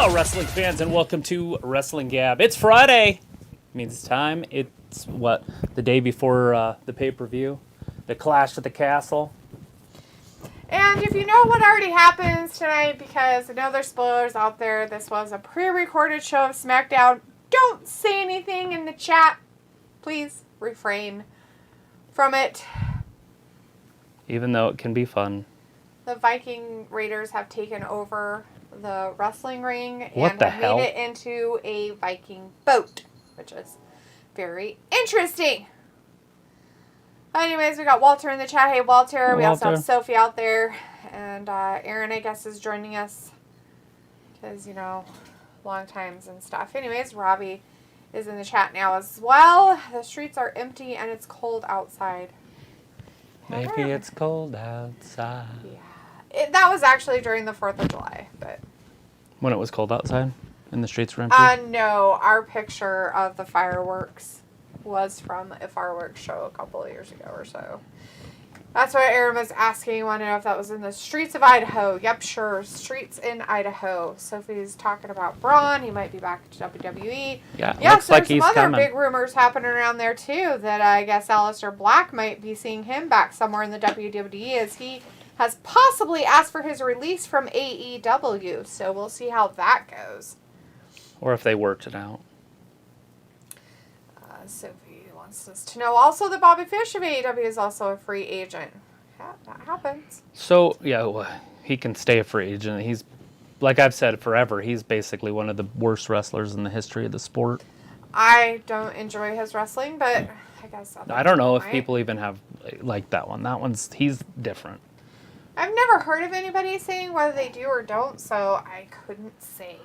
Hello, wrestling fans, and welcome to Wrestling Gab. It's Friday. It means it's time. It's, the day before the pay-per-view, the Clash at the Castle. And if you know what already happens tonight, because I know there's spoilers out there, this was a pre-recorded show of SmackDown. Don't say anything in the chat. Please refrain from it. Even though it can be fun. The Viking Raiders have taken over the wrestling ring and the have hell? made it into a Viking boat, which is very interesting. Anyways, we got Walter in the chat. Hey, Walter. We also have Sophie out there. And Aaron, I guess, is joining us. Because, long times and stuff. Anyways, Robbie is in the chat now as well. The streets are empty and it's cold outside. Maybe it's cold outside. Yeah. That was actually during the 4th of July. But When it was cold outside and the streets were empty? No. Our picture of the fireworks was from a fireworks show a couple of years ago or so. That's what Aaron was asking. Want to know if that was in the streets of Idaho. Yep, sure. Streets in Idaho. Sophie's talking about Braun. He might be back to WWE. Yeah, yes, looks like there's he's some other coming. big rumors happening around there, too, that I guess Aleister Black might be seeing him back somewhere in the WWE as he has possibly asked for his release from AEW. So we'll see how that goes. Or if they worked it out. Sophie wants us to know also that Bobby Fish of AEW is also a free agent. Yeah, that happens. So, yeah, he can stay a free agent. He's, like I've said forever, he's basically one of the worst wrestlers in the history of the sport. I don't enjoy his wrestling, but I guess I don't know if people even have like that one. He's different. I've never heard of anybody saying whether they do or don't, so I couldn't say.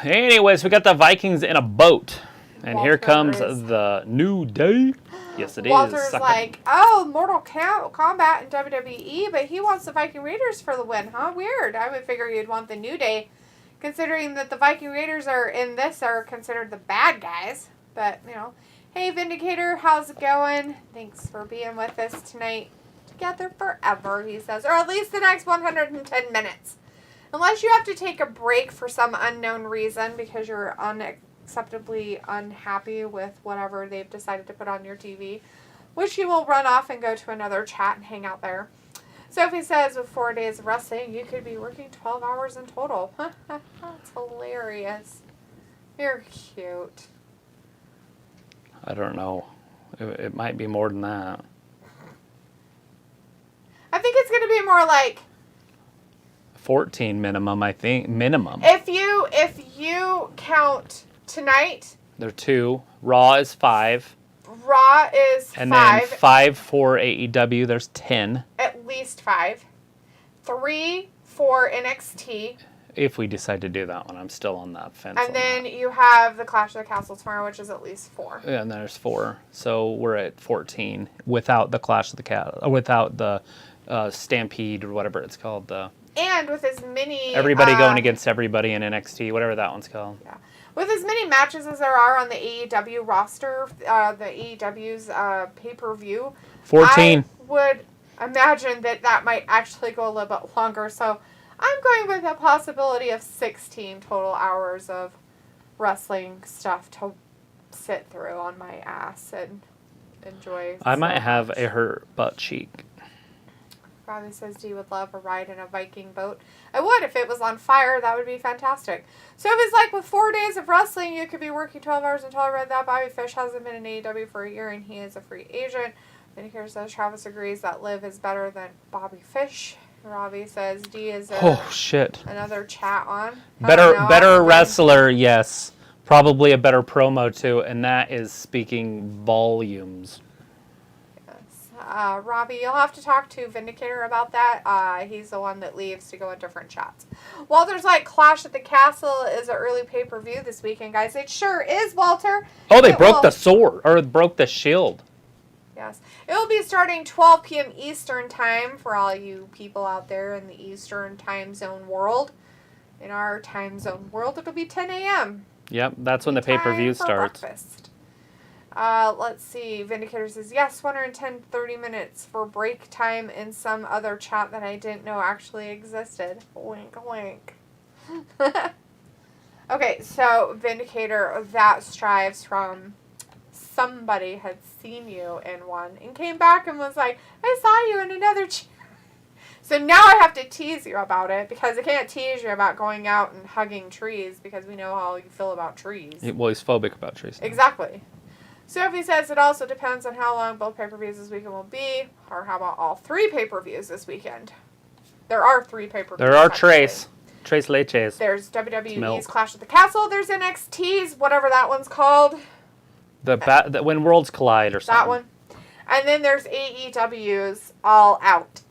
Anyways, we got the Vikings in a boat. And Walter here comes is- the New Day. Yes, it Walter's is. like, Mortal Kombat in WWE, but he wants the Viking Raiders for the win, huh? Weird. I would figure you'd want the New Day, considering that the Viking Raiders are considered the bad guys. But, hey, Vindicator, how's it going? Thanks for being with us tonight. Together forever, he says, or at least the next 110 minutes. Unless you have to take a break for some unknown reason because you're unacceptably unhappy with whatever they've decided to put on your TV, which you will run off and go to another chat and hang out there. Sophie says with 4 days of wrestling, you could be working 12 hours in total. That's hilarious. You're cute. I don't know. It might be more than that. I think it's going to be more like 14 minimum, I think. Minimum. if you count tonight. They're 2. Raw is 5. Raw is 5. And then 5 for AEW. There's 10. At least 5. 3 for NXT. If we decide to do that one, I'm still on that fence. And then you have the Clash of the Castle tomorrow, which is at least 4. Yeah, and there's 4. So we're at 14 without the Clash of the Castle, without the Stampede or whatever it's called. And with as many... Everybody going against everybody in NXT, whatever that one's called. Yeah. With as many matches as there are on the AEW roster, the AEW's pay-per-view... 14. I would imagine that might actually go a little bit longer. So I'm going with a possibility of 16 total hours of wrestling stuff to sit through on my ass and enjoy. I might have a hurt butt cheek. Robbie says, do you would love a ride in a Viking boat? I would. If it was on fire, that would be fantastic. So if it's like with 4 days of wrestling, you could be working 12 hours until I read that. Bobby Fish hasn't been in AEW for a year, and he is a free agent. And here says, Travis agrees that Liv is better than Bobby Fish. Robbie says, D is shit. Another chat on. Better wrestler, yes. Probably a better promo, too, and that is speaking volumes. Robbie, you'll have to talk to Vindicator about that. He's the one that leaves to go in different chats. Walter's like, Clash at the Castle is an early pay-per-view this weekend, guys. It sure is, Walter. Oh, they broke the sword, or broke the shield. Yes. It will be starting 12 p.m. Eastern time for all you people out there in the Eastern time zone world. In our time zone world, it'll be 10 a.m. Yep, that's when the pay-per-view starts. Breakfast. Let's see. Vindicator says, yes, 130 minutes for break time in some other chat that I didn't know actually existed. Wink, wink. Okay, so Vindicator, that strives from somebody had seen you in one and came back and was like, I saw you in another chair. So now I have to tease you about it because I can't tease you about going out and hugging trees because we know how you feel about trees. Well, he's phobic about trees. Exactly. Sophie says it also depends on how long both pay-per-views this weekend will be, or how about all 3 pay-per-views this weekend. There are 3 pay-per-views. There are Tres Leches. There's WWE's Clash at the Castle. There's NXT's, whatever that one's called. When Worlds Collide or something. That one. And then there's AEW's All Out.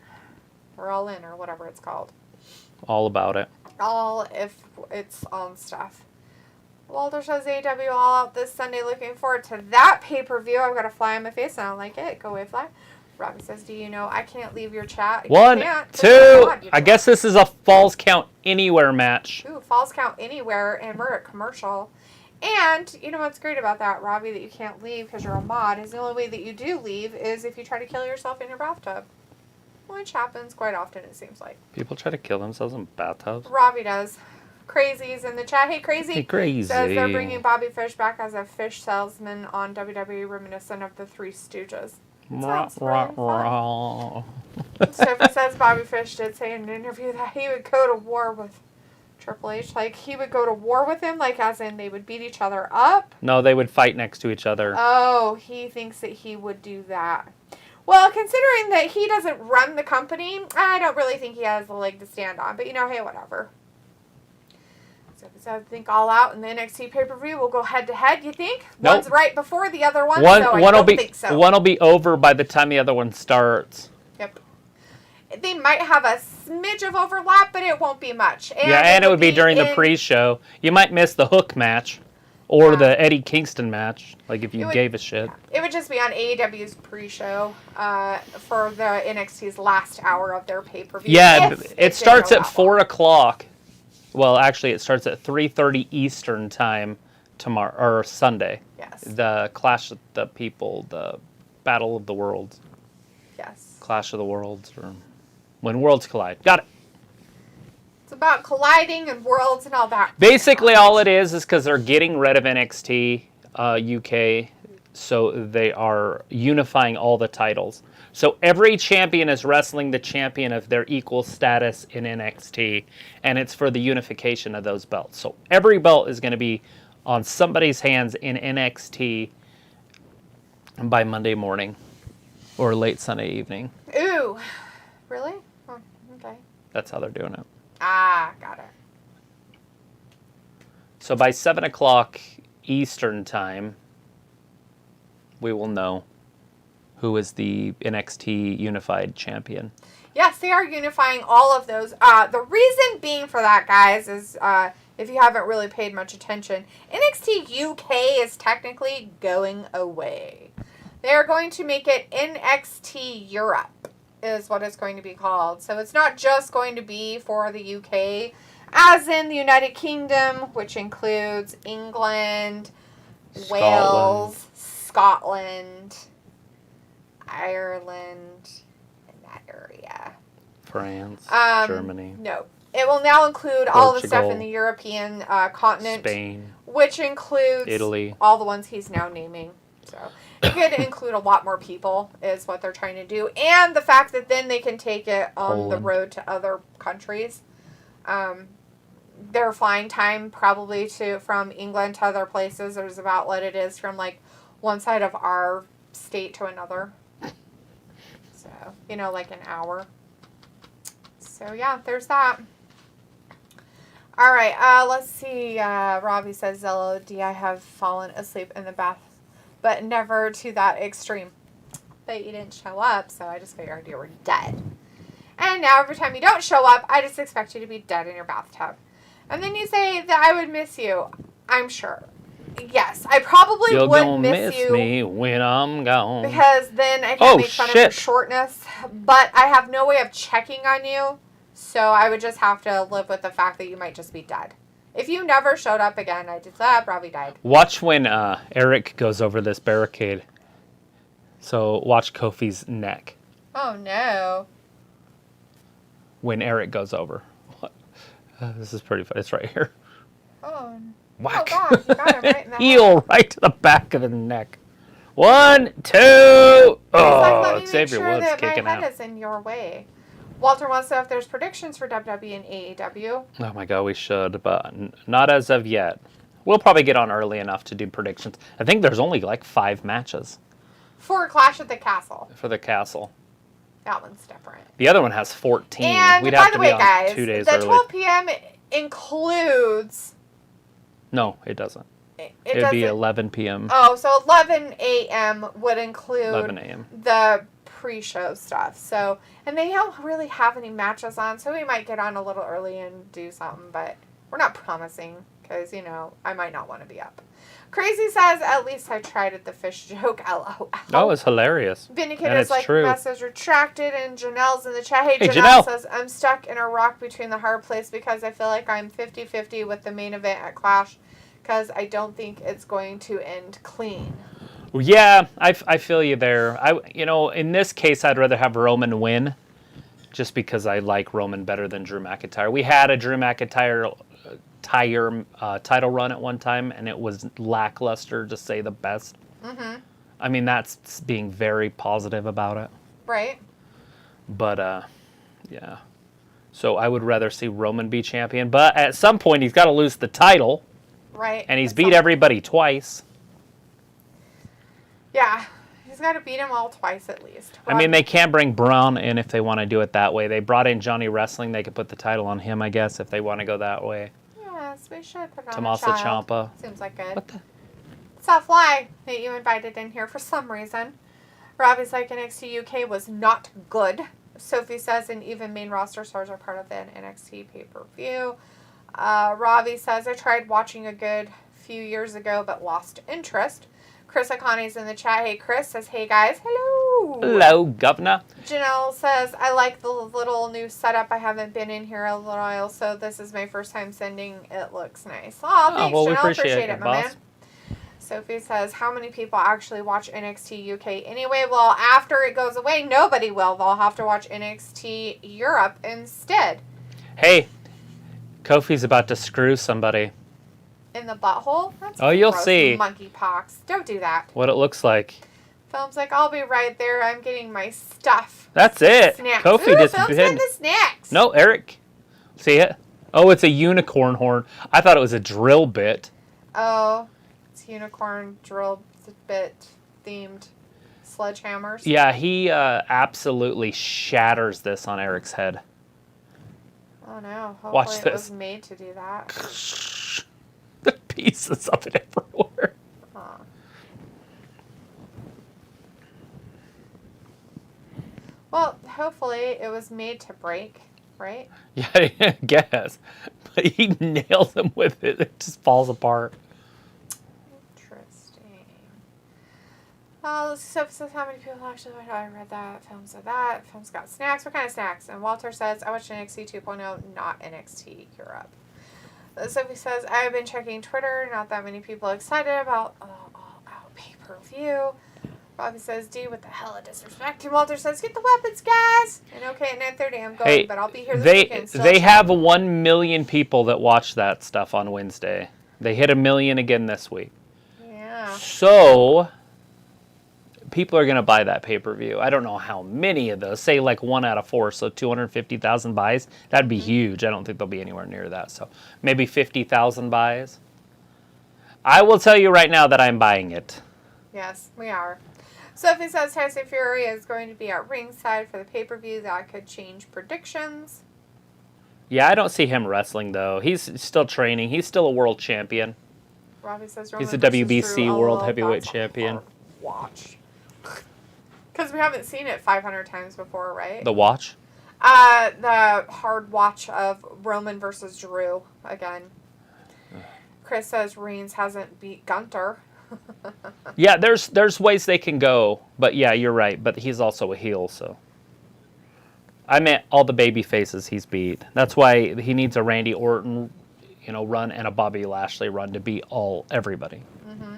Or All In, or whatever it's called. All about it. All if it's on stuff. Walter says AEW All Out this Sunday. Looking forward to that pay-per-view. I've got a fly on my face. I don't like it. Go away, fly. Robbie says, do you know I can't leave your chat? 1, 2. I guess this is a Falls Count Anywhere match. Ooh, Falls Count Anywhere, and we're at commercial. And you know what's great about that, Robbie, that you can't leave because you're a mod, is the only way that you do leave is if you try to kill yourself in your bathtub. Which happens quite often, it seems like. People try to kill themselves in bathtubs? Robbie does. Crazy's in the chat. Hey, Crazy. Hey, Crazy. Says they're bringing Bobby Fish back as a fish salesman on WWE reminiscent of the Three Stooges. Sounds really fun. Sophie says Bobby Fish did say in an interview that he would go to war with Triple H. Like, he would go to war with him, like, as in they would beat each other up? No, they would fight next to each other. Oh, he thinks that he would do that. Well, considering that he doesn't run the company, I don't really think he has a leg to stand on. But, you know, hey, whatever. So I think All Out and the NXT pay-per-view will go head-to-head, you think? Nope. One's right before the other one, so I don't think so. One will be over by the time the other one starts. Yep. They might have a smidge of overlap, but it won't be much. And it would be during the pre-show. You might miss the Hook match or the Eddie Kingston match, like if you gave a shit. It would just be on AEW's pre-show for the NXT's last hour of their pay-per-view. Yeah, it starts at 4 o'clock. Well, actually, it starts at 3:30 Eastern time tomorrow or Sunday. Yes. The Clash of the People, the Battle of the Worlds. Yes. Clash of the Worlds, or When Worlds Collide. Got it. It's about colliding and worlds and all that. Basically, all it is because they're getting rid of NXT UK, so they are unifying all the titles. So every champion is wrestling the champion of their equal status in NXT, and it's for the unification of those belts. So every belt is going to be on somebody's hands in NXT by Monday morning or late Sunday evening. Ooh. Really? Oh, okay. That's how they're doing it. Ah, got it. So by 7 o'clock Eastern time, we will know who is the NXT Unified Champion. Yes, they are unifying all of those. The reason being for that, guys, is if you haven't really paid much attention, NXT UK is technically going away. They are going to make it NXT Europe, is what it's going to be called. So it's not just going to be for the UK, as in the United Kingdom, which includes England, Wales, Scotland, Ireland, in that area. France, Germany. No. It will now include all the stuff in the European continent. Spain. Which includes Italy. All the ones he's now naming. So it could include a lot more people is what they're trying to do. And the fact that then they can take it on the road to other countries. Their flying time probably from England to other places is about what it is from like one side of our state to another. So, like an hour. So, yeah, there's that. All right, let's see. Robbie says, LOD, I have fallen asleep in the bath, but never to that extreme. But you didn't show up, so I just figured you were dead. And now every time you don't show up, I just expect you to be dead in your bathtub. And then you say that I would miss you. I'm sure. Yes, I probably would miss you. Me when I'm gone. Because then I can't make fun of your shortness. But I have no way of checking on you. So I would just have to live with the fact that you might just be dead. If you never showed up again, I just probably died. Watch when Eric goes over this barricade. So watch Kofi's neck. Oh, no. When Eric goes over. This is pretty fun. It's right here. Oh, Whack. oh God, you got him right in the Heel head. right to the back of the neck. 1, 2. He's like, let Oh, me make Xavier sure Woods that my kicking head out. is in your way. Walter wants to know if there's predictions for WWE and AEW. Oh my God, we should, but not as of yet. We'll probably get on early enough to do predictions. I think there's only like 5 matches For Clash at the Castle. for the Castle. That one's different. The other one has 14. And We'd by have the to way, be on guys, 2 days the early. 12 p.m. includes... No, it doesn't. It It'd be doesn't. 11 p.m. Oh, so 11 a.m. would include 11 a.m. the pre-show stuff. So, and they don't really have any matches on, so we might get on a little early and do something, but we're not promising because, you know, I might not want to be up. Crazy says, at least I tried at the fish joke. LOL. Oh, it's hilarious. Vindicator's it's like, true. message retracted, and Janelle's in the chat. Hey, Hey, Janelle Janelle. says, I'm stuck in a rock between the hard place because I feel like I'm 50-50 with the main event at Clash because I don't think it's going to end clean. Yeah, I feel you there. In this case, I'd rather have Roman win, just because I like Roman better than Drew McIntyre. We had a Drew McIntyre title run at one time, and it was lackluster, to say the best. Mm-hmm. I mean, that's being very positive about it. Right. But, yeah. So I would rather see Roman be champion. But at some point, he's got to lose the title. Right. And he's beat everybody twice. Yeah. He's got to beat them all twice at least. I mean, they can bring Braun in if they want to do it that way. They brought in Johnny Wrestling. They could put the title on him, I guess, if they want to go that way. Yes, we should put on Tommaso a child. Ciampa. Seems like good. What the? South Fly that you invited in here for some reason. Robbie's like NXT UK was not good. Sophie says, and even main roster stars are part of the NXT pay-per-view. Robbie says, I tried watching a good few years ago but lost interest. Chris Akani's in the chat. Hey, Chris says, hey, guys. Hello. Hello, governor. Janelle says, I like the little new setup. I haven't been in here a little while, so this is my first time sending. It looks nice. Oh, thanks, well, we Janelle. appreciate it, it, my boss. man. Sophie says, how many people actually watch NXT UK anyway? Well, after it goes away, nobody will. They'll have to watch NXT Europe instead. Hey, Kofi's about to screw somebody. In the butthole? That's You'll gross. see. Monkeypox. Don't do that. What it looks like. Film's like, I'll be right there. I'm getting my stuff. That's it. Snacks. Kofi Ooh, just Film's did. getting the snacks. No, Eric. See it? Oh, it's a unicorn horn. I thought it was a drill bit. Oh, it's unicorn drill bit themed sledgehammers. Yeah, he absolutely shatters this on Eric's head. Oh no. Hopefully Watch it this. was made to do that. The pieces of it everywhere. Huh. Well, hopefully it was made to break, right? Yeah, I guess. But he nails him with it. It just falls apart. Interesting. Well, Sophie says how many people actually watch. I read that. Film said that. Film's got snacks. What kind of snacks? And Walter says, I watched NXT 2.0, not NXT Europe. Sophie says, I've been checking Twitter. Not that many people excited about all-out pay-per-view. Robbie says, D, what the hell of disrespect. And Walter says, get the weapons, guys. And okay, at 9:30 I'm going, but I'll be here this weekend. They have 1 million people that watch that stuff on Wednesday. They hit 1 million again this week. Yeah. So people are going to buy that pay-per-view. I don't know how many of those. Say like 1 out of 4, so 250,000 buys. That'd be huge. I don't think they'll be anywhere near that. So maybe 50,000 buys. I will tell you right now that I'm buying it. Yes, we are. Sophie says Tyson Fury is going to be at ringside for the pay-per-view. That could change predictions. Yeah, I don't see him wrestling, though. He's still training. He's still a world champion. Robbie says He's Roman the versus WBC Drew. World Oh, Heavyweight that's Champion. hard to watch. Because we haven't seen it 500 times before, right? The watch? The hard watch of Roman versus Drew again. Chris says Reigns hasn't beat Gunter. Yeah, there's ways they can go, but yeah, you're right. But he's also a heel, so. I meant all the baby faces he's beat. That's why he needs a Randy Orton, run and a Bobby Lashley run to beat everybody. Mm-hmm.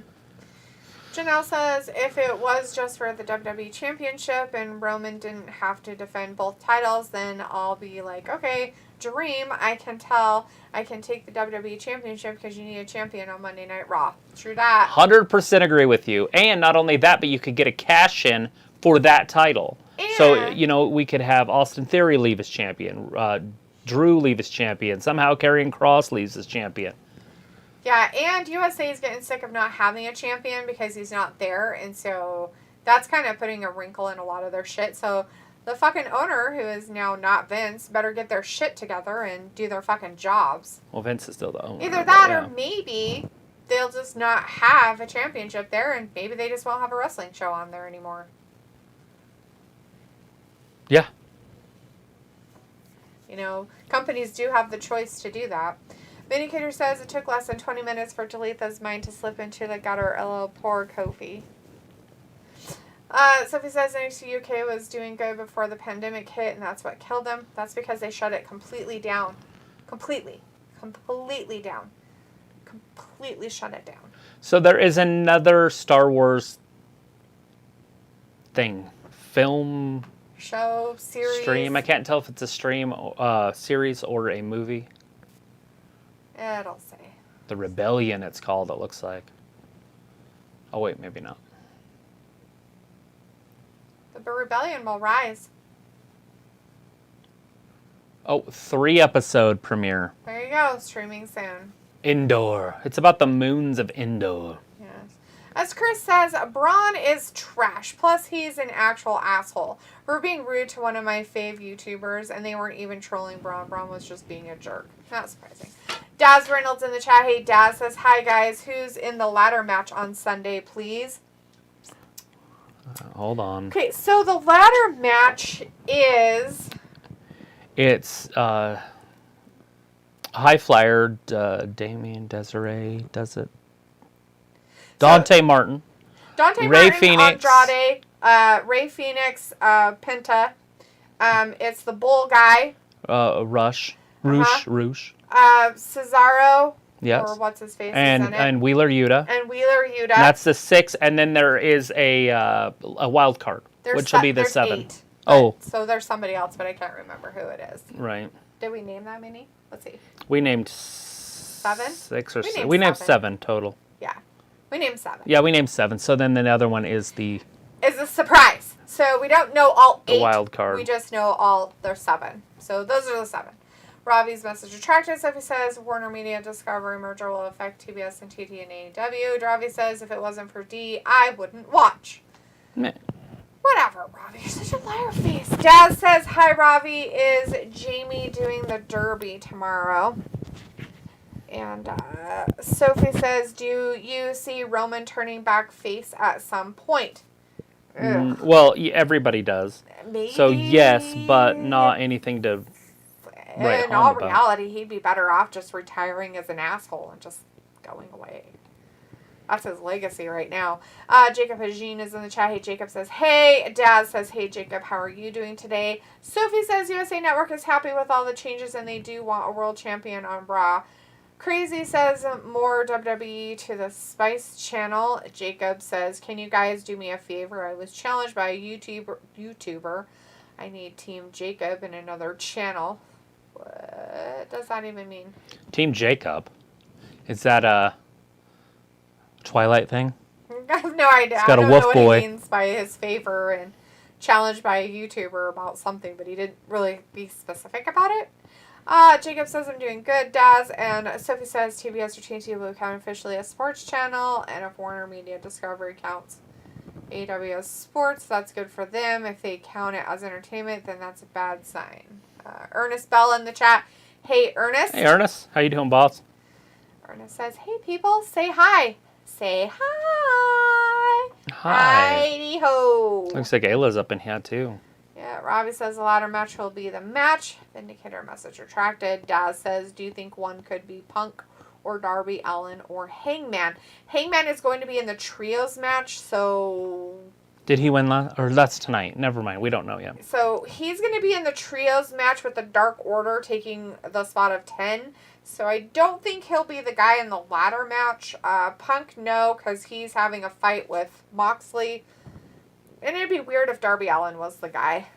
Janelle says if it was just for the WWE Championship and Roman didn't have to defend both titles, then I'll be like, okay, dream. I can tell I can take the WWE Championship because you need a champion on Monday Night Raw. True that. 100% agree with you. And not only that, but you could get a cash-in for that title. And so, we could have Austin Theory leave as champion, Drew leave as champion, somehow Karrion Kross leaves as champion. Yeah, and USA is getting sick of not having a champion because he's not there, and so that's kind of putting a wrinkle in a lot of their shit. So the fucking owner, who is now not Vince, better get their shit together and do their fucking jobs. Well, Vince is still the owner. Either that or maybe they'll just not have a championship there, and maybe they just won't have a wrestling show on there anymore. Yeah. Companies do have the choice to do that. Vindicator says it took less than 20 minutes for Talitha's mind to slip into the gutter. LL, poor Kofi. Sophie says NXT UK was doing good before the pandemic hit, and that's what killed them. That's because they shut it completely down. Completely down. Completely shut it down. So there is another Star Wars thing. Film... Show, series. Stream. I can't tell if it's a stream, series, or a movie. It'll say. The Rebellion, it's called, it looks like. Oh, wait, maybe not. The Rebellion will rise. Oh, 3-episode premiere. There you go. Streaming soon. Endor. It's about the moons of Endor. Yes. As Chris says, Braun is trash. Plus, he's an actual asshole. We're being rude to one of my fave YouTubers, and they weren't even trolling Braun. Braun was just being a jerk. Not surprising. Daz Reynolds in the chat. Hey, Daz says, hi, guys. Who's in the ladder match on Sunday, please? Hold on. Okay, so the ladder match is... It's High Flyer, Damien Desiree does it. Dante Martin. Dante Ray Martin, Phoenix. Andrade, Ray Phoenix, Penta. It's the Bull guy. Rush. Roosh. Cesaro. Yes. Or what's his face? And Wheeler Yuta. And Wheeler Yuta. That's the 6, and then there is a wild card, which will be the 7. 8. Oh. So there's somebody else, but I can't remember who it is. Right. Did we name that many? Let's see. We named 7? 6 or 7. We named 7 total. Yeah. We named 7. Yeah, we named 7. So then the other one is the... Is a surprise. So we don't know all 8. The wild card. We just know all there's 7. So those are the 7. Robbie's message retracted. Sophie says Warner Media Discovery merger will affect TBS and TT and AEW. Robbie says if it wasn't for D, I wouldn't watch. Meh. Whatever, Robbie. You're such a liar face. Daz says, hi, Robbie. Is Jamie doing the Derby tomorrow? And Sophie says, do you see Roman turning back face at some point? Well, everybody does. Maybe. So yes, but not anything to write In home all about. reality, he'd be better off just retiring as an asshole and just going away. That's his legacy right now. Jacob Hajin is in the chat. Hey, Jacob says, hey. Daz says, hey, Jacob, how are you doing today? Sophie says USA Network is happy with all the changes and they do want a world champion on Raw. Crazy says, more WWE to the Spice channel. Jacob says, can you guys do me a favor? I was challenged by a YouTuber. I need Team Jacob in another channel. What does that even mean? Team Jacob? Is that a Twilight thing? I have no idea. He's got I a don't wolf know what boy. he means by his favor and challenged by a YouTuber about something, but he didn't really be specific about it. Jacob says I'm doing good, Daz, and Sophie says TBS or TNT will count officially as sports channel, and if Warner Media Discovery counts AEW as sports, that's good for them. If they count it as entertainment, then that's a bad sign. Ernest Bell in the chat. Hey, Ernest. Hey, Ernest. How you doing, boss? Ernest says, hey, people, say hi. Say hi. Hi. Heidi ho. Looks like Ayla's up in here, too. Yeah, Robbie says the ladder match will be the match. Vindicator message retracted. Daz says, do you think one could be Punk or Darby Allin or Hangman? Hangman is going to be in the trios match, so... Did he win last? Or that's tonight. Never mind. We don't know yet. So he's going to be in the trios match with the Dark Order taking the spot of 10. So I don't think he'll be the guy in the ladder match. Punk, no, because he's having a fight with Moxley. And it'd be weird if Darby Allin was the guy.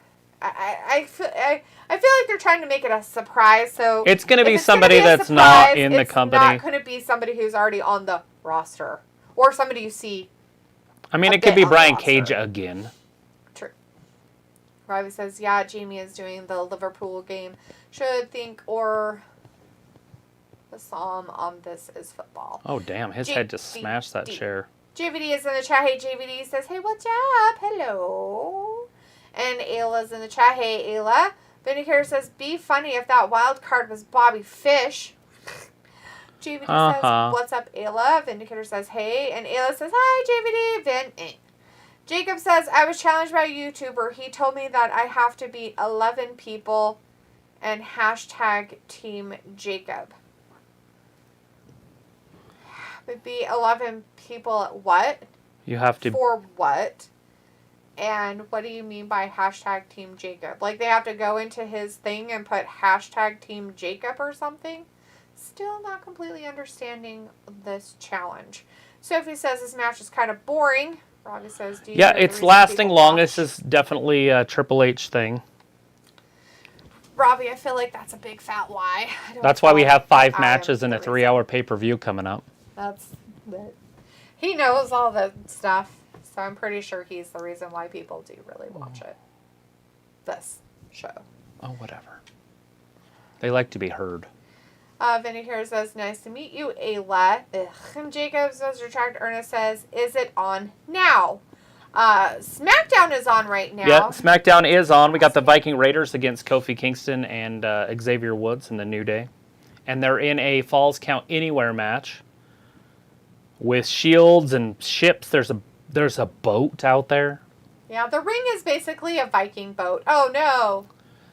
I feel like they're trying to make it a surprise. So it's going to be it's somebody gonna be a that's surprise, not in the company. It's not going to be somebody who's already on the roster or somebody you see. I mean, it could be Brian Cage again. True. Robbie says, yeah, Jamie is doing the Liverpool game. Should think or the psalm on This Is Football. Oh, damn. His head just smashed that chair. JVD is in the chat. Hey, JVD says, hey, what's up? Hello. And Ayla's in the chat. Hey, Ayla. Vindicator says, be funny if that wild card was Bobby Fish. JVD says, what's up, Ayla? Vindicator says, hey. And Ayla says, hi, JVD. Jacob says, I was challenged by a YouTuber. He told me that I have to beat 11 people and hashtag Team Jacob. Would be 11 people at what? You have to. For what? And what do you mean by hashtag Team Jacob? Like they have to go into his thing and put hashtag Team Jacob or something? Still not completely understanding this challenge. Sophie says this match is kind of boring. Robbie says, do you know it's the lasting long. watch? This is definitely a Triple H thing. Robbie, I feel like that's a big fat lie. That's why we have 5 matches and a 3-hour pay-per-view coming up. That's it. He knows all the stuff, so I'm pretty sure he's the reason why people do really watch it. This show. Oh, whatever. They like to be heard. Vinny here says, nice to meet you, Ayla. And Jacob says, retract. Ernest says, is it on now? SmackDown is on right now. Yeah, SmackDown is on. We got the Viking Raiders against Kofi Kingston and Xavier Woods in the New Day. And they're in a Falls Count Anywhere match with shields and ships. There's a boat out there. Yeah, the ring is basically a Viking boat. Oh, no.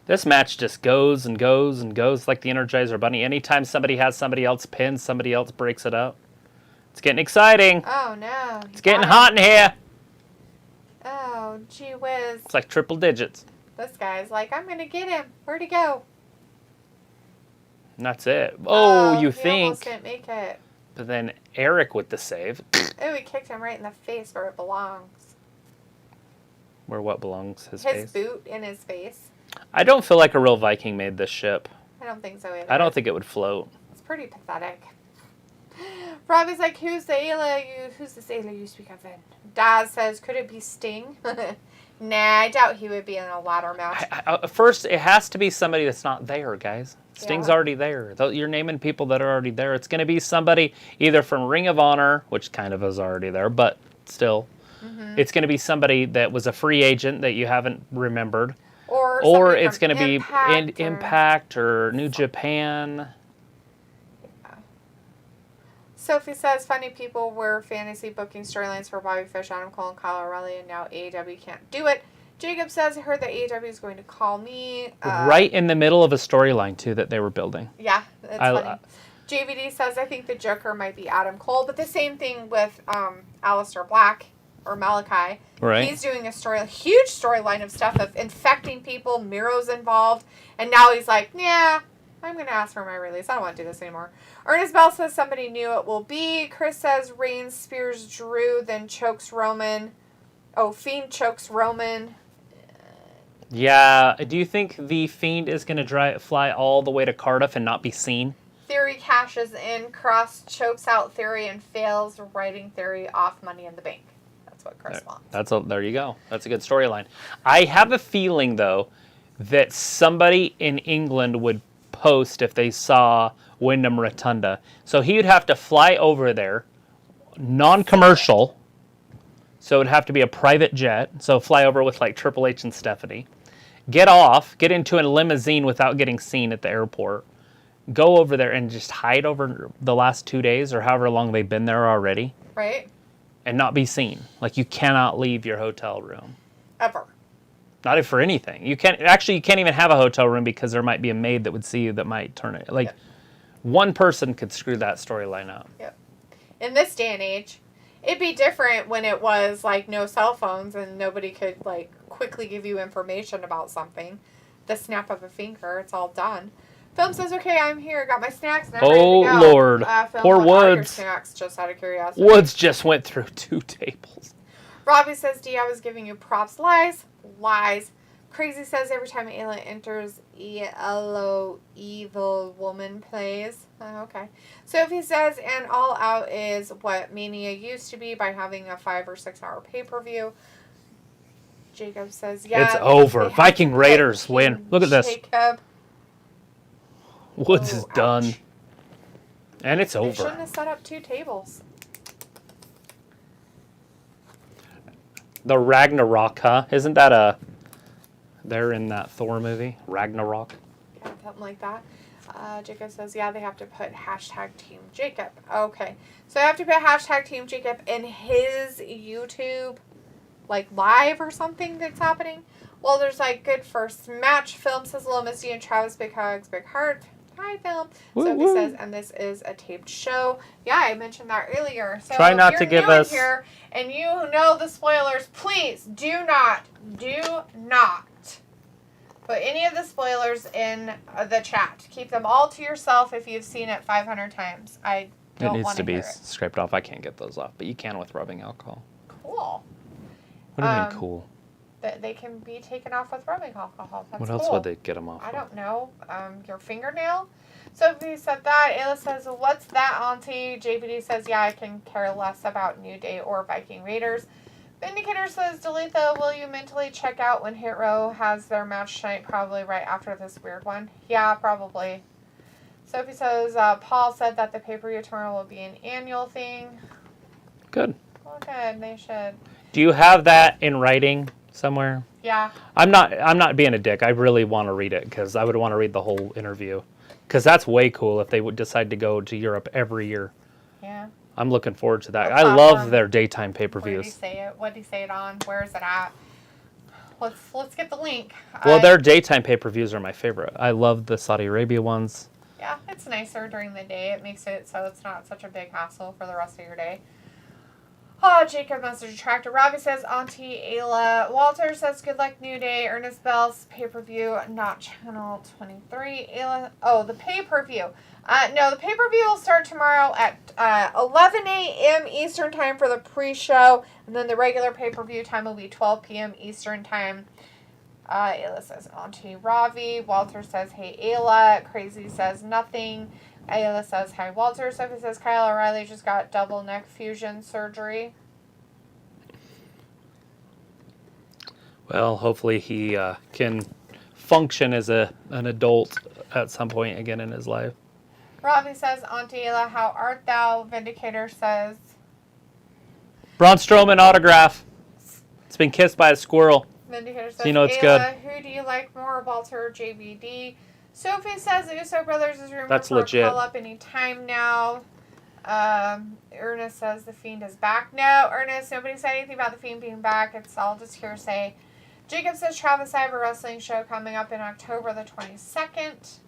This match just goes and goes and goes like the Energizer Bunny. Anytime somebody has somebody else pinned, somebody else breaks it up. It's getting exciting. Oh, no. It's getting hot in here. Oh, gee whiz. It's like triple digits. This guy's like, I'm going to get him. Where'd he go? And that's it. Oh, you he think. almost didn't make it. But then Eric with the save. Oh, he kicked him right in the face where it belongs. Where what belongs? His His face? boot in his face. I don't feel like a real Viking made this ship. I don't think so either. I don't think it would float. It's pretty pathetic. Robbie's like, who's this Ayla you speak of then? Daz says, could it be Sting? Nah, I doubt he would be in a ladder match. First, it has to be somebody that's not there, guys. Sting's already there. You're naming people that are already there. It's going to be somebody either from Ring of Honor, which kind of is already there, but still. Mm-hmm. It's going to be somebody that was a free agent that you haven't remembered. Or it's going to be Impact or New Japan. Yeah. Sophie says, funny people were fantasy booking storylines for Bobby Fish, Adam Cole, and Kyle O'Reilly, and now AEW can't do it. Jacob says, I heard that AEW is going to call me. Right in the middle of a storyline, too, that they were building. Yeah, that's funny. JVD says, I think the Joker might be Adam Cole, but the same thing with Aleister Black or Malachi. Right. He's doing a huge storyline of stuff of infecting people, Miro's involved, and now he's like, yeah, I'm going to ask for my release. I don't want to do this anymore. Ernest Bell says somebody new it will be. Chris says Reigns spears Drew, then chokes Roman. Oh, Fiend chokes Roman. Yeah. Do you think the Fiend is going to fly all the way to Cardiff and not be seen? Theory cashes in. Kross chokes out Theory and fails, writing Theory off Money in the Bank. That's what Chris wants. There you go. That's a good storyline. I have a feeling, though, that somebody in England would post if they saw Wyndham Rotunda. So he would have to fly over there, non-commercial. So it would have to be a private jet. So fly over with like Triple H and Stephanie. Get off, get into a limousine without getting seen at the airport. Go over there and just hide over the last 2 days or however long they've been there already. Right. And not be seen. Like you cannot leave your hotel room. Ever. Not for anything. You can't even have a hotel room because there might be a maid that would see you that might turn it. Like one person could screw that storyline up. Yep. In this day and age, it'd be different when it was like no cell phones and nobody could like quickly give you information about something. The snap of a finger, it's all done. Film says, okay, I'm here, got my snacks, and I'm ready to go. Lord. Film, Poor what are your Woods. snacks, just out of curiosity? Woods just went through 2 tables. Robbie says, D, I was giving you props. Lies. Crazy says every time Ayla enters, yellow evil woman plays. Oh, okay. Sophie says, and All Out is what Mania used to be by having a 5 or 6 hour pay-per-view. Jacob says, yeah. It's over. Viking Raiders win. Look at this. Jacob. Woods is done. Ouch. And it's They over. shouldn't have set up 2 tables. The Ragnarok, huh? Isn't that they're in that Thor movie? Ragnarok? Yeah, something like that. Jacob says, yeah, they have to put hashtag Team Jacob. Okay. So I have to put hashtag Team Jacob in his YouTube, like, live or something that's happening. Well, there's, like, good first match. Film says Little Misty and Travis Big Hugs, Big Heart. Hi, Film. Sophie says, and this is a taped show. Yeah, I mentioned that earlier. So try not if to you're give new in us here and you know the spoilers, please do not put any of the spoilers in the chat. Keep them all to yourself if you've seen it 500 times. I don't It needs want to be hear it. scraped off. I can't get those off, but you can with rubbing alcohol. Cool. What do you mean cool? That they can be taken off with rubbing alcohol. That's What else cool. would they get them off? I don't know. Your fingernail? Sophie said that. Ayla says, what's that, Auntie? JBD says, yeah, I can care less about New Day or Viking Raiders. Vindicator says, Dalitha, will you mentally check out when Hit Row has their match tonight? Probably right after this weird one. Yeah, probably. Sophie says, Paul said that the pay-per-view tomorrow will be an annual thing. Good. Well, good. They should. Do you have that in writing somewhere? Yeah. I'm not being a dick. I really want to read it because I would want to read the whole interview. Because that's way cool if they would decide to go to Europe every year. Yeah. I'm looking forward to that. What I love platform? their daytime Where did he pay-per-views. say it? What did he say it on? Where is it at? Let's get the link. Well, their daytime pay-per-views are my favorite. I love the Saudi Arabia ones. Yeah, it's nicer during the day. It makes it so it's not such a big hassle for the rest of your day. Oh, Jacob message attractor. Robbie says, Auntie Ayla. Walter says, good luck, New Day. Ernest Bell's pay-per-view, not Channel 23. Ayla, the pay-per-view. No, the pay-per-view will start tomorrow at 11 a.m. Eastern Time for the pre-show. And then the regular pay-per-view time will be 12 p.m. Eastern Time. Ayla says, Auntie Ravi. Walter says, hey, Ayla. Crazy says, nothing. Ayla says, hi, Walter. Sophie says, Kyle O'Reilly just got double neck fusion surgery. Well, hopefully he can function as an adult at some point again in his life. Robbie says, Auntie Ayla, how art thou? Vindicator says, Braun Strowman autograph. It's been kissed by a squirrel. Vindicator says, So you know it's Ayla, good. who do you like more, Walter or JBD? Sophie says the Uso Brothers is rumored That's for legit. a call-up any time now. Ernest says the Fiend is back. No, Ernest, nobody said anything about the Fiend being back. It's all just hearsay. Jacob says Travis, I have a wrestling show coming up in October the 22nd.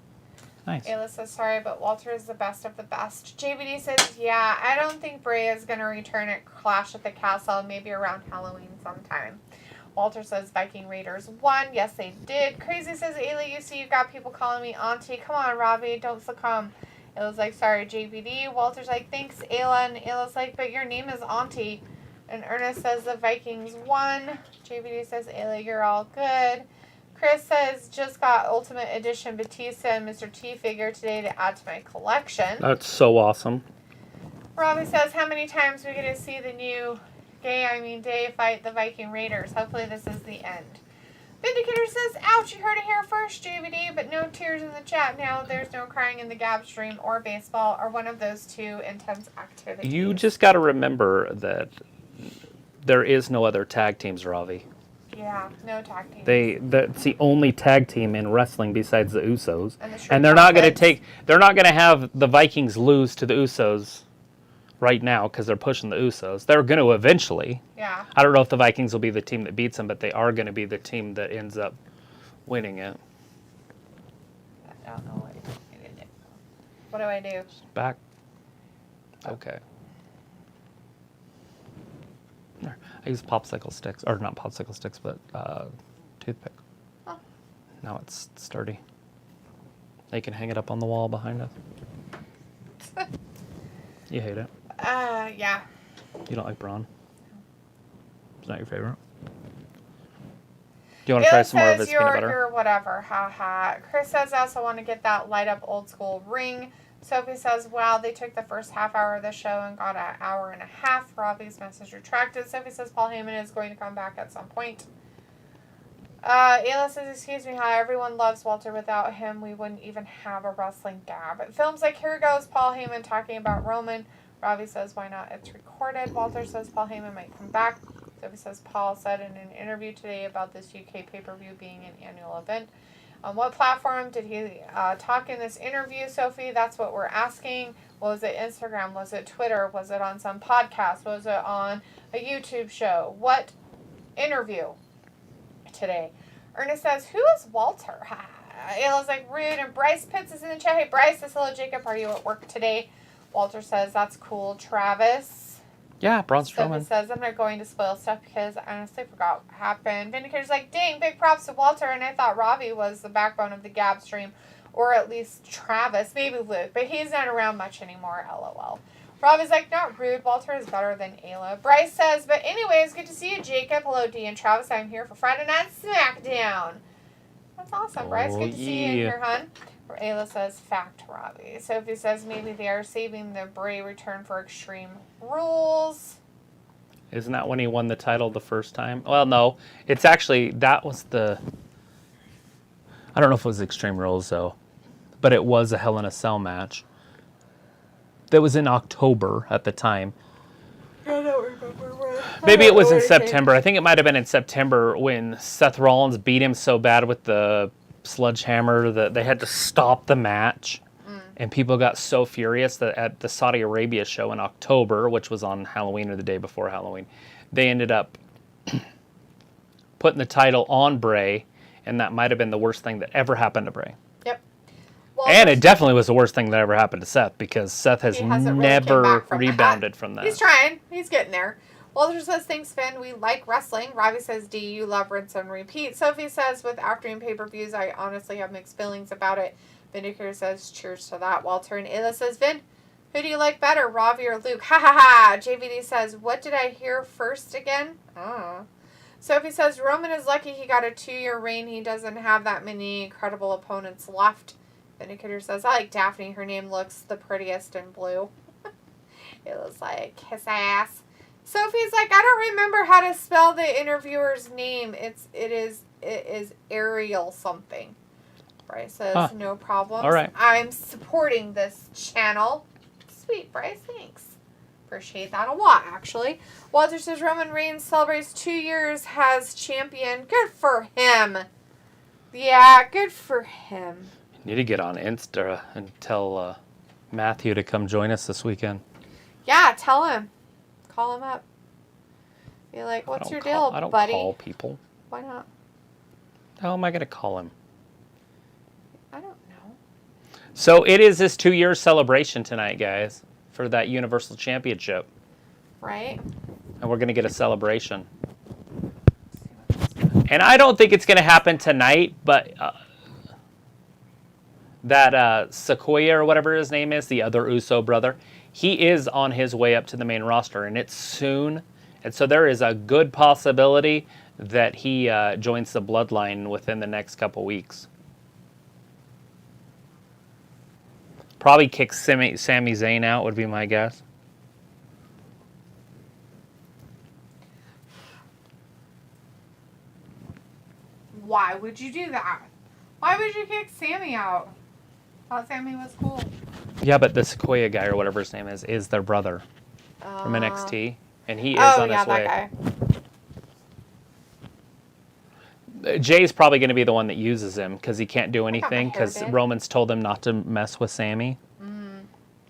Nice. Ayla says, sorry, but Walter is the best of the best. JBD says, yeah, I don't think Bray is going to return at Clash at the Castle, maybe around Halloween sometime. Walter says Viking Raiders won. Yes, they did. Crazy says, Ayla, you see you got people calling me Auntie. Come on, Robbie, don't succumb. Ayla's like, sorry, JBD. Walter's like, thanks, Ayla. And Ayla's like, but your name is Auntie. And Ernest says the Vikings won. JBD says, Ayla, you're all good. Chris says, just got Ultimate Edition Batista and Mr. T figure today to add to my collection. That's so awesome. Robbie says, how many times are we going to see the new Day fight the Viking Raiders? Hopefully this is the end. Vindicator says, ouch, you heard it here first, JVD, but no tears in the chat now. There's no crying in the Gab stream or baseball or one of those two intense activities. You just got to remember that there is no other tag teams, Ravi. Yeah, no tag teams. That's the only tag team in wrestling besides the Usos. And they're not going to have the Vikings lose to the Usos right now because they're pushing the Usos. They're going to eventually. Yeah. I don't know if the Vikings will be the team that beats them, but they are going to be the team that ends up winning it. I don't know what you want me to do. What do I do? Back. Okay. There. I use popsicle sticks, or not popsicle sticks, but toothpick. Oh. Now it's sturdy. They can hang it up on the wall behind us. You hate it. Yeah. You don't like Braun? It's not your favorite? Do you want to try some more of his peanut butter? You're whatever. Ha ha. Chris says, I also want to get that light up old school ring. Sophie says, wow, they took the first half hour of the show and got an hour and a half. Robbie's message retracted. Sophie says Paul Heyman is going to come back at some point. Ayla says, excuse me, hi, everyone loves Walter. Without him, we wouldn't even have a wrestling gab. It films like, here goes Paul Heyman talking about Roman. Robbie says, why not? It's recorded. Walter says Paul Heyman might come back. Sophie says, Paul said in an interview today about this UK pay-per-view being an annual event. On what platform did he talk in this interview, Sophie? That's what we're asking. Was it Instagram? Was it Twitter? Was it on some podcast? Was it on a YouTube show? What interview today? Ernest says, who is Walter? Ayla's like, rude. And Bryce Pitts is in the chat. Hey, Bryce, this little Jacob, are you at work today? Walter says, that's cool. Travis. Yeah, Braun Strowman. Sophie says, I'm not going to spoil stuff because I honestly forgot what happened. Vindicator's like, dang, big props to Walter. And I thought Robbie was the backbone of the Gab stream. Or at least Travis. Maybe Luke. But he's not around much anymore. LOL. Robbie's like, not rude. Walter is better than Ayla. Bryce says, but anyways, good to see you, Jacob. Hello, D and Travis. I'm here for Friday Night Smackdown. That's awesome, Bryce. Good to see you in here, hon. Ayla says, fact, Robbie. Sophie says, maybe they are saving the Bray return for Extreme Rules. Isn't that when he won the title the first time? Well, no. It's actually, that was the... I don't know if it was Extreme Rules, though. But it was a Hell in a Cell match. That was in October at the time. I don't remember when. Maybe it was in September. I think it might have been in September when Seth Rollins beat him so bad with the sledgehammer that they had to stop the match. And people got so furious that at the Saudi Arabia show in October, which was on Halloween or the day before Halloween, they ended up putting the title on Bray, and that might have been the worst thing that ever happened to Bray. Yep. Well, And it definitely was the worst thing that ever happened to Seth, because Seth has never rebounded from that. He's trying. He's getting there. Walter says, thanks, Finn. We like wrestling. Robbie says, D, you love rinse and repeat. Sophie says, with afternoon pay-per-views, I honestly have mixed feelings about it. Vindicator says, cheers to that, Walter. And Ayla says, Vin, who do you like better, Robbie or Luke? Ha ha ha. JVD says, what did I hear first again? Oh. Sophie says, Roman is lucky he got a 2-year reign. He doesn't have that many credible opponents left. Vindicator says, I like Daphne. Her name looks the prettiest in blue. It was like, kiss ass. Sophie's like, I don't remember how to spell the interviewer's name. It is Ariel something. Bryce says, no problem. All right. I'm supporting this channel. Sweet, Bryce. Thanks. Appreciate that a lot, actually. Walter says, Roman Reigns celebrates 2 years as champion. Good for him. Yeah, good for him. You need to get on Insta and tell Matthew to come join us this weekend. Yeah, tell him. Call him up. Be like, what's your deal, I don't buddy? call people. Why not? How am I going to call him? I don't know. So it is this 2-year celebration tonight, guys, for that Universal Championship. Right? And we're going to get a celebration. And I don't think it's going to happen tonight, but that Sequoia or whatever his name is, the other Uso brother, he is on his way up to the main roster, and it's soon. And so there is a good possibility that he joins the Bloodline within the next couple weeks. Probably kicks Sami Zayn out would be my guess. Why would you do that? Why would you kick Sammy out? I thought Sammy was cool. Yeah, but the Sequoia guy or whatever his name is their brother from NXT, and he is on his way. That guy. Jay's probably going to be the one that uses him because he can't do anything because Roman's told him not to mess with Sammy.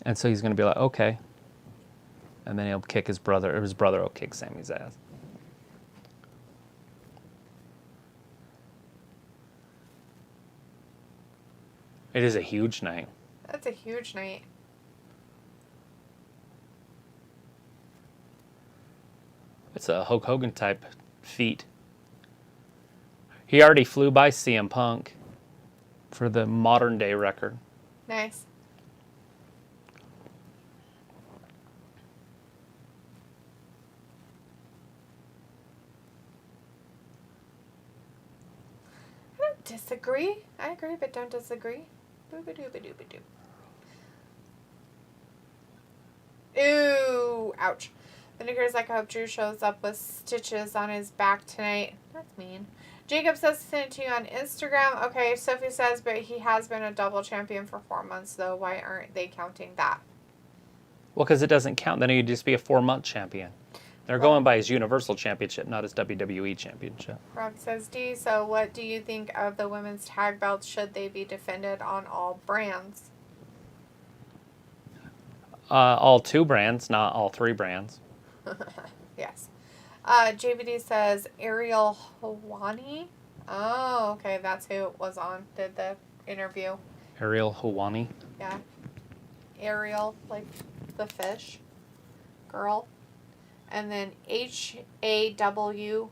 And so he's going to be like, okay. And then he'll kick his brother, or his brother will kick Sammy's ass. It is a huge night. That's a huge night. It's a Hulk Hogan type feat. He already flew by CM Punk for the modern day record. Nice. disagree. I agree, but don't disagree. Boo-ba-doo-ba-doo-ba-doo. Ooh, ouch. Vinegar's like, I hope Drew shows up with stitches on his back tonight. That's mean. Jacob says to send it to you on Instagram. Okay, Sophie says, but he has been a double champion for 4 months, though. Why aren't they counting that? Well, because it doesn't count. Then he'd just be a 4-month champion. They're going by his Universal Championship, not his WWE Championship. Rob says, D, so what do you think of the women's tag belts? Should they be defended on all brands? All 2 brands, not all 3 brands. Yes. JVD says Ariel Hawani. Oh, okay. That's who was on. Did the interview. Ariel Hawani. Yeah. Ariel, like the fish girl. And then Hawani.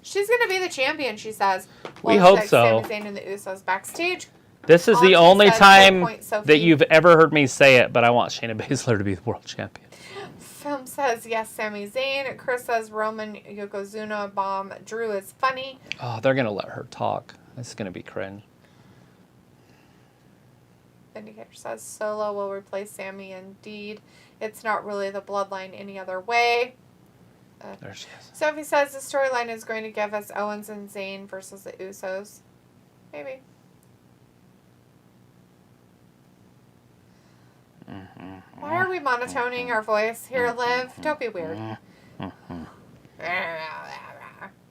She's going to be the champion, she says. We hope so. Sami Zayn and the Usos backstage. This is the only time that you've ever heard me say it, but I want Shayna Baszler to be the world champion. Film says, yes, Sami Zayn. Chris says, Roman Yokozuna bomb. Drew is funny. Oh, they're going to let her talk. This is going to be cringe. Vindicator says, Solo will replace Sami indeed. It's not really the bloodline any other way. There she is. Sophie says the storyline is going to give us Owens and Zayn versus the Usos. Maybe. Why are we monotoning our voice here, Liv? Don't be weird.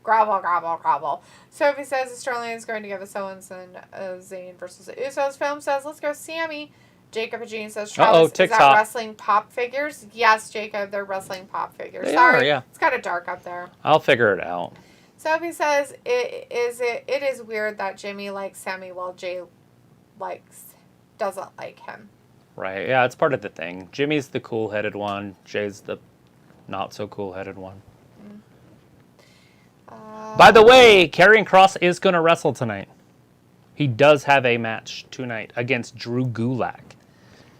Grovel, grovel, grovel. Sophie says the storyline is going to give us Owens and Zayn versus the Usos. Film says, let's go Sammy. Jacob Eugene says, Travis, is that wrestling pop figures? Yes, Jacob, they're wrestling pop figures. Sorry, yeah. It's kind of dark up there. I'll figure it out. Sophie says, it is weird that Jimmy likes Sammy while Jay doesn't like him. Right, yeah, it's part of the thing. Jimmy's the cool-headed one. Jay's the not-so-cool-headed one. By the way, Karrion Kross is going to wrestle tonight. He does have a match tonight against Drew Gulak.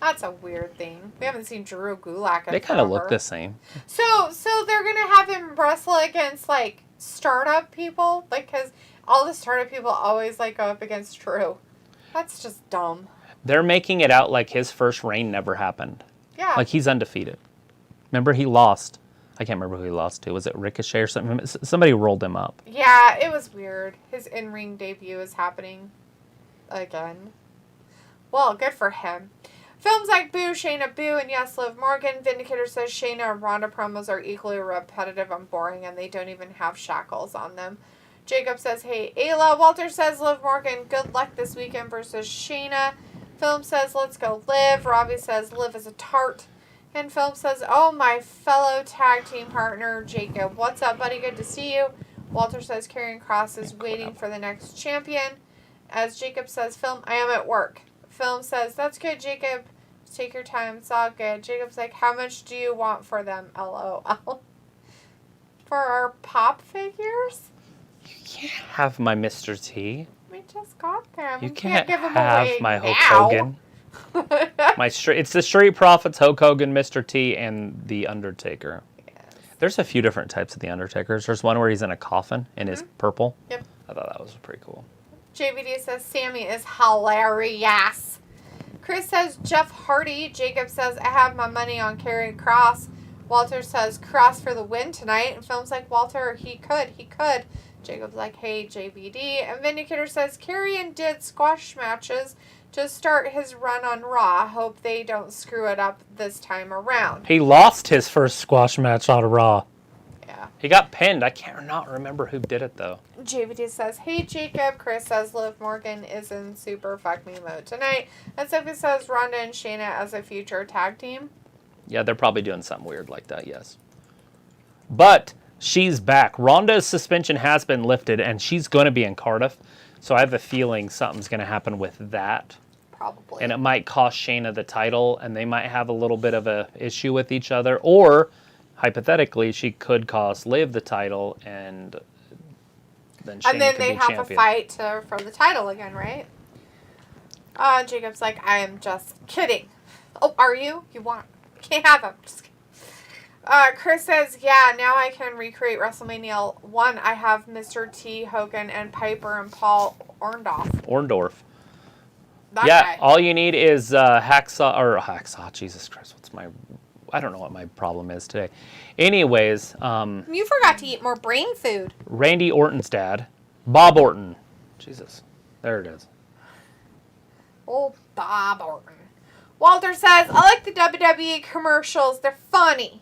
That's a weird thing. We haven't seen Drew Gulak in They kind of look the same. So they're going to have him wrestle against, startup people? Because all the startup people always, go up against Drew. That's just dumb. They're making it out like his first reign never happened. Yeah. Like he's undefeated. Remember, he lost. I can't remember who he lost to. Was it Ricochet or something? Somebody rolled him up. Yeah, it was weird. His in-ring debut is happening again. Well, good for him. Films like Boo, Shayna Boo, and Yes, Liv Morgan. Vindicator says Shayna and Ronda promos are equally repetitive and boring, and they don't even have shackles on them. Jacob says, hey, Ayla. Walter says, Liv Morgan, good luck this weekend versus Shayna. Film says, let's go Liv. Robbie says, Liv is a tart. And Film says, oh, my fellow tag team partner, Jacob. What's up, buddy? Good to see you. Walter says, Karrion Kross is waiting for the next champion. As Jacob says, Film, I am at work. Film says, that's good, Jacob. Take your time. It's all good. Jacob's like, how much do you want for them? LOL. For our pop figures? You can't have my Mr. T. We just got them. You can't give them have away my Hulk now. Hogan. It's the Street Profits, Hulk Hogan, Mr. T, and The Undertaker. Yes. There's a few different types of The Undertakers. There's one where he's in a coffin and is purple. Yep. I thought that was pretty cool. JVD says Sammy is hilarious. Chris says Jeff Hardy. Jacob says I have my money on Karrion Kross. Walter says Kross for the win tonight. And Film's like, Walter, he could. Jacob's like, hey, JVD. And Vindicator says Karrion did squash matches to start his run on Raw. Hope they don't screw it up this time around. He lost his first squash match on Raw. Yeah. He got pinned. I can't not remember who did it, though. JVD says, hey, Jacob. Chris says Liv Morgan is in super fuck me mode tonight. And Sophie says Ronda and Shayna as a future tag team. Yeah, they're probably doing something weird like that, yes. But she's back. Ronda's suspension has been lifted, and she's going to be in Cardiff. So I have a feeling something's going to happen with that. Probably. And it might cost Shayna the title, and they might have a little bit of a issue with each other. Or, hypothetically, she could cost Liv the title, and then Shayna and then could they be have champion. a fight for the title again, right? Jacob's like, I am just kidding. Oh, are you? You can't have him. Just kidding. Chris says, yeah, now I can recreate WrestleMania 1. I have Mr. T, Hogan, and Piper and Paul Orndorff. That Yeah, guy. all you need is hacksaw. Jesus Christ, I don't know what my problem is today. Anyways, You forgot to eat more brain food. Randy Orton's dad, Bob Orton. Jesus, there it is. Oh, Bob Orton. Walter says, I like the WWE commercials. They're funny.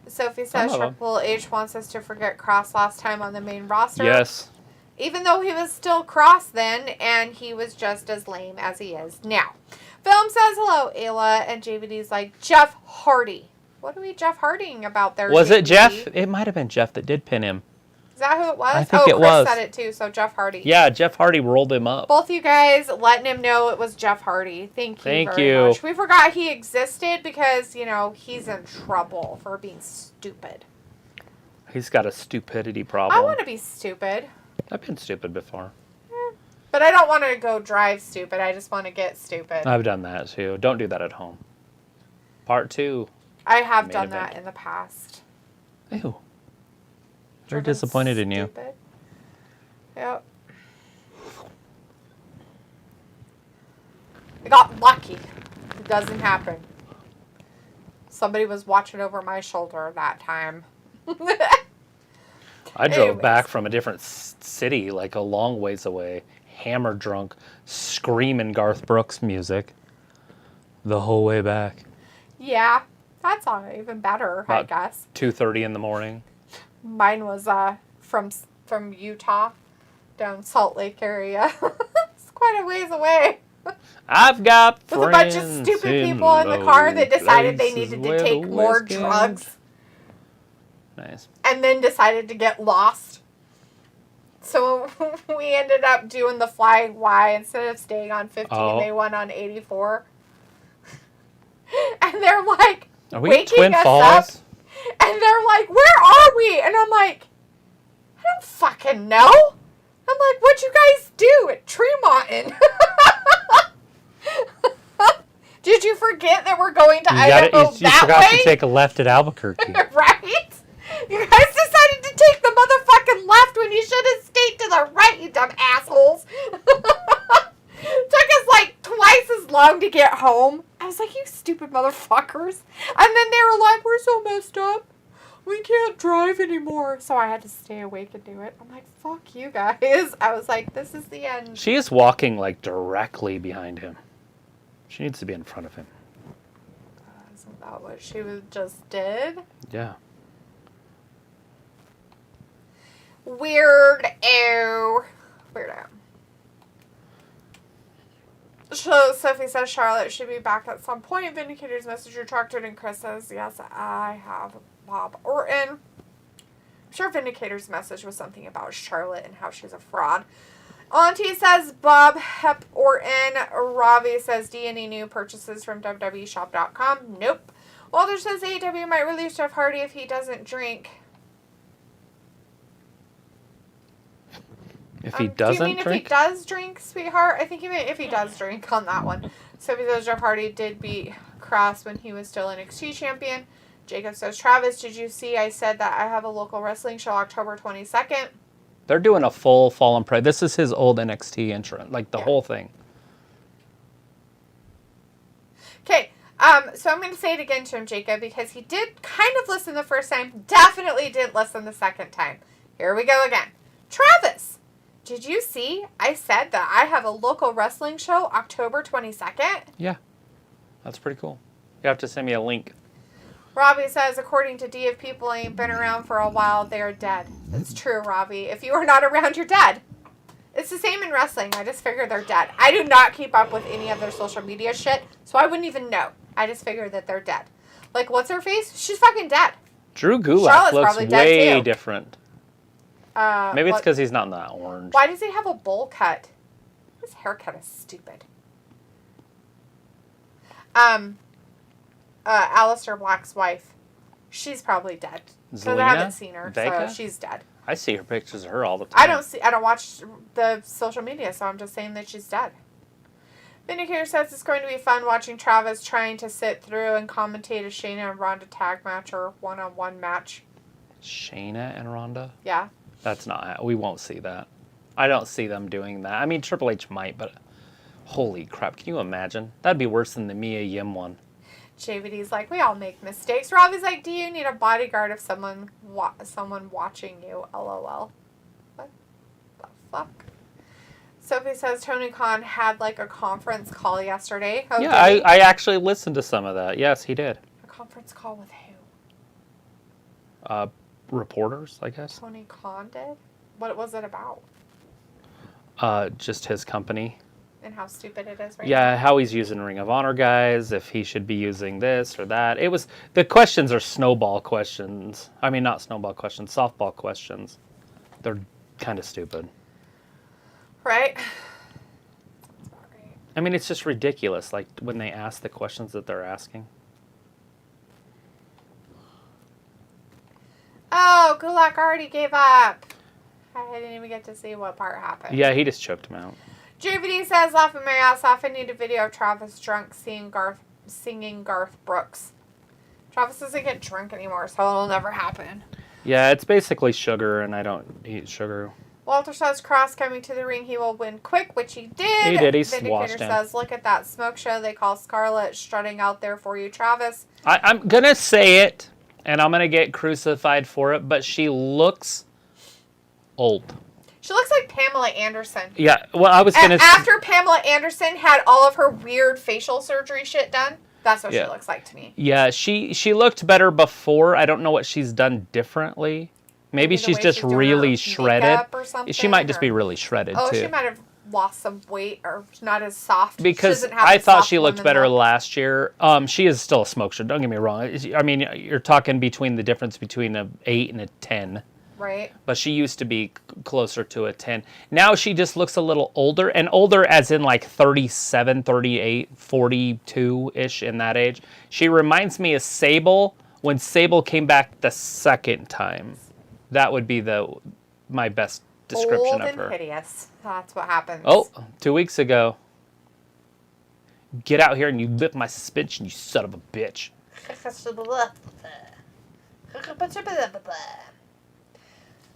Sophie says Triple H wants us to forget Kross last time on the main roster. Yes. Even though he was still Kross then, and he was just as lame as he is now. Film says hello, Ayla, and JVD's like, Jeff Hardy. What are we Jeff Harding about there, Was JVD? it Jeff? It might have been Jeff that did pin him. Is that who it was? I think it Chris was. said it too, so Jeff Hardy. Yeah, Jeff Hardy rolled him up. Both you guys letting him know it was Jeff Hardy. Thank you very much. We forgot he existed because, he's in trouble for being stupid. He's got a stupidity problem. I want to be stupid. I've been stupid before. But I don't want to go drive stupid. I just want to get stupid. I've done that too. Don't do that at home. Part 2. I have done that in the past. Ew. Very disappointed in you. Yep. I got lucky. It doesn't happen. Somebody was watching over my shoulder that time. I drove back from a different city, like a long ways away, hammer drunk, screaming Garth Brooks music the whole way back. Yeah, that's even better, I guess. 2:30 in the morning. Mine was from Utah, down Salt Lake area. It's quite a ways away. I've got with a bunch of stupid people in the car that decided they needed to take more drugs. Nice. And then decided to get lost. So we ended up doing the Flying Y instead of staying on 15. They went on 84. And they're like, are we waking Twin us Falls? up. And they're like, where are we? And I'm like, I don't fucking know. I'm like, what'd you guys do at Tremonton? Did you forget that we're going to Idaho you forgot to take a left at Albuquerque. Right? You guys decided to take the motherfucking left when you should have stayed to the right, you dumb assholes. Took us like twice as long to get home. I was like, you stupid motherfuckers. And then they were like, we're so messed up. We can't drive anymore. So I had to stay awake and do it. I'm like, fuck you guys. I was like, this is the end. She is walking like directly behind him. She needs to be in front of him. Isn't that what she just did? Yeah. Weirdo. So Sophie says Charlotte should be back at some point. Vindicator's message retracted, and Chris says, yes, I have Bob Orton. I'm sure Vindicator's message was something about Charlotte and how she's a fraud. Auntie says Bob Hep Orton. Ravi says D&E new purchases from WWEshop.com. Nope. Walter says AEW might release Jeff Hardy if he doesn't drink. If he doesn't drink? Do you mean if he does drink, sweetheart? I think you meant if he does drink on that one. Sophie says Jeff Hardy did beat Kross when he was still NXT champion. Jacob says, Travis, did you see I said that I have a local wrestling show October 22nd? They're doing a full Fallen Prey. This is his old NXT entrance, like the whole thing. Okay, so I'm going to say it again to him, Jacob, because he did kind of listen the first time, definitely didn't listen the second time. Here we go again. Travis, did you see I said that I have a local wrestling show October 22nd? Yeah, that's pretty cool. You have to send me a link. Robbie says, according to D, if people ain't been around for a while, they're dead. It's true, Robbie. If you are not around, you're dead. It's the same in wrestling. I just figure they're dead. I do not keep up with any of their social media shit, so I wouldn't even know. I just figure that they're dead. Like, what's her face? She's fucking dead. Drew Gulak looks way different. Maybe it's because he's not in that orange. Why does he have a bowl cut? His haircut is stupid. Alistair Black's wife. She's probably dead. Because I haven't seen her, so she's dead. I see her pictures of her all the time. I don't watch the social media, so I'm just saying that she's dead. Vindicator says it's going to be fun watching Travis trying to sit through and commentate a Shayna and Ronda tag match or one-on-one match. Shayna and Ronda? Yeah. That's not... We won't see that. I don't see them doing that. I mean, Triple H might, but... Holy crap, can you imagine? That'd be worse than the Mia Yim one. JVD's like, we all make mistakes. Robbie's like, do you need a bodyguard of someone watching you? LOL. What the fuck? Sophie says Tony Khan had like a conference call yesterday. Oh, yeah, I actually listened to some of that. Yes, he did. A conference call with who? Reporters, I guess. Tony Khan did? What was it about? Just his company. And how stupid it is right Yeah, now. how he's using Ring of Honor guys, if he should be using this or that. The questions are snowball questions. I mean, not snowball questions, softball questions. They're kind of stupid. Right? I mean, it's just ridiculous, like, when they ask the questions that they're asking. Oh, Gulak already gave up. I didn't even get to see what part happened. Yeah, he just choked him out. JVD says, laughing my ass off, I need a video of Travis drunk singing Garth Brooks. Travis doesn't get drunk anymore, so it'll never happen. Yeah, it's basically sugar, and I don't eat sugar. Walter says, Kross coming to the ring, he will win quick, which he did. He did, he Vindicator swashed him. says, look at that smoke show they call Scarlett strutting out there for you, Travis. I'm going to say it, and I'm going to get crucified for it, but she looks old. She looks like Pamela Anderson. Yeah, well, I was going to... After Pamela Anderson had all of her weird facial surgery shit done, that's what she looks like to me. Yeah, she looked better before. I don't know what she's done differently. Maybe she's just really shredded. Or something, she might just be really shredded, too. Oh, she might have lost some weight or not as soft. Because I thought she looked better last year. She is still a smoke show, don't get me wrong. I mean, you're talking between the difference between an 8 and a 10. Right. But she used to be closer to a 10. Now she just looks a little older, and older as in like 37, 38, 42-ish in that age. She reminds me of Sable when Sable came back the second time. That would be my best description of her. Old and hideous. That's what happens. Oh, 2 weeks ago. Get out here and you lift my suspension, you son of a bitch.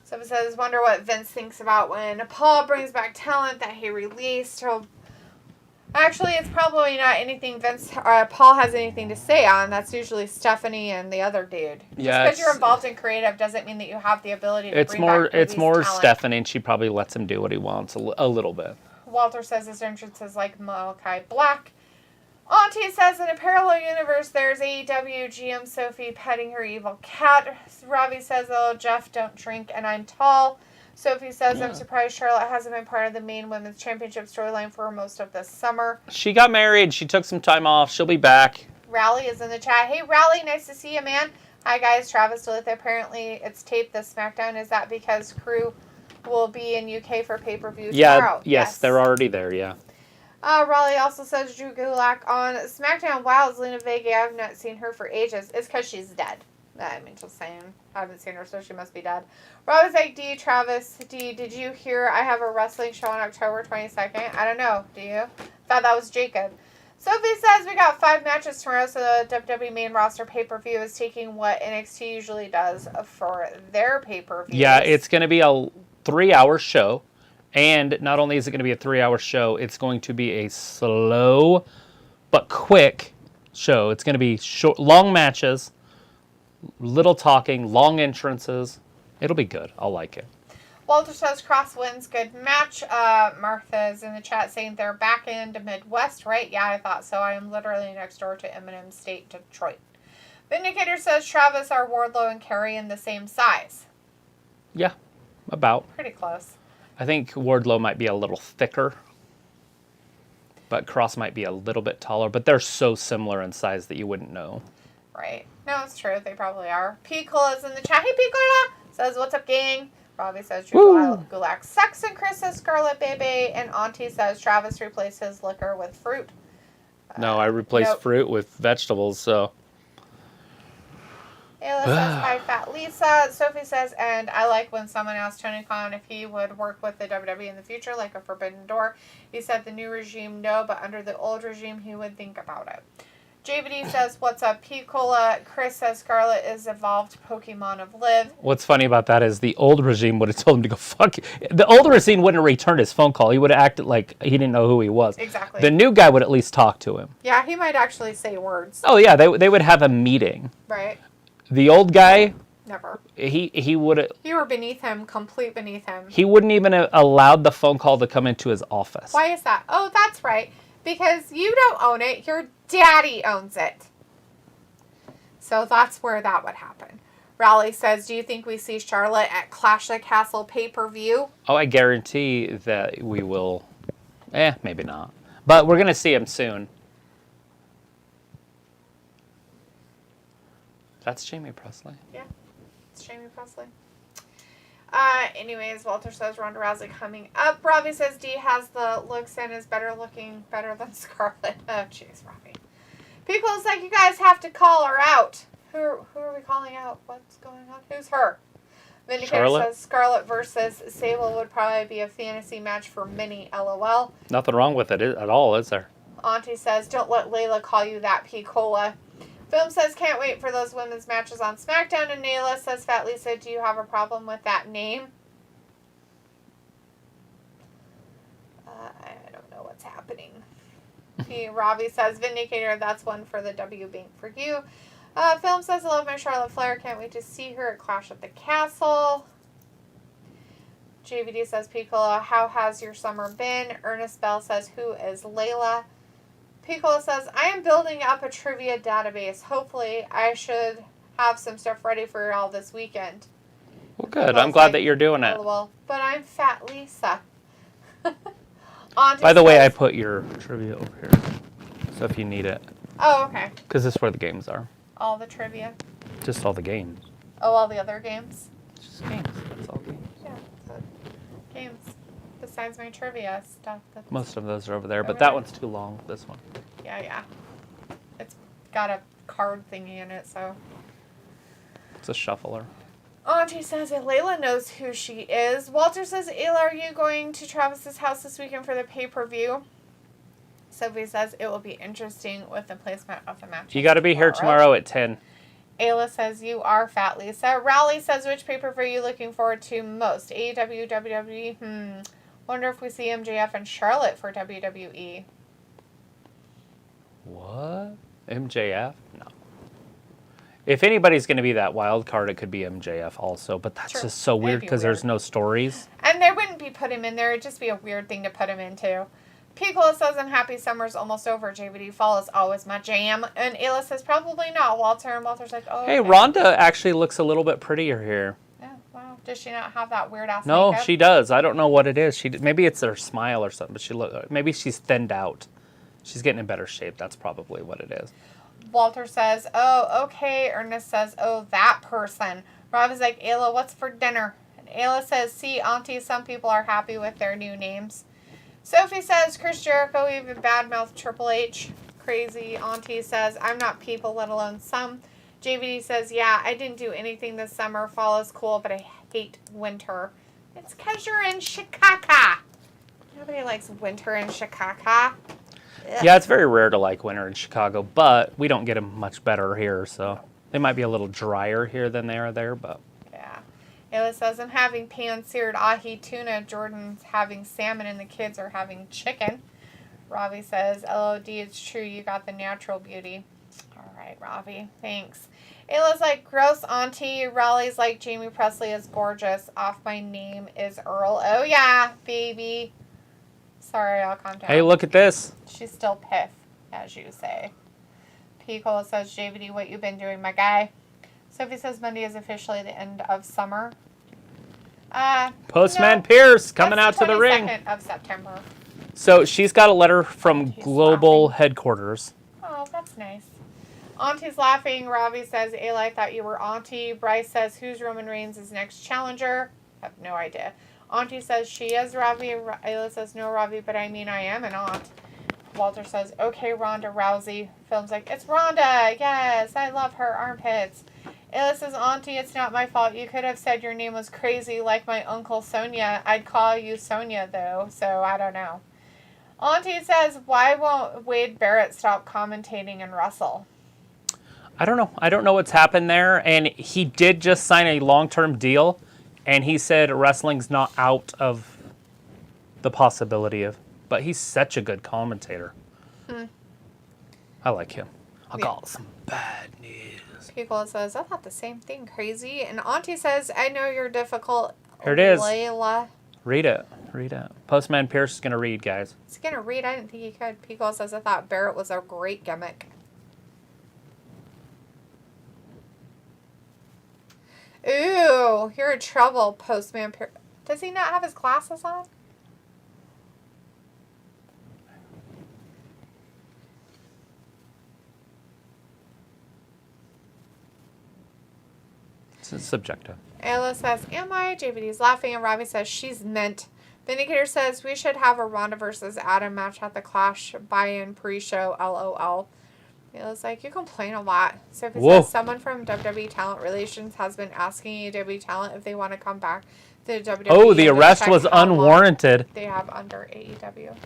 Someone says, wonder what Vince thinks about when Paul brings back talent that he released. Actually, it's probably not anything Paul has anything to say on. That's usually Stephanie and the other dude. Yeah, Just because you're involved in creative doesn't mean that you have the ability to bring back It's more talent. Stephanie, and she probably lets him do what he wants a little bit. Walter says his entrance is like Malachi Black. Auntie says in a parallel universe there's AEW GM Sophie petting her evil cat. Ravi says, oh, Jeff, don't drink, and I'm tall. Sophie says, I'm surprised Charlotte hasn't been part of the main women's championship storyline for most of this summer. She got married. She took some time off. She'll be back. Rally is in the chat. Hey, Rally, nice to see you, man. Hi, guys. Travis Duluth. Apparently, it's taped this SmackDown. Is that because crew will be in UK for pay-per-view tomorrow? Yes, they're already there, yeah. Raleigh also says Drew Gulak on SmackDown. Wow, is Lena Vega? I have not seen her for ages. It's because she's dead. I mean, just saying. I haven't seen her, so she must be dead. Rob is like, Travis, did you hear I have a wrestling show on October 22nd? I don't know. Do you? Thought that was Jacob. Sophie says we got 5 matches tomorrow, so the WWE main roster pay-per-view is taking what NXT usually does for their pay-per-view. Yeah, it's going to be a 3-hour show. And not only is it going to be a 3-hour show, it's going to be a slow but quick show. It's going to be short, long matches, little talking, long entrances. It'll be good. I'll like it. Walter says Kross wins. Good match. Martha's in the chat saying they're back into Midwest, right? Yeah, I thought so. I am literally next door to Eminem State, Detroit. Vindicator says Travis are Wardlow and Karrion the same size. Yeah, about. Pretty close. I think Wardlow might be a little thicker, but Kross might be a little bit taller. But they're so similar in size that you wouldn't know. Right. No, it's true. They probably are. Piccola's in the chat. Hey, Piccola! Says, what's up, gang? Robbie says, Gulak sucks, and Chris says, Scarlet Baby. And Auntie says, Travis replaces liquor with fruit. No, I replaced fruit with vegetables, so... Ayla says, hi, Fat Lisa. Sophie says, and I like when someone asked Tony Khan if he would work with the WWE in the future, like a Forbidden Door. He said the new regime, no, but under the old regime, he would think about it. JVD says, what's up, P-Cola? Chris says, Scarlet is evolved Pokemon of Liv. What's funny about that is the old regime would have told him to go fuck you. The old regime wouldn't have returned his phone call. He would have acted like he didn't know who he was. Exactly. The new guy would at least talk to him. Yeah, he might actually say words. Oh, yeah, they would have a meeting. Right. The old guy... Never. He would have... You were beneath him, complete beneath him. He wouldn't even have allowed the phone call to come into his office. Why is that? Oh, that's right. Because you don't own it. Your daddy owns it. So that's where that would happen. Raleigh says, do you think we see Charlotte at Clash of the Castle pay-per-view? Oh, I guarantee that we will. Maybe not. But we're going to see him soon. That's Jamie Presley. Yeah, it's Jamie Presley. Anyways, Walter says Ronda Rousey coming up. Robbie says Dee has the looks and is better than Scarlett. Oh, jeez, Robbie. People's like, you guys have to call her out. Who are we calling out? What's going on? Who's her? Vindicator says Scarlett versus Sable would probably be a fantasy match for many, LOL. Nothing wrong with it at all, is there? Auntie says, don't let Layla call you that, P-Cola. Film says, can't wait for those women's matches on SmackDown. And Nayla says, Fat Lisa, do you have a problem with that name? I don't know what's happening. Robbie says, Vindicator, that's one for the W Bank for you. Film says, I love my Charlotte Flair. Can't wait to see her at Clash at the Castle. JVD says, Piccolo, how has your summer been? Ernest Bell says, who is Layla? Piccolo says, I am building up a trivia database. Hopefully, I should have some stuff ready for y'all this weekend. Well, good. I'm glad that you're doing it. Well, but I'm Fat Lisa. By the way, I put your trivia over here, so if you need it. Oh, okay. Because this is where the games are. All the trivia? Just all the games. Oh, all the other games? Just games. That's all games. Yeah, games. Besides my trivia stuff. Most of those are over there, but that one's too long, this one. Yeah. It's got a card thingy in it, so. It's a shuffler. Auntie says that Layla knows who she is. Walter says, Ayla, are you going to Travis's house this weekend for the pay-per-view? Sophie says, it will be interesting with the placement of the match. You got to be here tomorrow at 10. Ayla says, you are Fat Lisa. Rowley says, which pay-per-view are you looking forward to most? AEW, WWE? Wonder if we see MJF and Charlotte for WWE. What? MJF? No. If anybody's going to be that wild card, it could be MJF also. But that's just so weird because there's no stories. And they wouldn't be put him in there. It'd just be a weird thing to put him into. Piccolo says, I'm happy summer's almost over. JVD Fall is always my jam. And Ayla says, probably not, Walter. And Walter's like, oh, hey, okay. Rhonda actually looks a little bit prettier here. Yeah, wow. Does she not have that weird-ass No, makeup? she does. I don't know what it is. Maybe it's her smile or something, but maybe she's thinned out. She's getting in better shape. That's probably what it is. Walter says, oh, okay. Ernest says, oh, that person. Rob is like, Ayla, what's for dinner? And Ayla says, see, Auntie, some people are happy with their new names. Sophie says, Chris Jericho even badmouthed Triple H. Crazy Auntie says, I'm not people, let alone some. JVD says, yeah, I didn't do anything this summer. Fall is cool, but I hate winter. It's because you're in Chicago. Nobody likes winter in Chicago. Ugh. Yeah, it's very rare to like winter in Chicago, but we don't get them much better here, so they might be a little drier here than they are there, but... Yeah. Ayla says, I'm having pan-seared ahi tuna. Jordan's having salmon, and the kids are having chicken. Ravi says, LOD, it's true. You got the natural beauty. All right, Ravi. Thanks. Ayla's like, gross auntie. Raleigh's like, Jamie Presley is gorgeous. Off my name is Earl. Oh, yeah, baby. Sorry, I'll calm down. Hey, look at this. She's still piff, as you say. P. Cole says, JVD, what you been doing, my guy? Sophie says Monday is officially the end of summer. Postman Pierce coming out to the ring. 22nd of September. So she's got a letter from Global Headquarters. Oh, that's nice. Auntie's laughing. Ravi says, Ayla, I thought you were Auntie. Bryce says, who's Roman Reigns' next challenger? I have no idea. Auntie says, she is Ravi. Ayla says, no, Ravi, but I mean I am an aunt. Walter says, okay, Ronda Rousey. Film's like, it's Ronda. Yes, I love her armpits. Ayla says, Auntie, it's not my fault. You could have said your name was crazy like my Uncle Sonia. I'd call you Sonia, though, so I don't know. Auntie says, why won't Wade Barrett stop commentating and wrestle? I don't know. I don't know what's happened there. And he did just sign a long-term deal, and he said wrestling's not out of the possibility of. But he's such a good commentator. I like him. I got some bad news. People says, I thought the same thing, crazy. And Auntie says, I know you're difficult. Here it is. Layla. Read it. Postman Pierce is going to read, guys. He's going to read. I didn't think he could. Pico says, I thought Barrett was a great gimmick. Ooh, you're in trouble, Postman Pierce. Does he not have his glasses on? It's subjective. Ayla says, am I? JVD's laughing, and Robbie says, she's mint. Vindicator says, we should have a Ronda versus Adam match at the Clash buy-in pre-show, LOL. Ayla's like, you complain a lot. Sophie says, someone from WWE Talent Relations has been asking AEW Talent if they want to come back to WWE. Oh, the arrest was unwarranted. They have under AEW.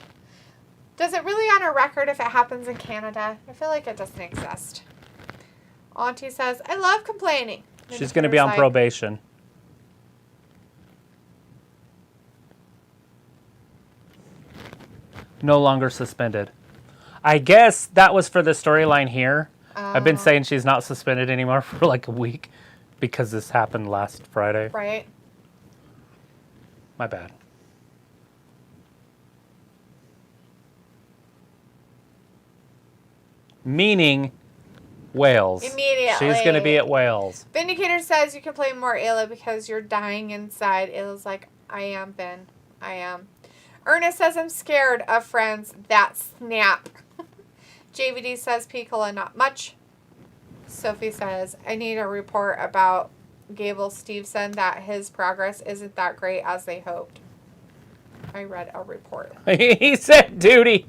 Does it really on a record if it happens in Canada? I feel like it doesn't exist. Auntie says, I love complaining. She's going to be on probation. No longer suspended. I guess that was for the storyline here. I've been saying she's not suspended anymore for like a week because this happened last Friday. Right. My bad. Meaning Wales. Immediately. She's going to be at Wales. Vindicator says you can play more Ayla because you're dying inside. Ayla's like, I am, Vin. I am. Ernest says, I'm scared of friends that snap. JVD says, Piccola, not much. Sophie says, I need a report about Gable Steveson that his progress isn't that great as they hoped. I read a report. He said duty.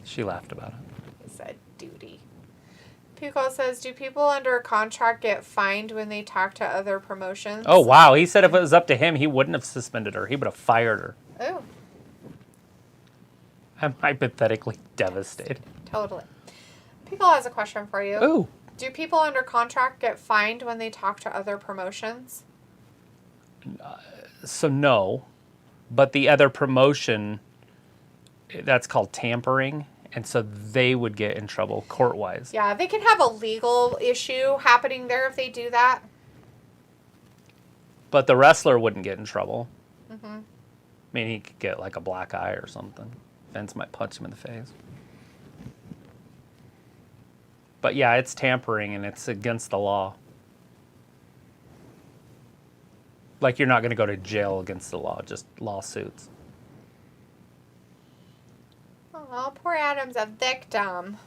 She laughed about it. He said duty. Pico says, do people under a contract get fined when they talk to other promotions? Oh, wow. He said if it was up to him, he wouldn't have suspended her. He would have fired her. Oh. I'm hypothetically devastated. Totally. Pico has a question for you. Ooh. Do people under contract get fined when they talk to other promotions? So no. But the other promotion, that's called tampering. And so they would get in trouble court-wise. Yeah, they can have a legal issue happening there if they do that. But the wrestler wouldn't get in trouble. Mm-hmm. I mean, he could get like a black eye or something. Vince might punch him in the face. But yeah, it's tampering and it's against the law. Like you're not going to go to jail against the law, just lawsuits. Oh, poor Adam's a victim.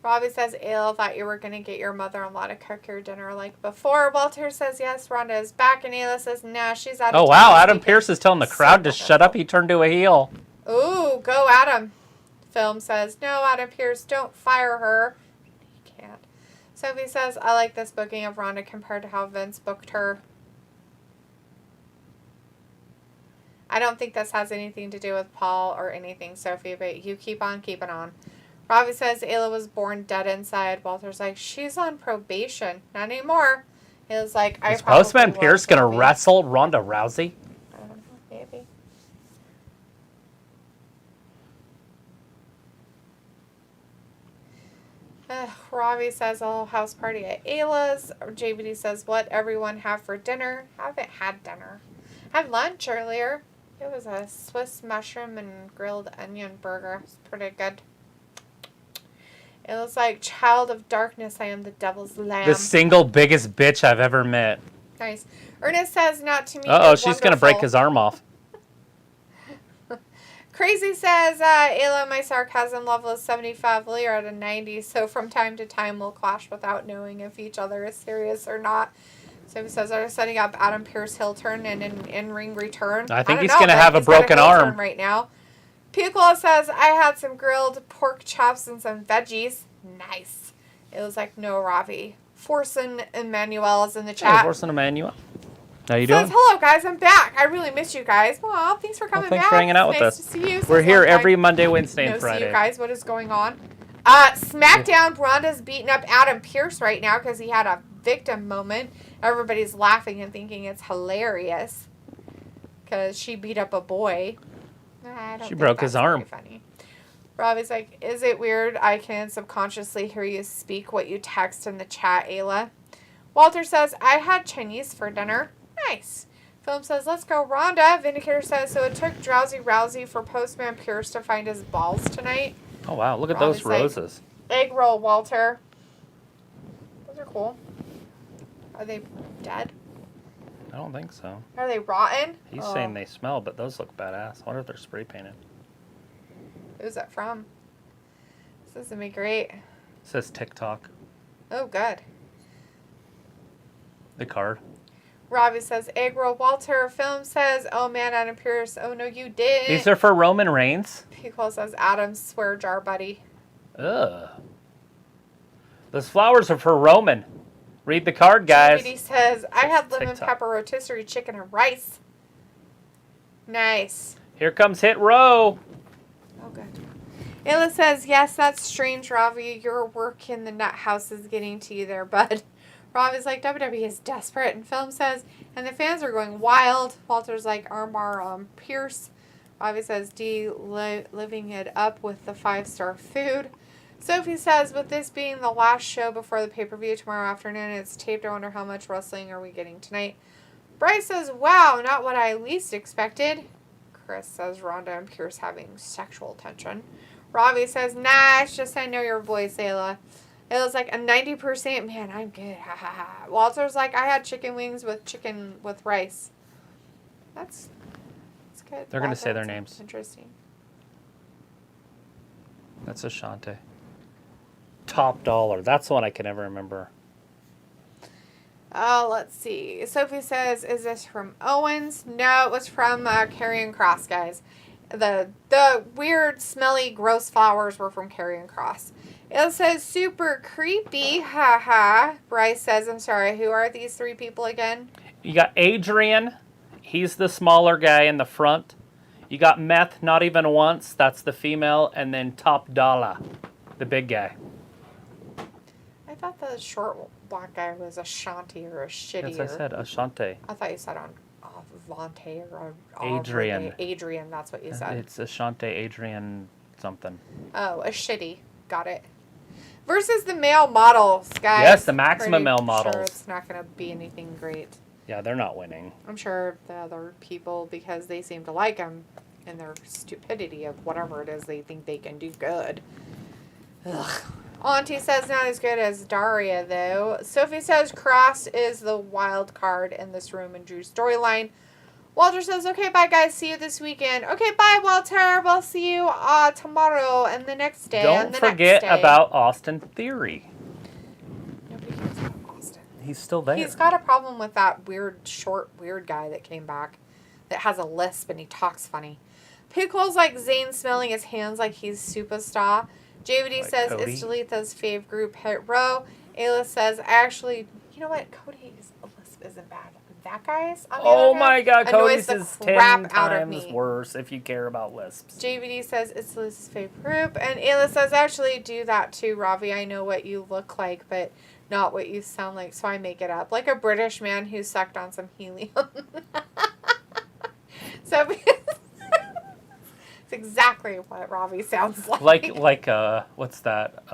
Robbie says, Ayla thought you were going to get your mother-in-law to cook your dinner like before. Walter says, yes, Ronda is back. And Ayla says, nah, she's out of Oh, wow. Adam Pearce is telling the crowd to shut up. He turned to a heel. Ooh, go Adam. Film says, no, Adam Pearce, don't fire her. He can't. Sophie says, I like this booking of Ronda compared to how Vince booked her. I don't think this has anything to do with Paul or anything, Sophie, but you keep on keeping on. Robbie says Ayla was born dead inside. Walter's like, she's on probation. Not anymore. Ayla's like, I Is Postman Pierce going to wrestle Ronda Rousey? I don't know, maybe. Robbie says, oh, house party at Ayla's. JVD says, what everyone have for dinner? Haven't had dinner. Had lunch earlier. It was a Swiss mushroom and grilled onion burger. It's pretty good. It was like, child of darkness, I am the devil's lamb. The single biggest bitch I've ever met. Nice. Ernest says, not to me. Uh-oh, she's going to break his arm off. Crazy says, Ayla, my sarcasm level is 75. Well, you're at a 90, so from time to time we'll clash without knowing if each other is serious or not. So he says they're setting up Adam Pearce heel turn and an in-ring return. I think he's going to have a broken arm right now. Piccolo says, I had some grilled pork chops and some veggies. Nice. It was like, no, Ravi. Forsen Emmanuel is in the Hey, chat. Forsen Emmanuel. How you Says, doing? hello, guys. I'm back. I really missed you guys. Well, thanks for coming thanks back. for hanging out with Nice us. to see you. We're here Long time every Monday, Wednesday, and no Friday. see you guys. What is going on? Smackdown, Ronda's beating up Adam Pearce right now because he had a victim moment. Everybody's laughing and thinking it's hilarious because she beat up a boy. I don't She think broke his that's very arm. funny. Robbie's like, is it weird I can subconsciously hear you speak what you text in the chat, Ayla? Walter says, I had Chinese for dinner. Nice. Film says, let's go, Ronda. Vindicator says, so it took Drowsy Rousey for Postman Pierce to find his balls tonight. Oh, wow. Look at Robbie's those like, roses. egg roll, Walter. Those are cool. Are they dead? I don't think so. Are they rotten? He's saying they smell, but those look badass. I wonder if they're spray painted. Who's that from? This isn't me great. It says TikTok. Oh, good. The card. Robbie says, egg roll, Walter. Film says, oh man, Adam Pearce. Oh no, you didn't. These are for Roman Reigns. Pico says, Adam, swear jar, buddy. Ugh. Those flowers are for Roman. Read the card, guys. He says, I had lemon TikTok. pepper rotisserie chicken and rice. Nice. Here comes Hit Row. Oh, good. Ayla says, yes, that's strange, Ravi. Your work in the nut house is getting to you there, bud. Ravi's like, WWE is desperate. And Film says, and the fans are going wild. Walter's like, armbar Pierce. Ravi says, D living it up with the 5-star food. Sophie says, with this being the last show before the pay-per-view tomorrow afternoon, it's taped. I wonder how much wrestling are we getting tonight. Bryce says, wow, not what I least expected. Chris says, Ronda and Pierce having sexual tension. Ravi says, nah, it's just I know your voice, Ayla. Ayla's like, a 90%. Man, I'm good. Ha ha ha. Walter's like, I had chicken wings with chicken with rice. That's good. They're going to Walter, say their that's names. Interesting. That's Ashante. Top Dollar. That's the one I can never remember. Let's see. Sophie says, is this from Owens? No, it was from Karrion Kross, guys. The weird, smelly, gross flowers were from Karrion Kross. It says, super creepy. Ha ha. Bryce says, I'm sorry, who are these 3 people again? You got Adrian. He's the smaller guy in the front. You got Meth, not even once. That's the female. And then Top Dollar, the big guy. I thought the short black guy was Ashanti or Shitty. Yes, I said Ashante. I thought you said on Vontae or Adrian. Adrian, that's what you said. It's Ashante Adrian something. Oh, a Shitty. Got it. Versus the male models, guys. Yes, the maximum Pretty male sure models. it's not going to be anything great. Yeah, they're not winning. I'm sure the other people, because they seem to like him and their stupidity of whatever it is they think they can do good. Ugh. Auntie says not as good as Daria, though. Sophie says Cross is the wild card in this Room and Drew storyline. Walter says, okay, bye, guys. See you this weekend. Okay, bye, Walter. We'll see you tomorrow and the next day. Don't forget about Austin Theory. Nobody cares about Austin. He's still there. He's got a problem with that weird guy that came back that has a lisp and he talks funny. Pickle's like Zayn smelling his hands like he's superstar. JVD says Cody. it's Dalitha's fave group, Hit Row. Ayla says, actually, you know what? Cody's lisp isn't bad. That guy's on the Oh other my hand, God, annoys Cody's the is crap 10 out of times me. worse if you care about lisps. JVD says it's Liz's favorite group. And Ayla says, actually do that too, Ravi. I know what you look like, but not what you sound like, so I make it up. Like a British man who sucked on some helium. So it's exactly what Ravi sounds like. Like what's that?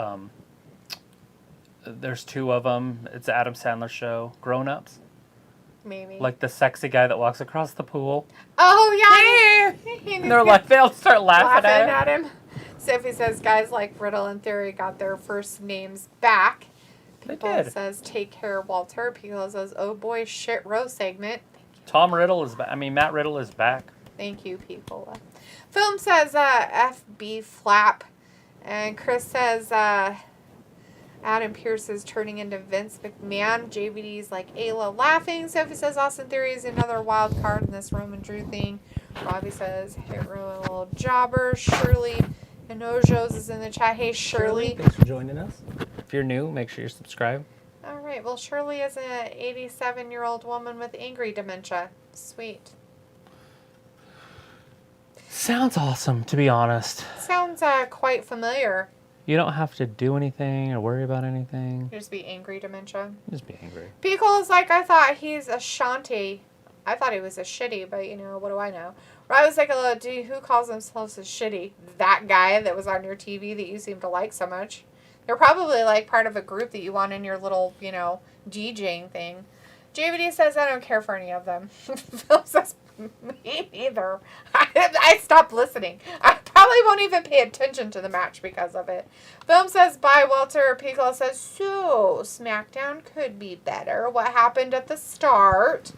There's 2 of them. It's Adam Sandler show. Grown Ups. Maybe. Like the sexy guy that walks across the pool. Oh, yeah. And they're like, they'll start laughing at him. Sophie says guys like Riddle and Theory got their first names back. People They did. says take care, Walter. People says, oh boy, shit row segment. Tom Riddle is back. I mean, Matt Riddle is back. Thank you, people. Film says FB flap. And Chris says Adam Pearce is turning into Vince McMahon. JVD's like Ayla laughing. Sophie says Austin Theory is another wild card in this Roman Drew thing. Robbie says Hit Row and a little jobber. Shirley and Ojos is in the chat. Hey, Shirley. Thanks for joining us. If you're new, make sure you're subscribed. All right. Well, Shirley is an 87-year-old woman with angry dementia. Sweet. Sounds awesome, to be honest. Sounds quite familiar. You don't have to do anything or worry about anything. Just be angry dementia. Just be angry. Pickle is like, I thought he's a shanty. I thought he was a shitty, but what do I know? Or I was like, oh, dude, who calls themselves a shitty? That guy that was on your TV that you seem to like so much. They're probably like part of a group that you want in your little, DJing thing. JVD says, I don't care for any of them. Phil says, me neither. I stopped listening. I probably won't even pay attention to the match because of it. Film says, bye, Walter. Pickle says, so, SmackDown could be better. What happened at the start?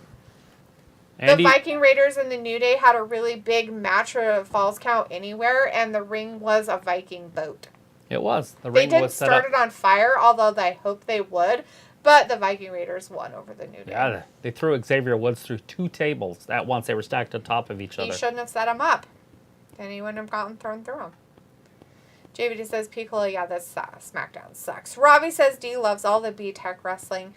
The Viking Raiders and the New Day had a really big match for a Falls Count Anywhere, and the ring was a Viking boat. It was. The ring was set up. They didn't start it on fire, although they hoped they would. But the Viking Raiders won over the New Day. Yeah, they threw Xavier Woods through 2 tables at once. They were stacked on top of each other. He shouldn't have set them up. Then he wouldn't have gotten thrown through them. JVD says, Piccolo, yeah, this SmackDown sucks. Robbie says, D loves all the B-Tech wrestling.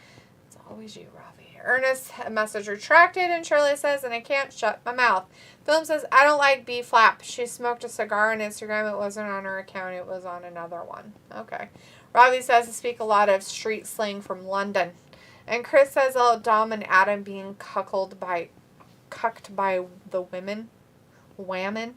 It's always you, Robbie. Ernest, message retracted, and Shirley says, and I can't shut my mouth. Film says, I don't like B-Flap. She smoked a cigar on Instagram. It wasn't on her account. It was on another one. Okay. Robbie says, I speak a lot of street slang from London. And Chris says, oh, Dom and Adam being cucked by the women. Whammon.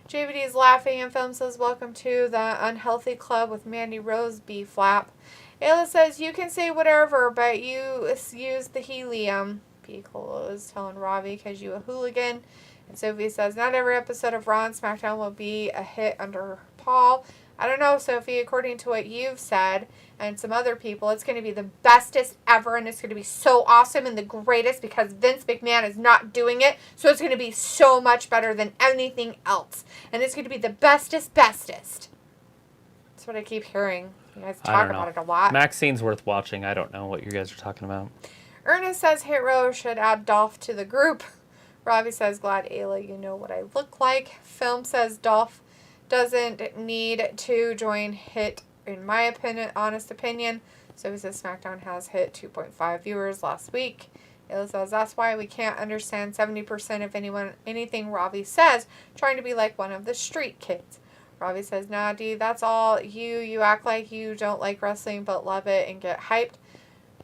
JVD is laughing, and Film says, welcome to the Unhealthy Club with Mandy Rose, B-Flap. Ayla says, you can say whatever, but you use the helium. Piccolo is telling Robbie, because you a hooligan. And Sophie says, not every episode of Raw and SmackDown will be a hit under Paul. I don't know, Sophie, according to what you've said and some other people, it's going to be the bestest ever, and it's going to be so awesome and the greatest because Vince McMahon is not doing it, so it's going to be so much better than anything else. And it's going to be the bestest. That's what I keep hearing. You guys talk about it a lot. Maxine's worth watching. I don't know what you guys are talking about. Ernest says Hit Row should add Dolph to the group. Robbie says, glad Ayla, you know what I look like. Film says Dolph doesn't need to join Hit, in my opinion, honest opinion. So he says SmackDown has hit 2.5 viewers last week. Ayla says that's why we can't understand 70% of anything Robbie says, trying to be like one of the street kids. Robbie says, nah, D, that's all you. You act like you don't like wrestling but love it and get hyped.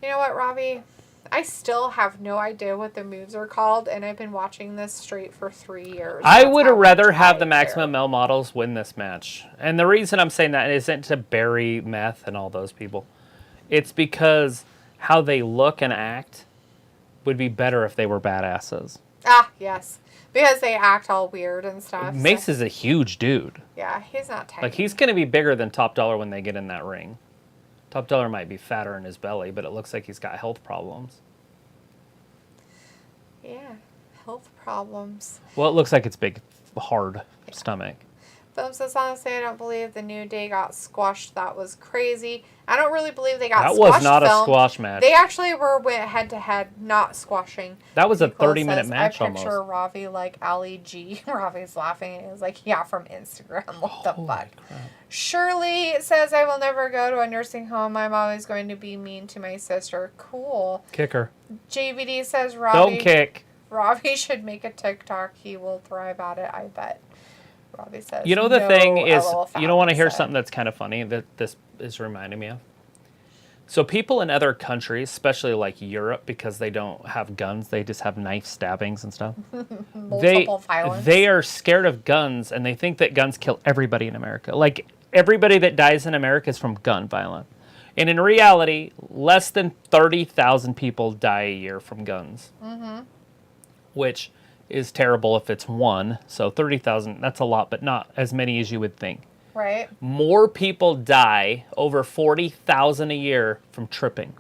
You know what, Robbie? I still have no idea what the moves are called, and I've been watching this straight for 3 years. I would rather have the Maximum Male Models win this match. And the reason I'm saying that isn't to bury Meth and all those people. It's because how they look and act would be better if they were badasses. Ah, yes. Because they act all weird and stuff. Mace is a huge dude. Yeah, he's not tiny. Like, he's going to be bigger than Top Dollar when they get in that ring. Top Dollar might be fatter in his belly, but it looks like he's got health problems. Yeah, health problems. Well, it looks like it's big, hard stomach. Film says, honestly, I don't believe the New Day got squashed. That was crazy. I don't really believe they got squashed. That was not a squash match. They actually went head-to-head, not squashing. That was a 30-minute match almost. I picture Ravi like Ali G. Ravi's laughing, and he was like, yeah, from Instagram. What the fuck? Crap. Shirley says, I will never go to a nursing home. I'm always going to be mean to my sister. Cool. Kick her. JVD says, Ravi. Don't kick. Ravi should make a TikTok. He will thrive at it, I bet. Robbie says, you know, the thing is, you don't want to hear something that's kind of funny that this is reminding me of. So people in other countries, especially like Europe, because they don't have guns, they just have knife stabbings and stuff. Multiple violence. They are scared of guns, and they think that guns kill everybody in America. Like, everybody that dies in America is from gun violence. And in reality, less than 30,000 people die a year from guns. Mm-hmm. Which is terrible if it's one. So 30,000, that's a lot, but not as many as you would think. Right. More people die, over 40,000 a year, from tripping.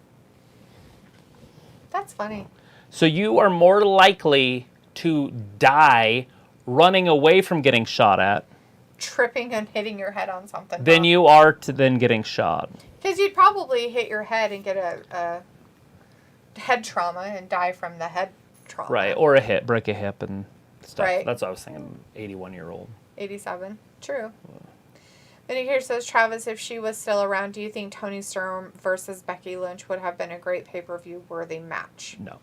That's funny. So you are more likely to die running away from getting shot at. Tripping and hitting your head on something. Than you are to then getting shot. Because you'd probably hit your head and get a head trauma and die from the head trauma. Right, or break a hip and stuff. Right. That's what I was thinking, 81-year-old. 87. True. Vindicator says, Travis, if she was still around, do you think Toni Storm versus Becky Lynch would have been a great pay-per-view worthy match? No.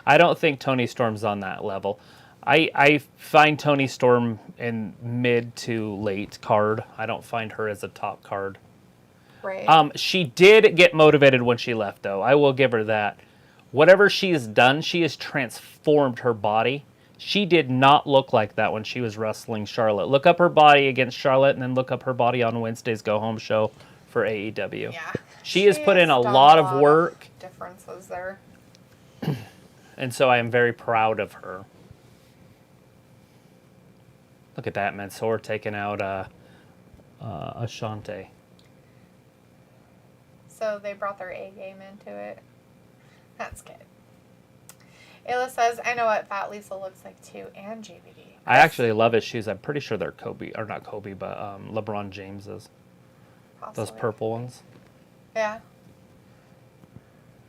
I don't think Toni Storm's on that level. I find Toni Storm in mid to late card. I don't find her as a top card. Right. She did get motivated when she left, though. I will give her that. Whatever she has done, she has transformed her body. She did not look like that when she was wrestling Charlotte. Look up her body against Charlotte, and then look up her body on Wednesday's Go Home show for AEW. Yeah. She has put in a lot of work. Differences there. And so I am very proud of her. Look at that, Mansoor taking out Ashante. So they brought their A game into it. That's good. Ayla says, I know what Fat Lisa looks like too, and JBD. I actually love his shoes. I'm pretty sure they're Kobe, or not Kobe, but LeBron James's. Possibly. Those purple ones. Yeah.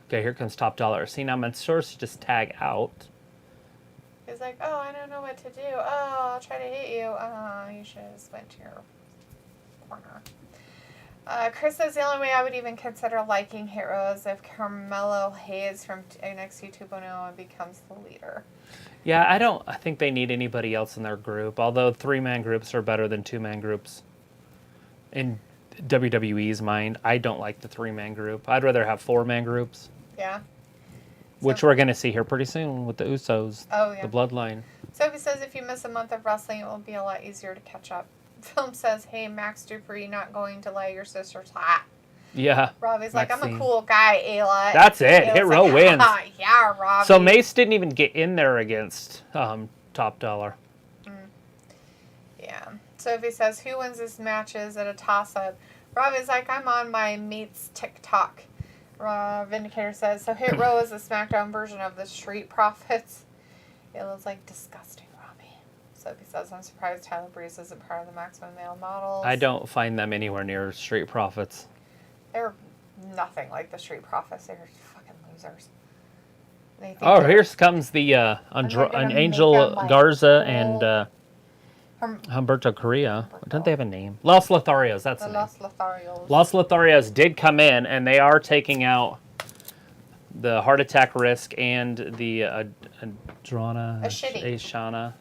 Okay, here comes Top Dollar. See, now Mansoor's just tag out. He's like, oh, I don't know what to do. Oh, I'll try to hit you. Oh, you should have just went to your corner. Chris says the only way I would even consider liking Hero is if Carmelo Hayes from NXT 2.0 becomes the leader. Yeah, I think they need anybody else in their group, although 3-man groups are better than 2-man groups. In WWE's mind, I don't like the 3-man group. I'd rather have 4-man groups. Yeah. Which we're going to see here pretty soon with the Usos. Oh, yeah. The Bloodline. Sophie says if you miss a month of wrestling, it will be a lot easier to catch up. Film says, hey, Max Dupree not going to lay your sister's hat. Yeah. Robbie's like, I'm Maxine. a cool guy, Ayla. That's it. Ayla's Hit Row like, wins. Yeah, Robbie. So Mace didn't even get in there against Top Dollar. Yeah. Sophie says, who wins this matches at a toss-up? Robbie's like, I'm on my mate's TikTok. Vindicator says, so Hit Row is the SmackDown version of the Street Profits. Ayla's like, disgusting. Sophie says, I'm surprised Tyler Breeze isn't part of the Maximum Male Models. I don't find them anywhere near Street Profits. They're nothing like the Street Profits. They're fucking losers. Oh, here comes the Angel Garza and Humberto Correa. Don't they have a name? Los Lotharios, that's the name. Los Lotharios. Los Lotharios did come in, and they are taking out the Heart Attack Risk and the Adrana Ashana.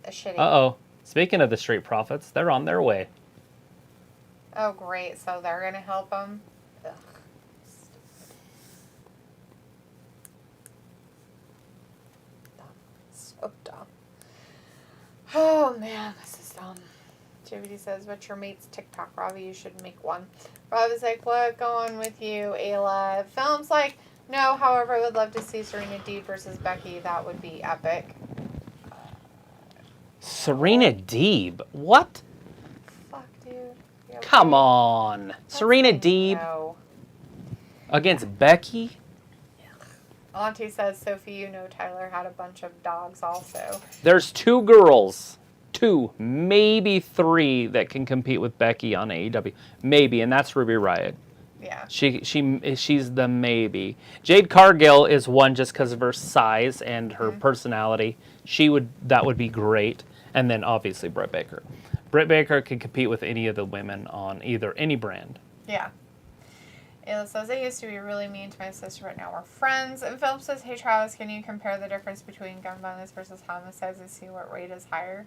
Uh-oh. Speaking of the Street Profits, they're on their way. Oh, great. So they're going to help them? Ugh. Dumb. So dumb. Oh, man. This is dumb. JVD says, what's your mate's TikTok, Robbie? You should make one. Rob is like, what? Go on with you, Ayla. Film's like, no. However, I would love to see Serena Deeb versus Becky. That would be epic. Serena Deeb? What? Fuck, dude. Yeah, Come on. Serena Deeb no. against Becky? Auntie says, Sophie, you know Tyler had a bunch of dogs also. There's 2 girls, 2, maybe 3 that can compete with Becky on AEW. Maybe, and that's Ruby Riott. Yeah. She's the maybe. Jade Cargill is one just because of her size and her personality. That would be great. And then obviously Britt Baker. Britt Baker can compete with any of the women on any brand. Yeah. Ayla says, I used to be really mean to my sister, but now we're friends. And Philip says, hey Travis, can you compare the difference between gun violence versus homicides and see what rate is higher?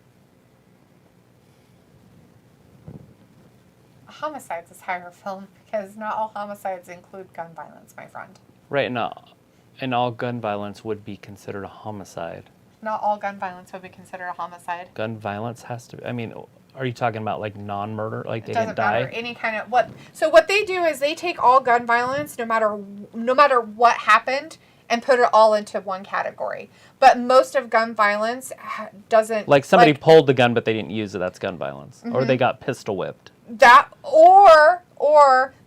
Homicides is higher, film, because not all homicides include gun violence, my friend. Right, and all gun violence would be considered a homicide. Not all gun violence would be considered a homicide. Gun violence has to. I mean, are you talking about like non-murder, like they Doesn't didn't die? matter any kind of what. So what they do is they take all gun violence, no matter what happened, and put it all into one category. But most of gun violence doesn't. Like somebody pulled the gun, but they didn't use it. That's gun violence, or they got pistol whipped. That or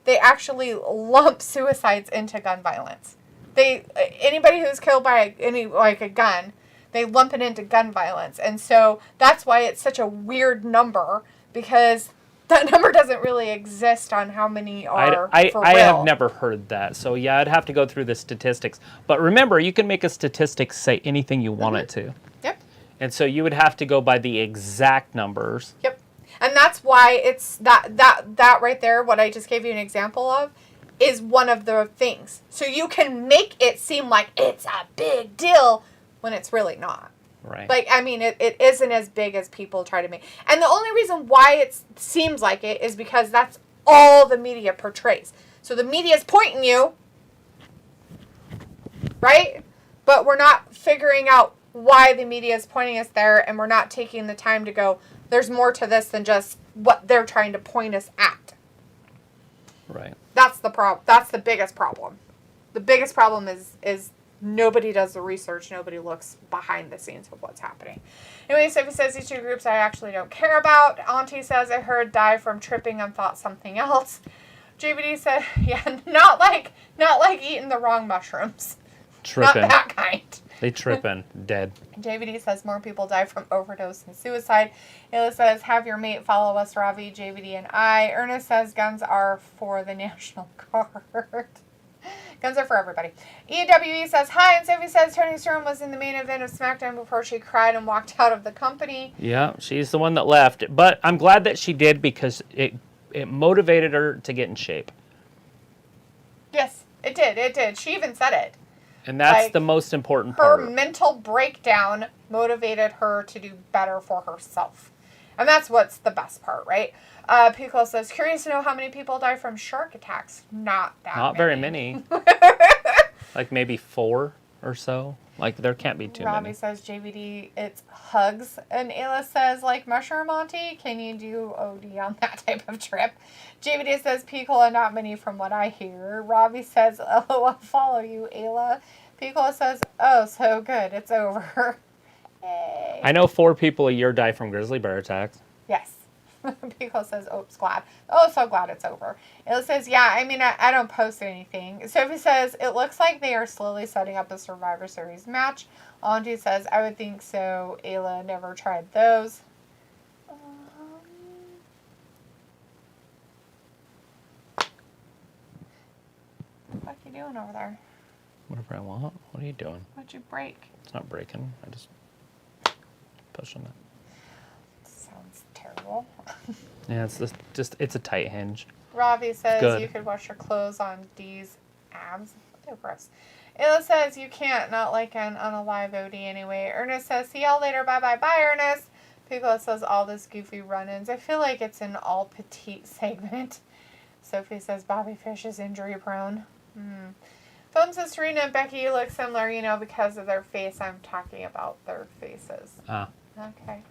they actually lump suicides into gun violence. Anybody who's killed by a gun. They lump it into gun violence. And so that's why it's such a weird number, because that number doesn't really exist on how many are for real. I have never heard that. So, yeah, I'd have to go through the statistics. But remember, you can make a statistic say anything you want it to. Yep. And so you would have to go by the exact numbers. Yep. And that's why it's that right there, what I just gave you an example of, is one of the things. So you can make it seem like it's a big deal when it's really not. Right. Like, I mean, it isn't as big as people try to make. And the only reason why it seems like it is because that's all the media portrays. So the media is pointing you, right? But we're not figuring out why the media is pointing us there, and we're not taking the time to go, there's more to this than just what they're trying to point us at. Right. That's the problem. That's the biggest problem. The biggest problem is nobody does the research. Nobody looks behind the scenes of what's happening. Anyway, Sophie says these two groups I actually don't care about. Auntie says I heard die from tripping and thought something else. JBD said, yeah, not like eating the wrong mushrooms. Tripping. Not that kind. They tripping. Dead. JVD says more people die from overdose and suicide. Ayla says, have your mate follow us, Ravi, JVD, and I. Ernest says guns are for the National Guard. Guns are for everybody. EWE says, hi, and Sophie says Toni Storm was in the main event of SmackDown before she cried and walked out of the company. Yeah, she's the one that left. But I'm glad that she did because it motivated her to get in shape. Yes, it did. It did. She even said it. And that's like, the most important part. part. Her mental breakdown motivated her to do better for herself. And that's what's the best part, right? Piccolo says, curious to know how many people die from shark attacks. Not very many. Like maybe 4 or so. Like there can't be too Robbie many. says, JVD, it's hugs. And Ayla says, like Mushroom Auntie, can you do OD on that type of trip? JVD says, Piccolo, not many from what I hear. Robbie says, oh, I'll follow you, Ayla. Piccolo says, oh, so good, it's over. Yay. I know 4 people a year die from grizzly bear attacks. Yes. Piccolo says, oops, glad. Oh, so glad it's over. Ayla says, yeah, I mean, I don't post anything. Sophie says, it looks like they are slowly setting up a Survivor Series match. Auntie says, I would think so. Ayla never tried those. What are you doing over there? Whatever I want. What are you doing? What'd you break? It's not breaking. I just pushing it. Sounds terrible. Yeah, it's just it's a tight hinge. Robbie says Good. you could wash your clothes on D's abs. Oh, gross. Ayla says you can't, not like on a live OD anyway. Ernest says, see y'all later. Bye-bye. Bye, Ernest. Piccolo says all this goofy run-ins. I feel like it's an all petite segment. Sophie says Bobby Fish is injury prone. Phone says Serena and Becky look similar, because of their face. I'm talking about their faces. Okay.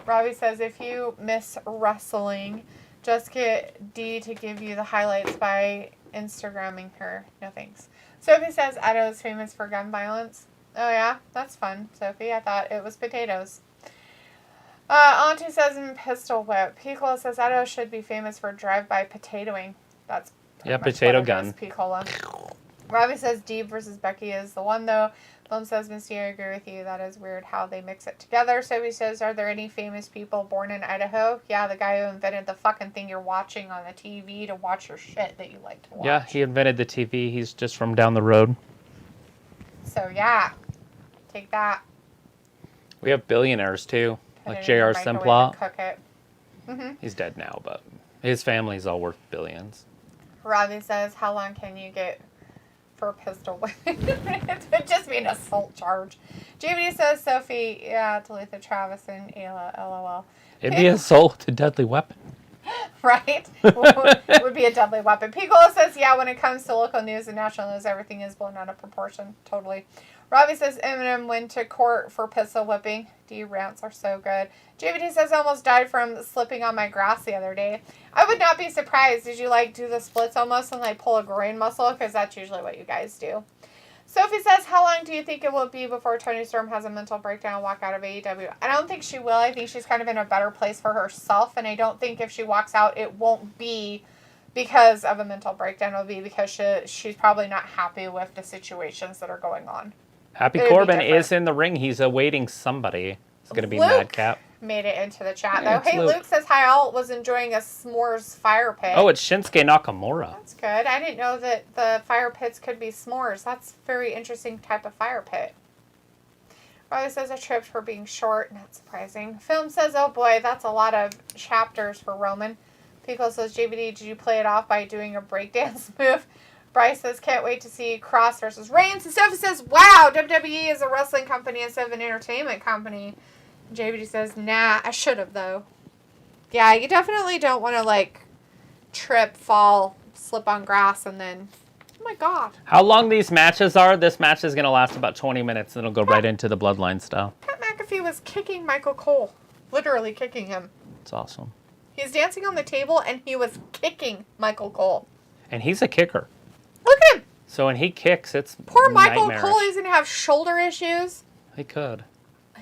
Robbie says, if you miss wrestling, just get Dee to give you the highlights by Instagramming her. No thanks. Sophie says, Edo is famous for gun violence. Oh yeah? That's fun, Sophie. I thought it was potatoes. Auntie says, pistol whip. Piccolo says, Edo should be famous for drive-by potatoing. That's potato gun. Piccolo. Robbie says Dee versus Becky is the one, though. Bone says, Misty, I agree with you. That is weird how they mix it together. Sophie says, are there any famous people born in Idaho? Yeah, the guy who invented the fucking thing you're watching on the TV to watch your shit that you like to watch. Yeah, he invented the TV. He's just from down the road. So, yeah. Take that. We have billionaires, too. Put Like it in J.R. your microwave Simplot. and cook it. Mm-hmm. He's dead now, but his family's all worth billions. Robbie says, how long can you get for a pistol whip? It'd just be an assault charge. JVD says, Sophie, yeah, Talitha Travis and Ayla, LOL. It'd be assault to deadly weapon. Right? It would be a deadly weapon. Piccolo says, yeah, when it comes to local news and national news, everything is blown out of proportion. Totally. Robbie says Eminem went to court for pistol whipping. D rants are so good. JVD says I almost died from slipping on my grass the other day. I would not be surprised. Did you do the splits almost and pull a groin muscle? Because that's usually what you guys do. Sophie says, how long do you think it will be before Toni Storm has a mental breakdown and walk out of AEW? I don't think she will. I think she's kind of in a better place for herself. And I don't think if she walks out, it won't be because of a mental breakdown. It'll be because she's probably not happy with the situations that are going on. Happy Corbin is in the ring. He's awaiting somebody. It's going to be Madcap. Made it into the chat, Yeah, though. Hey, Luke says, hi, all was enjoying a s'mores fire pit. Oh, it's Shinsuke Nakamura. That's good. I didn't know that the fire pits could be s'mores. That's a very interesting type of fire pit. Robbie says a trip for being short. Not surprising. Film says, oh boy, that's a lot of chapters for Roman. Pico says, JVD, did you play it off by doing a breakdance move? Bryce says, can't wait to see Kross versus Reigns. And Stephanie says, wow, WWE is a wrestling company instead of an entertainment company. JVD says, nah, I should have, though. Yeah, you definitely don't want to, like, trip, fall, slip on grass, and then, oh my God. How long these matches are? This match is going to last about 20 minutes, and it'll go right into the Bloodline style. Pat McAfee was kicking Michael Cole. Literally kicking him. It's awesome. He's dancing on the table, and he was kicking Michael Cole. And he's a kicker. Look at him. So when he kicks, it's poor Michael nightmarish. Cole is going to have shoulder issues. He could.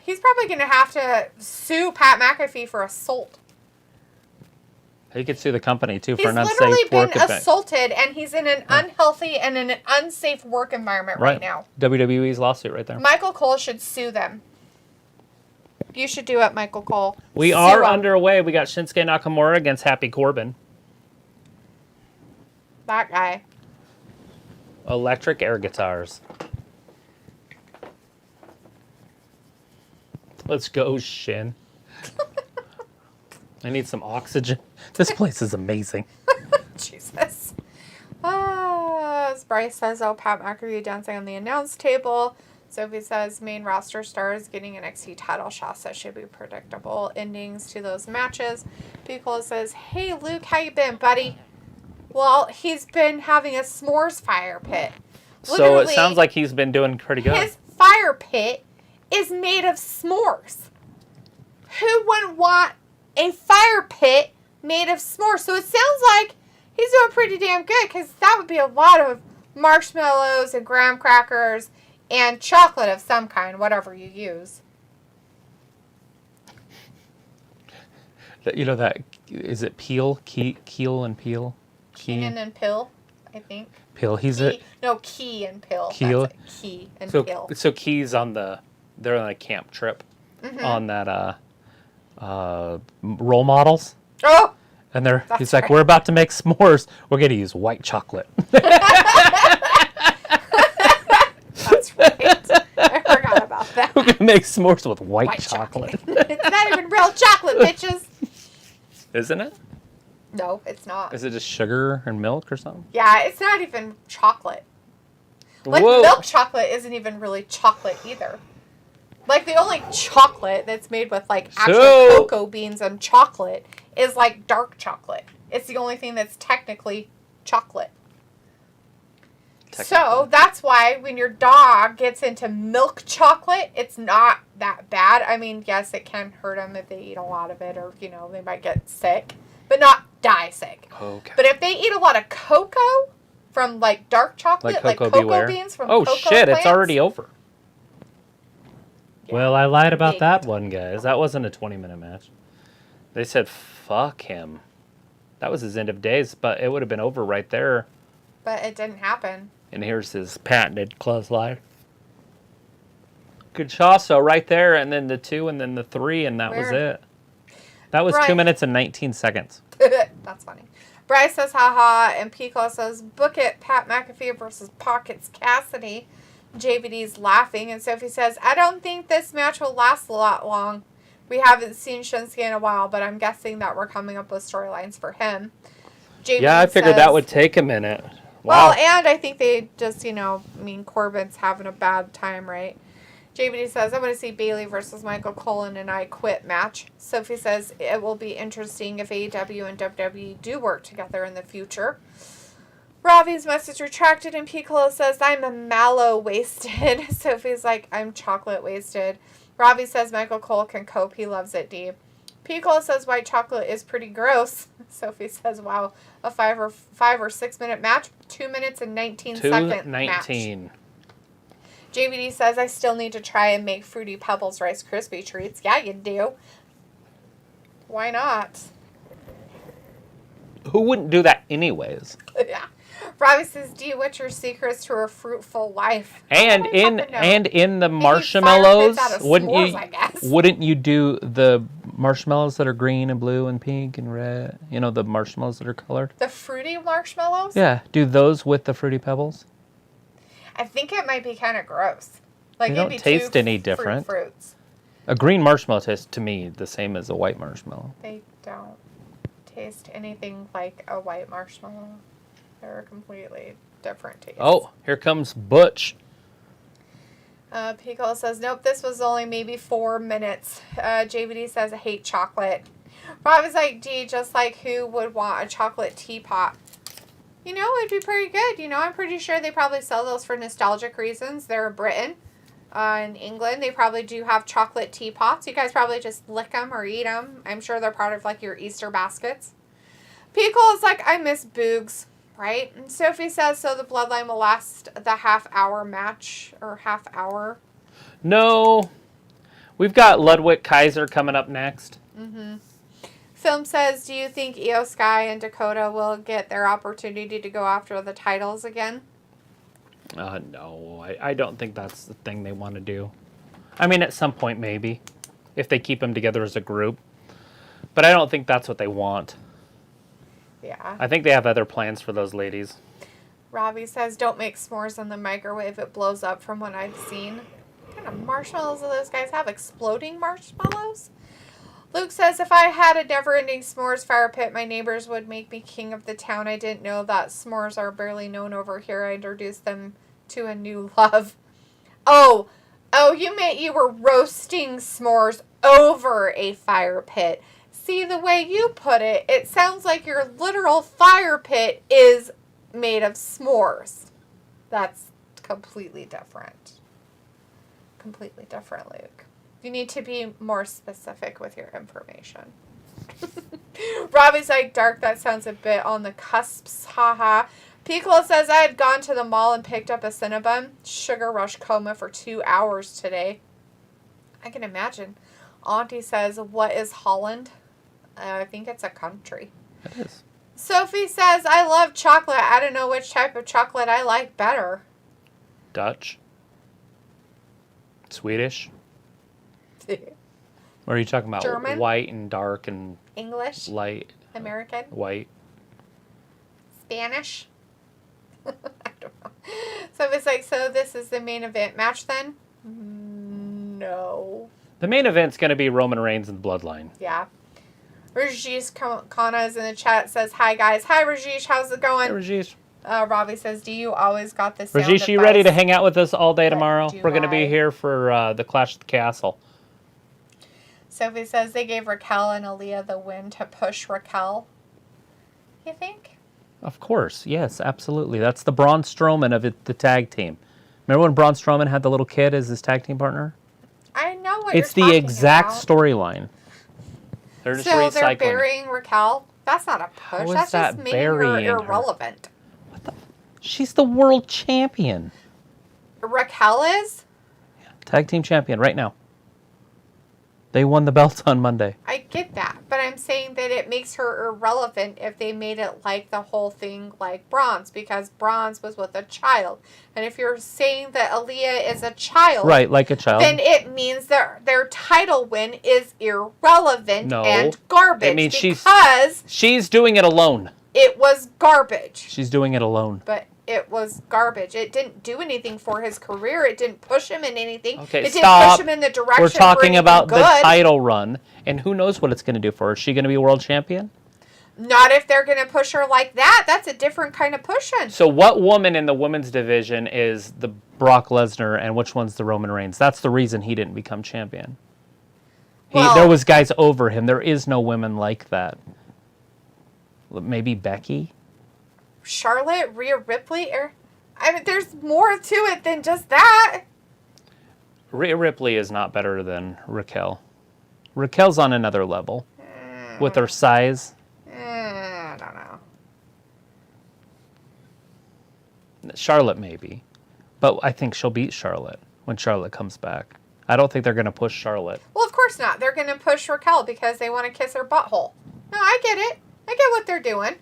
He's probably going to have to sue Pat McAfee for assault. He could sue the company, too, He's for an unsafe literally work been assaulted, and he's in an unhealthy and an unsafe work environment right now. WWE's lawsuit right there. Michael Cole should sue them. You should do it, Michael Cole. We are underway. We got Shinsuke Nakamura against Happy Corbin. That guy. Electric air guitars. Let's go, Shin. I need some oxygen. This place is amazing. Jesus. As Bryce says, oh, Pat McAfee dancing on the announce table. Sophie says, main roster stars getting NXT title shots that should be predictable endings to those matches. Piccolo says, hey, Luke, how you been, buddy? Well, he's been having a s'mores fire pit. So it sounds like he's been doing pretty good. His fire pit is made of s'mores. Who wouldn't want a fire pit made of s'mores? So it sounds like he's doing pretty damn good, because that would be a lot of marshmallows and graham crackers and chocolate of some kind, whatever you use. You know that, is it Peel? Keel and Peel? Keenan and Pill, I think. Pill, No, Key and Pill. Keel? That's it. Key and Pill. So Key's they're on a camp trip on that role models. Oh! And he's like, we're about to make s'mores. We're going to use white chocolate. That's right. I forgot about that. We're going to make s'mores with white chocolate. It's not even real chocolate, bitches. Isn't it? No, it's not. Is it just sugar and milk or something? Yeah, it's not even chocolate. Like, Whoa. milk chocolate isn't even really chocolate either. Like, the only chocolate that's made with, like, actual cocoa beans and chocolate is, like, dark chocolate. It's the only thing that's technically chocolate. So, that's why when your dog gets into milk chocolate, it's not that bad. I mean, yes, it can hurt them if they eat a lot of it, or, they might get sick. But not die sick. Okay. But if they eat a lot of cocoa from, like, dark chocolate, like cocoa beans from cocoa shit, plants, it's already over. Yeah. Well, I lied about that one, guys. That wasn't a 20-minute match. They said, fuck him. That was his end of days, but it would have been over right there. But it didn't happen. And here's his patented clothesline. Good Chasso right there, and then the 2, and then the 3, and that was it. That was 2 minutes and 19 seconds. That's funny. Bryce says, haha, and Pico says, book it, Pat McAfee versus Pockets Cassidy. JVD's laughing, and Sophie says, I don't think this match will last a lot long. We haven't seen Shinsuke in a while, but I'm guessing that we're coming up with storylines for him. JVD I figured that would take a minute. Wow. Well, and I think they just, Corbin's having a bad time, right? JVD says, I want to see Bayley versus Michael Cole in an I Quit match. Sophie says, it will be interesting if AEW and WWE do work together in the future. Ravi's message retracted, and Piccolo says, I'm a mallow wasted. Sophie's like, I'm chocolate wasted. Ravi says Michael Cole can cope. He loves it deep. Piccolo says white chocolate is pretty gross. Sophie says, wow, a 5 or 6 minute match, 2 minutes and 19 seconds match. JVD says, I still need to try and make Fruity Pebbles Rice Krispie treats. Yeah, you do. Why not? Who wouldn't do that anyways? Yeah. Robbie says, what's your secrets to a fruitful life? And in the marshmallows, wouldn't you do the marshmallows that are green and blue and pink and red? The marshmallows that are colored? The fruity marshmallows? Yeah. Do those with the Fruity Pebbles? I think it might be kind of gross. Like, They don't taste any different. Fruits. A green marshmallow tastes, to me, the same as a white marshmallow. They don't taste anything like a white marshmallow. They're a completely different taste. Oh, here comes Butch. Pico says, nope, this was only maybe 4 minutes. JVD says, I hate chocolate. Rob is like, gee, just like who would want a chocolate teapot? You know, it'd be pretty good. You know, I'm pretty sure they probably sell those for nostalgic reasons. They're in Britain. In England, they probably do have chocolate teapots. You guys probably just lick them or eat them. I'm sure they're part of, like, your Easter baskets. Pico is like, I miss Boogs, right? And Sophie says, so the Bloodline will last the half-hour match, or half-hour. No. We've got Ludwig Kaiser coming up next. Mm-hmm. Film says, do you think Io Sky and Dakota will get their opportunity to go after the titles again? No, I don't think that's the thing they want to do. I mean, at some point, maybe, if they keep them together as a group. But I don't think that's what they want. Yeah. I think they have other plans for those ladies. Robbie says, don't make s'mores in the microwave. It blows up from what I've seen. What kind of marshmallows do those guys have? Exploding marshmallows? Luke says, if I had a never-ending s'mores fire pit, my neighbors would make me king of the town. I didn't know that s'mores are barely known over here. I introduced them to a new love. Oh, you meant you were roasting s'mores over a fire pit. See, the way you put it, it sounds like your literal fire pit is made of s'mores. That's completely different. Completely different, Luke. You need to be more specific with your information. Robbie's like, Dark, that sounds a bit on the cusps, haha. Piccolo says, I had gone to the mall and picked up a Cinnabon. Sugar rush coma for 2 hours today. I can imagine. Auntie says, what is Holland? I think it's a country. It is. Sophie says, I love chocolate. I don't know which type of chocolate I like better. Dutch? Swedish? What are you talking about? German? White and dark and English? light? American? White. Spanish? I don't know. So it's like, so this is the main event match then? No. The main event's going to be Roman Reigns and Bloodline. Yeah. Rajesh Kana is in the chat, says, hi guys. Hi Rajesh, how's it going? Hey, Rajesh. Robbie says, do you always got this sound Rajesh, you ready to hang out with us all day tomorrow? We're going to be here for the Clash at the Castle. Sophie says they gave Raquel and Aaliyah the win to push Raquel. You think? Of course, yes, absolutely. That's the Braun Strowman of the tag team. Remember when Braun Strowman had the little kid as his tag team partner? I know what it's you're the talking exact about. Storyline. They're just recycling. So they're burying Raquel? That's not a push. How is That's that just making her burying her? irrelevant. She's the world champion. Raquel is? Tag team champion right now. They won the belt on Monday. I get that, but I'm saying that it makes her irrelevant if they made it like the whole thing like Bronze, because Bronze was with a child. And if you're saying that Aaliyah is a child, Right, like a child. then it means that their title win is irrelevant and garbage. It means because she's doing it alone. It was garbage. She's doing it alone. But it was garbage. It didn't do anything for his career. It didn't push him in anything. Okay, it stop. didn't push him in the direction We're talking about good. the title run, and who knows what it's going to do for her. Is she going to be world champion? Not if they're going to push her like that. That's a different kind of pushing. So what woman in the women's division is the Brock Lesnar, and which one's the Roman Reigns? That's the reason he didn't become champion. There was guys over him. There is no women like that. Maybe Becky? Charlotte, Rhea Ripley, I mean, there's more to it than just that. Rhea Ripley is not better than Raquel. Raquel's on another level with her size. I don't know. Charlotte maybe, but I think she'll beat Charlotte when Charlotte comes back. I don't think they're going to push Charlotte. Well, of course not. They're going to push Raquel because they want to kiss her butthole. No, I get it. I get what they're doing.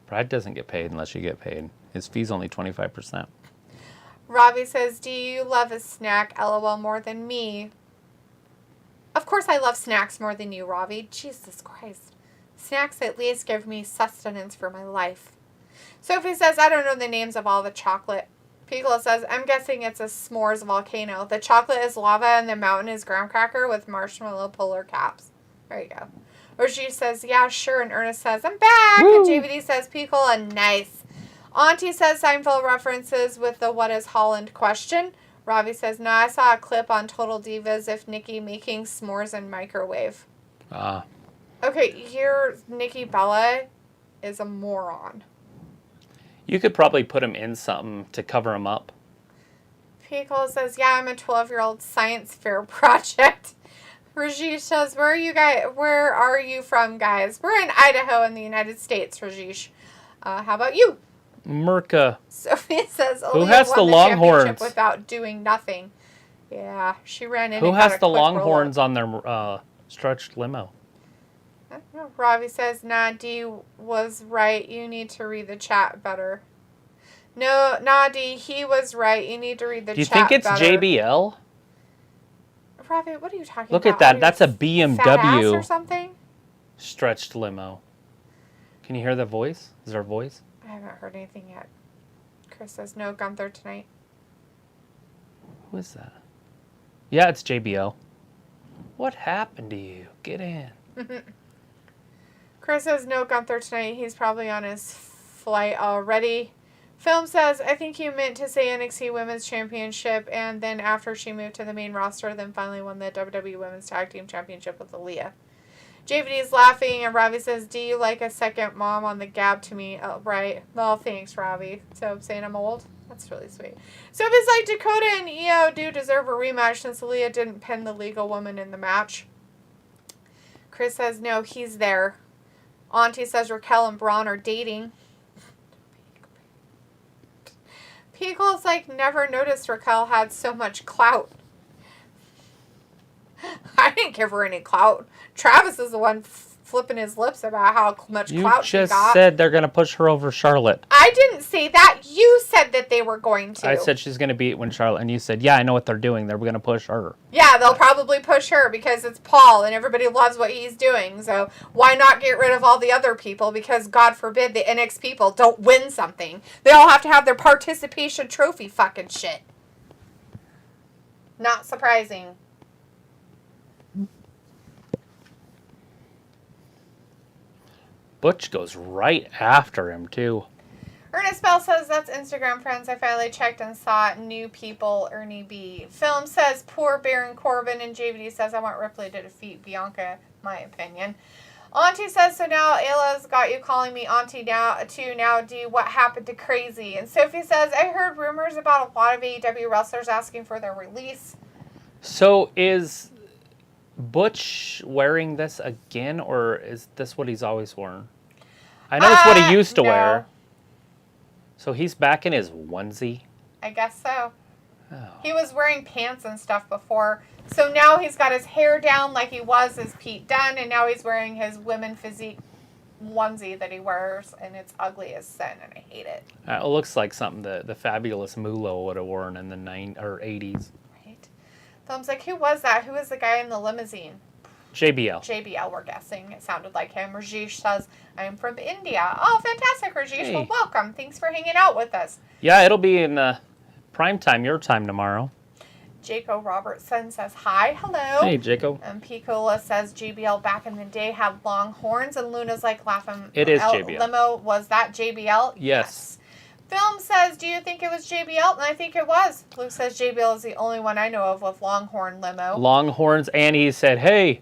Brad doesn't get paid unless you get paid. His fee's only 25%. Robbie says, do you love a snack, LOL, more than me? Of course I love snacks more than you, Ravi. Jesus Christ. Snacks at least give me sustenance for my life. Sophie says, I don't know the names of all the chocolate. Piccolo says, I'm guessing it's a s'mores volcano. The chocolate is lava and the mountain is graham cracker with marshmallow polar caps. There you go. Reggie says, yeah, sure. And Ernest says, I'm back. Woo! And JVD says, Piccolo, nice. Auntie says Seinfeld references with the what is Holland question. Ravi says, no, I saw a clip on Total Divas of Nikki making s'mores in microwave. Okay, your Nikki Bella is a moron. You could probably put him in something to cover him up. Piccolo says, yeah, I'm a 12-year-old science fair project. Rajesh says, where are you from, guys? We're in Idaho in the United States, Rajesh. How about you? Merca. Sophie says, who has the Longhorns without doing nothing? Yeah, she ran in. Who has the Longhorns on their stretched limo? Ravi says, nah, D was right. You need to read the chat better. No, D, he was right. You need to read the chat better. Do you think it's better. JBL? Ravi, what are you talking about? Look at that. That's a BMW. Fat ass or something? Stretched limo. Can you hear the voice? Is there a voice? I haven't heard anything yet. Chris says, no Gunther tonight. Who is that? Yeah, it's JBL. What happened to you? Get in. Chris says, no Gunther tonight. He's probably on his flight already. Film says, I think you meant to say NXT Women's Championship, and then after she moved to the main roster, then finally won the WWE Women's Tag Team Championship with Aaliyah. JVD is laughing, and Ravi says, do you like a second mom on the Gab to me? Oh, right. Well, thanks, Ravi. So, saying I'm old? That's really sweet. So, if it's like Dakota and Io do deserve a rematch since Aaliyah didn't pin the legal woman in the match. Chris says, no, he's there. Auntie says Raquel and Braun are dating. Pickle's like, never noticed Raquel had so much clout. I didn't give her any clout. Travis is the one flipping his lips about how much clout she got. You just said they're going to push her over Charlotte. I didn't say that. You said that they were going to. I said she's going to beat when Charlotte, and you said, yeah, I know what they're doing. They're going to push her. Yeah, they'll probably push her because it's Paul, and everybody loves what he's doing. So why not get rid of all the other people? Because God forbid the NX people don't win something. They all have to have their participation trophy fucking shit. Not surprising. Butch goes right after him, too. Ernest Bell says, that's Instagram friends. I finally checked and saw new people, Ernie B. Film says, poor Baron Corbin. And JVD says, I want Ripley to defeat Bianca, my opinion. Auntie says, so now Ayla's got you calling me Auntie too. Now, D, what happened to Crazy? And Sophie says, I heard rumors about a lot of AEW wrestlers asking for their release. So is Butch wearing this again, or is this what he's always worn? I know it's what he used to wear. So he's back in his onesie? I guess so. Oh. He was wearing pants and stuff before. So now he's got his hair down like he was as Pete Dunne, and now he's wearing his women physique onesie that he wears, and it's ugly as sin, and I hate it. It looks like something the fabulous Mulo would have worn in the 80s. Film's like, who was that? Who was the guy in the limousine? JBL, we're guessing. It sounded like him. Rajesh says, I'm from India. Oh, fantastic, Rajesh. Hey. Well, welcome. Thanks for hanging out with us. Yeah, it'll be in prime time, your time tomorrow. Jaco Robertson says, hi, hello. Hey, Jaco. And Picola says, JBL back in the day had long horns. And Luna's like laughing. It is JBL. Limo, was that JBL? Yes. Film says, do you think it was JBL? And I think it was. Luke says JBL is the only one I know of with Longhorn limo. Longhorns, and he said, hey,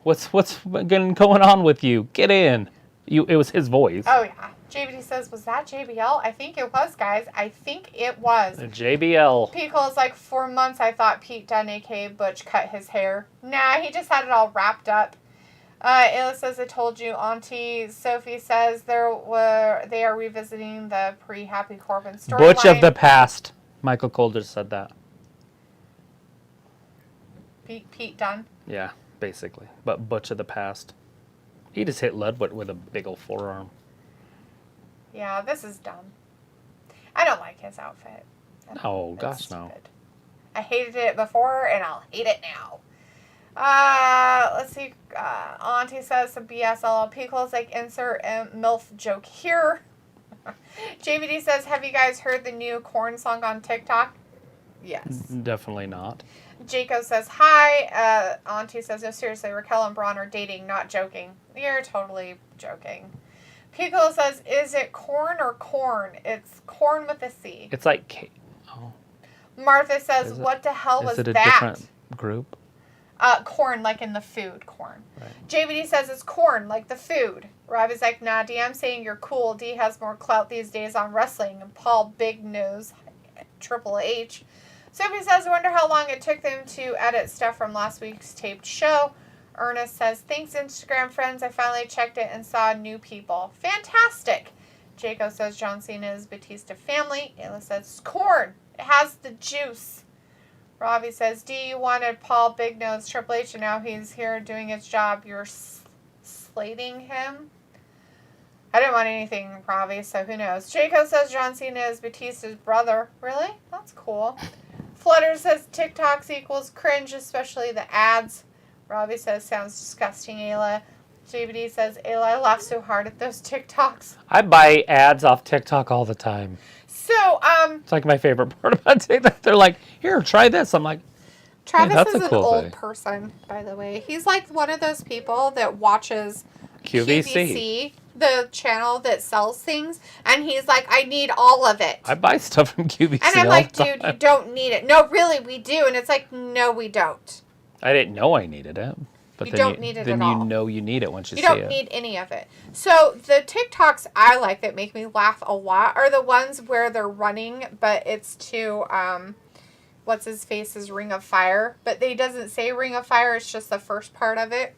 what's going on with you? Get in. It was his voice. Oh, yeah. JBD says, was that JBL? I think it was, guys. I think it was. JBL. Pickle's like, 4 months I thought Pete Dunne, a.k.a. Butch, cut his hair. Nah, he just had it all wrapped up. Ayla says, I told you. Auntie Sophie says they are revisiting the pre-Happy Corbin storyline. Butch of the past. Michael Cole just said that. Pete Dunne? Yeah, basically. But Butch of the past. He just hit Ludwig with a big old forearm. Yeah, this is dumb. I don't like his outfit. Oh, gosh, no. I hated it before, and I'll hate it now. Let's see. Auntie says some BS. Pickles like insert MILF joke here. JVD says, have you guys heard the new Korn song on TikTok? Yes. Definitely not. Jacob says, hi. Auntie says, no, seriously, Raquel and Braun are dating, not joking. You're totally joking. Pickle says, is it corn or corn? It's corn with a C. It's like... Oh. Martha says, what the hell was that? Is it a different group? Corn, like in the food, corn. Right. JVD says it's corn, like the food. Robbie's like, nah, D, I'm saying you're cool. D has more clout these days on wrestling. And Paul Big Nose, Triple H. Sophie says, I wonder how long it took them to edit stuff from last week's taped show. Ernest says, thanks, Instagram friends. I finally checked it and saw new people. Fantastic. Jacob says, John Cena is Batista family. Ayla says, it's corn. It has the juice. Robbie says, D, you wanted Paul Big Nose Triple H, and now he's here doing his job. You're slating him? I didn't want anything, Robbie, so who knows. Jacob says John Cena is Batista's brother. Really? That's cool. Flutter says TikToks equals cringe, especially the ads. Robbie says sounds disgusting, Ayla. JBD says, Ayla, I laugh so hard at those TikToks. I buy ads off TikTok all the time. So, it's like my favorite part about TikTok. They're like, here, try this. I'm like, Travis that's is a an cool old thing. person, by the way. He's like one of those people that watches QVC, the channel that sells things, and he's like, I need all of it. I buy stuff from QVC and I'm all like, the dude, time. you don't need it. No, really, we do. And it's like, no, we don't. I didn't know I needed it. But You then don't need it then at you all. know you need it once you You see don't it. need any of it. So the TikToks I like that make me laugh a lot are the ones where they're running, but it's to, what's his face's Ring of Fire. But they doesn't say Ring of Fire. It's just the first part of it.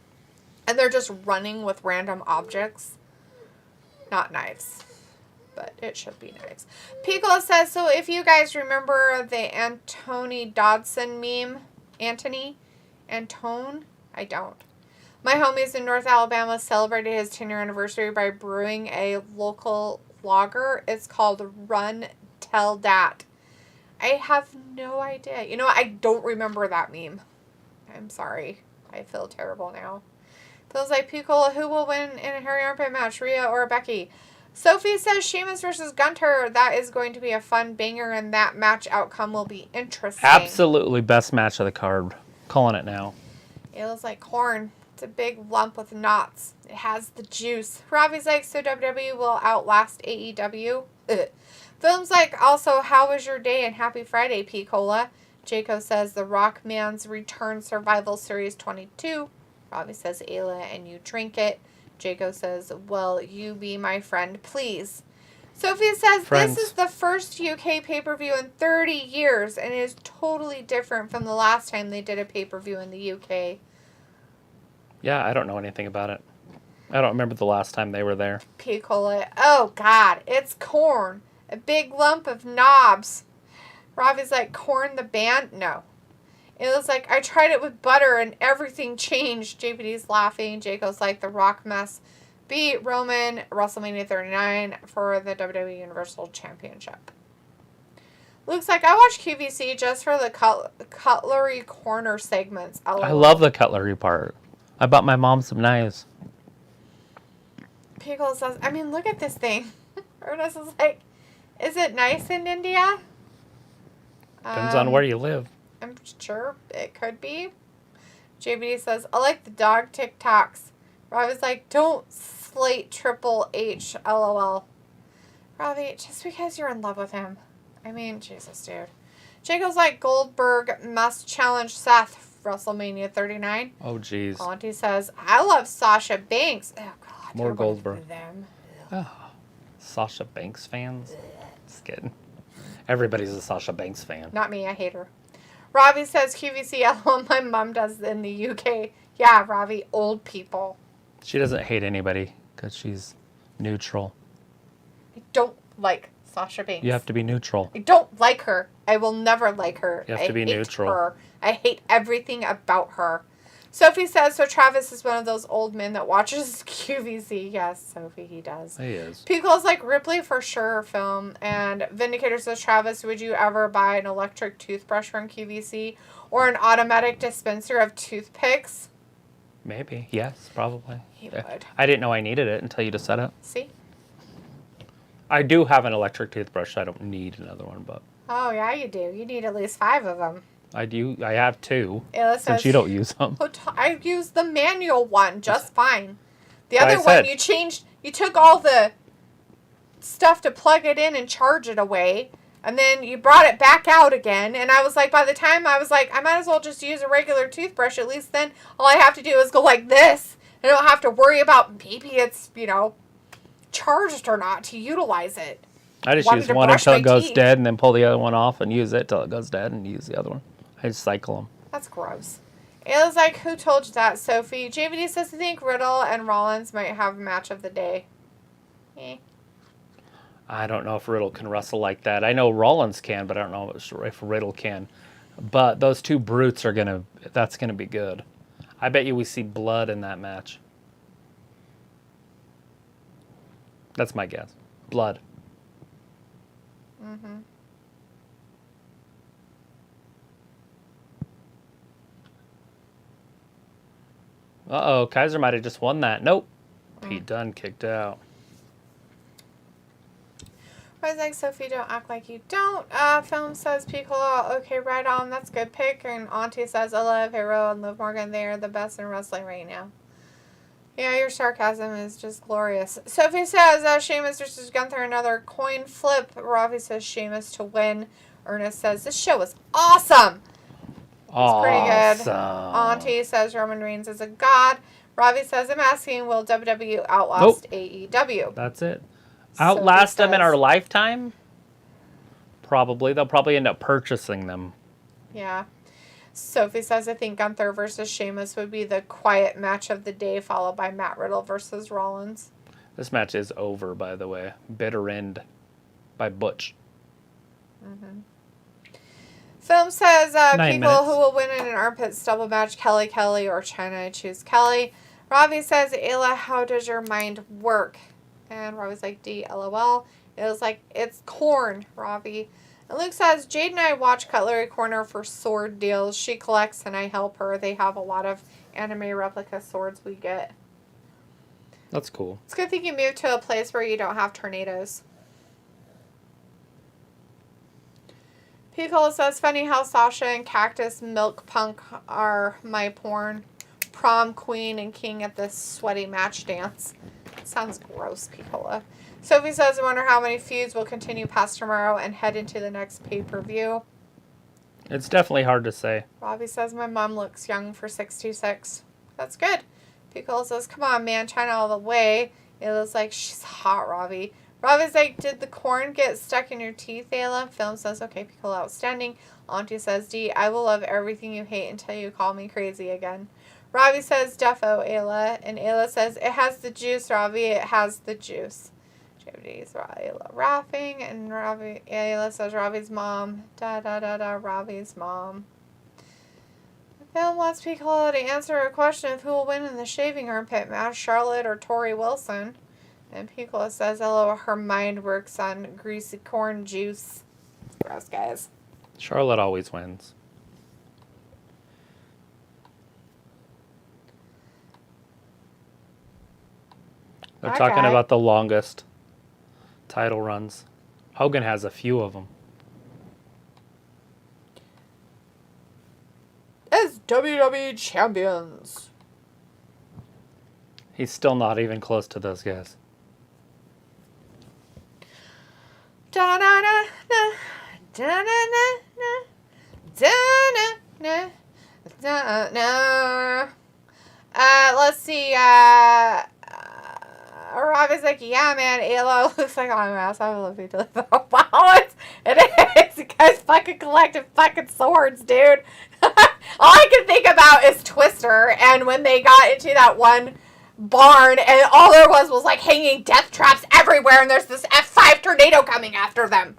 And they're just running with random objects. Not knives. But it should be knives. Piccolo says, so if you guys remember the Anthony Dodson meme, Antone, I don't. My homies in North Alabama celebrated his 10-year anniversary by brewing a local lager. It's called Run Tell Dat. I have no idea. You know what? I don't remember that meme. I'm sorry. I feel terrible now. Feels like Piccolo, who will win in a hairy armpit match, Rhea or Becky? Sophie says Sheamus versus Gunter. That is going to be a fun banger, and that match outcome will be interesting. Absolutely best match of the card. Calling it now. It looks like corn. It's a big lump with knots. It has the juice. Robbie's like, so WWE will outlast AEW? Ugh. Film's like, also, how was your day and happy Friday, P-Cola? Jaco says, The Rock Man's Return Survival Series 22. Robbie says, Ayla, and you drink it. Jaco says, well, you be my friend, please. Sophia says, Friends. This is the first UK pay-per-view in 30 years, and it is totally different from the last time they did a pay-per-view in the UK. Yeah, I don't know anything about it. I don't remember the last time they were there. P-Cola, oh, God, it's corn. A big lump of knobs. Robbie's like, corn the band? No. It was like, I tried it with butter and everything changed. JPD's laughing. Jaco's like, The Rock must beat Roman WrestleMania 39 for the WWE Universal Championship. Luke's like, I watch QVC just for the cutlery corner segments. I love the cutlery part. I bought my mom some knives. Pickle says, I mean, look at this thing. Ernest is like, is it nice in India? Depends on where you live. I'm sure it could be. JBD says, I like the dog TikToks. Robbie's like, don't slate Triple H, LOL. Robbie, just because you're in love with him. I mean, Jesus, dude. Jacob's like, Goldberg must challenge Seth, WrestleMania 39. Oh, jeez. Auntie says, I love Sasha Banks. Oh, God. More Goldberg. Them. Oh, Sasha Banks fans? Just kidding. Everybody's a Sasha Banks fan. Not me, I hate her. Robbie says QVC, LOL, my mom does in the UK. Yeah, Robbie, old people. She doesn't hate anybody because she's neutral. I don't like Sasha Banks. You have to be neutral. I don't like her. I will never like her. You have to be hate neutral. Her. I hate everything about her. Sophie says, so Travis is one of those old men that watches QVC. Yes, Sophie, he does. He is. Pico's like, Ripley for sure film. And Vindicator says, Travis, would you ever buy an electric toothbrush from QVC or an automatic dispenser of toothpicks? Maybe. Yes, probably. He would. I didn't know I needed it until you just said it. See? I do have an electric toothbrush. So I don't need another one, but... Oh, yeah, you do. You need at least 5 of them. I do. I have 2. Ayla since you don't use them. I use the manual one just fine. The other one, you took all the stuff to plug it in and charge it away, and then you brought it back out again, and I was like, by the time I was like, I might as well just use a regular toothbrush. At least then all I have to do is go like this. I don't have to worry about maybe it's, charged or not to utilize it. I just use one until it goes dead and then pull the other one off and use it till it goes dead and use the other one. I just cycle them. That's gross. Ayla's like, who told you that, Sophie? JVD says, I think Riddle and Rollins might have a match of the day. I don't know if Riddle can wrestle like that. I know Rollins can, but I don't know if Riddle can. But those 2 brutes are that's gonna be good. I bet you we see blood in that match. That's my guess. Blood. Mm-hmm. Uh-oh, Kaiser might have just won that. Nope. Pete Dunne kicked out. I was like, Sophie, don't act like you don't. Film says, Piccolo, okay, right on. That's a good pick. And Auntie says, I love Hero and Liv Morgan. They are the best in wrestling right now. Yeah, your sarcasm is just glorious. Sophie says, Sheamus versus Gunther, another coin flip. Ravi says, Sheamus to win. Ernest says, this show is awesome. It's pretty good. Auntie says Roman Reigns is a god. Ravi says, I'm asking, will WWE outlast AEW? That's it. Outlast them in our lifetime? Probably. They'll probably end up purchasing them. Yeah. Sophie says, I think Gunther versus Sheamus would be the quiet match of the day, followed by Matt Riddle versus Rollins. This match is over, by the way. Bitter End by Butch. Mm-hmm. Film says, 9 people minutes. who will win in an armpit stubble match, Kelly, or China. I choose Kelly. Ravi says, Ayla, how does your mind work? And Ravi's like, D, LOL. It was like, it's corn, Ravi. And Luke says, Jade and I watch Cutlery Corner for sword deals. She collects and I help her. They have a lot of anime replica swords we get. That's cool. It's a good thing you moved to a place where you don't have tornadoes. Pickle says, funny how Sasha and Cactus Milk Punk are my porn. Prom queen and king at this sweaty match dance. Sounds gross, Picola. Sophie says, I wonder how many feuds will continue past tomorrow and head into the next pay-per-view. It's definitely hard to say. Robbie says, my mom looks young for 66. That's good. Picola says, come on, man, China all the way. Ayla's like, she's hot, Robbie. Robbie's like, did the corn get stuck in your teeth, Ayla? Film says, okay, Picola, outstanding. Auntie says, D, I will love everything you hate until you call me crazy again. Robbie says, defo, Ayla. And Ayla says, it has the juice, Robbie. It has the juice. JVD's Ayla laughing. And Ayla says, Robbie's mom. Robbie's mom. Film wants Piccolo to answer a question of who will win in the shaving armpit match, Charlotte or Tori Wilson. And Piccolo says, hello, her mind works on greasy corn juice. Gross, guys. Charlotte always wins. They're talking about the longest title runs. Hogan has a few of them. As WWE champions. He's still not even close to those guys. Da-na-na-na, da-na-na-na, da-na-na, da-na. Let's see, Robbie's like, yeah, man, Ayla looks like I'm an ass. I love you to wow, it is. You guys fucking collected fucking swords, dude. All I can think about is Twister, and when they got into that one barn, and all there was like hanging death traps everywhere, and there's this F5 tornado coming after them.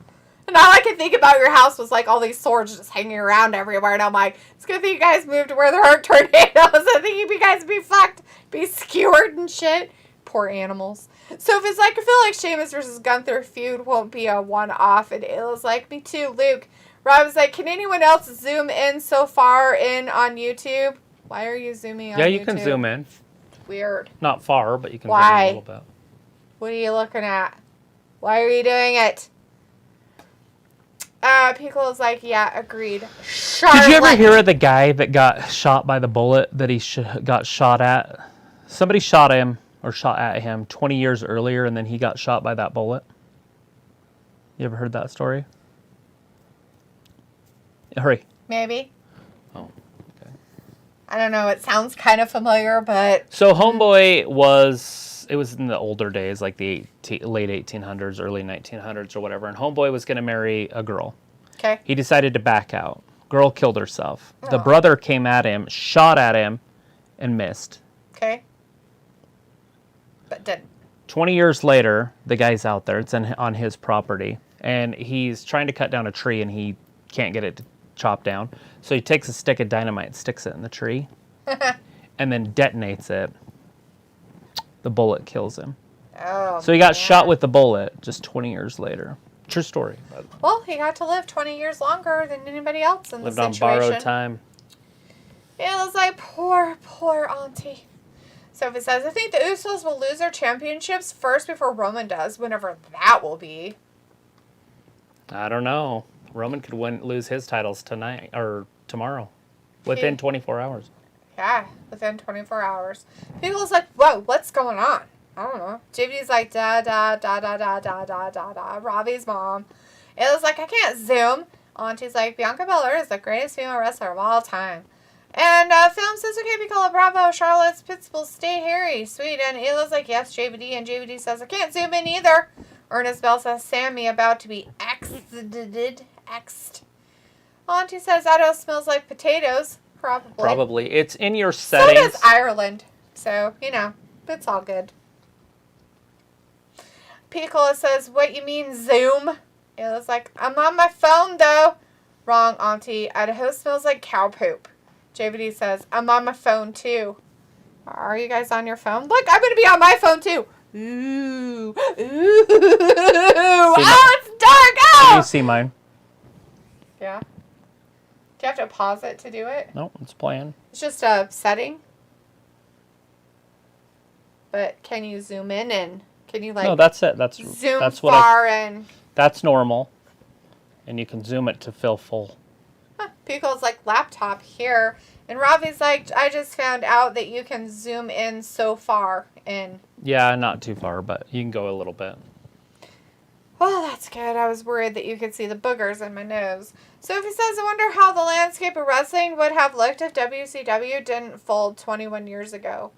And all I could think about your house was like all these swords just hanging around everywhere. And I'm like, it's good that you guys moved to where there aren't tornadoes. I think you guys would be fucked, be skewered and shit. Poor animals. So if it's like, I feel like Sheamus versus Gunther feud won't be a one-off. And Ayla's like, me too, Luke. Rob was like, can anyone else zoom in so far in on YouTube? Why are you zooming on YouTube? Yeah, you can zoom in. Weird. Not far, but you can Why? zoom in a little bit. What are you looking at? Why are you doing it? Piccolo's like, yeah, agreed. Charlotte. Did you ever hear of the guy that got shot by the bullet that he got shot at? Somebody shot him or shot at him 20 years earlier, and then he got shot by that bullet. You ever heard that story? Hurry. Maybe. Oh, okay. I don't know. It sounds kind of familiar, but... So Homeboy was... It was in the older days, like the late 1800s, early 1900s or whatever, and Homeboy was going to marry a girl. Okay. He decided to back out. Girl killed herself. The brother came at him, shot at him, and missed. Okay. But didn't. 20 years later, the guy's out there. It's on his property, and he's trying to cut down a tree, and he can't get it to chop down. So he takes a stick of dynamite and sticks it in the tree, and then detonates it. The bullet kills him. Oh, so he got shot with the bullet just 20 years later. True story. Well, he got to live 20 years longer than anybody else in the situation. Lived on borrowed time. It was like, poor auntie. Sophie says, I think the Usos will lose their championships first before Roman does, whenever that will be. I don't know. Roman could lose his titles tonight or tomorrow. Within 24 hours. Yeah, within 24 hours. People's like, whoa, what's going on? I don't know. JVD's like, da, da, da, da, da, da, da, da, da. Robbie's mom. It was like, I can't zoom. Auntie's like, Bianca Belair is the greatest female wrestler of all time. And Film says, okay, Piccolo, bravo. Charlotte's pits will stay hairy. Sweet. And Ayla's like, yes, JVD. And JVD says, I can't zoom in either. Ernest Bell says, Sammy about to be X'd. Auntie says, Otto smells like potatoes. Probably. It's in your settings. So does Ireland. So, it's all good. Piccolo says, what you mean, Zoom? Ayla's like, I'm on my phone, though. Wrong, Auntie. Idaho smells like cow poop. JVD says, I'm on my phone, too. Are you guys on your phone? Look, I'm going to be on my phone, too. Ooh. It's dark. Oh! Can you see mine? Yeah. Do you have to pause it to do it? No, it's playing. It's just a setting. But can you zoom in and can you No, that's it. Zoom that's far and... That's normal. And you can zoom it to fill full. Pico's like, laptop here. And Ravi's like, I just found out that you can zoom in so far in. Yeah, not too far, but you can go a little bit. Well, that's good. I was worried that you could see the boogers in my nose. Sophie says, I wonder how the landscape of wrestling would have looked if WCW didn't fold 21 years ago.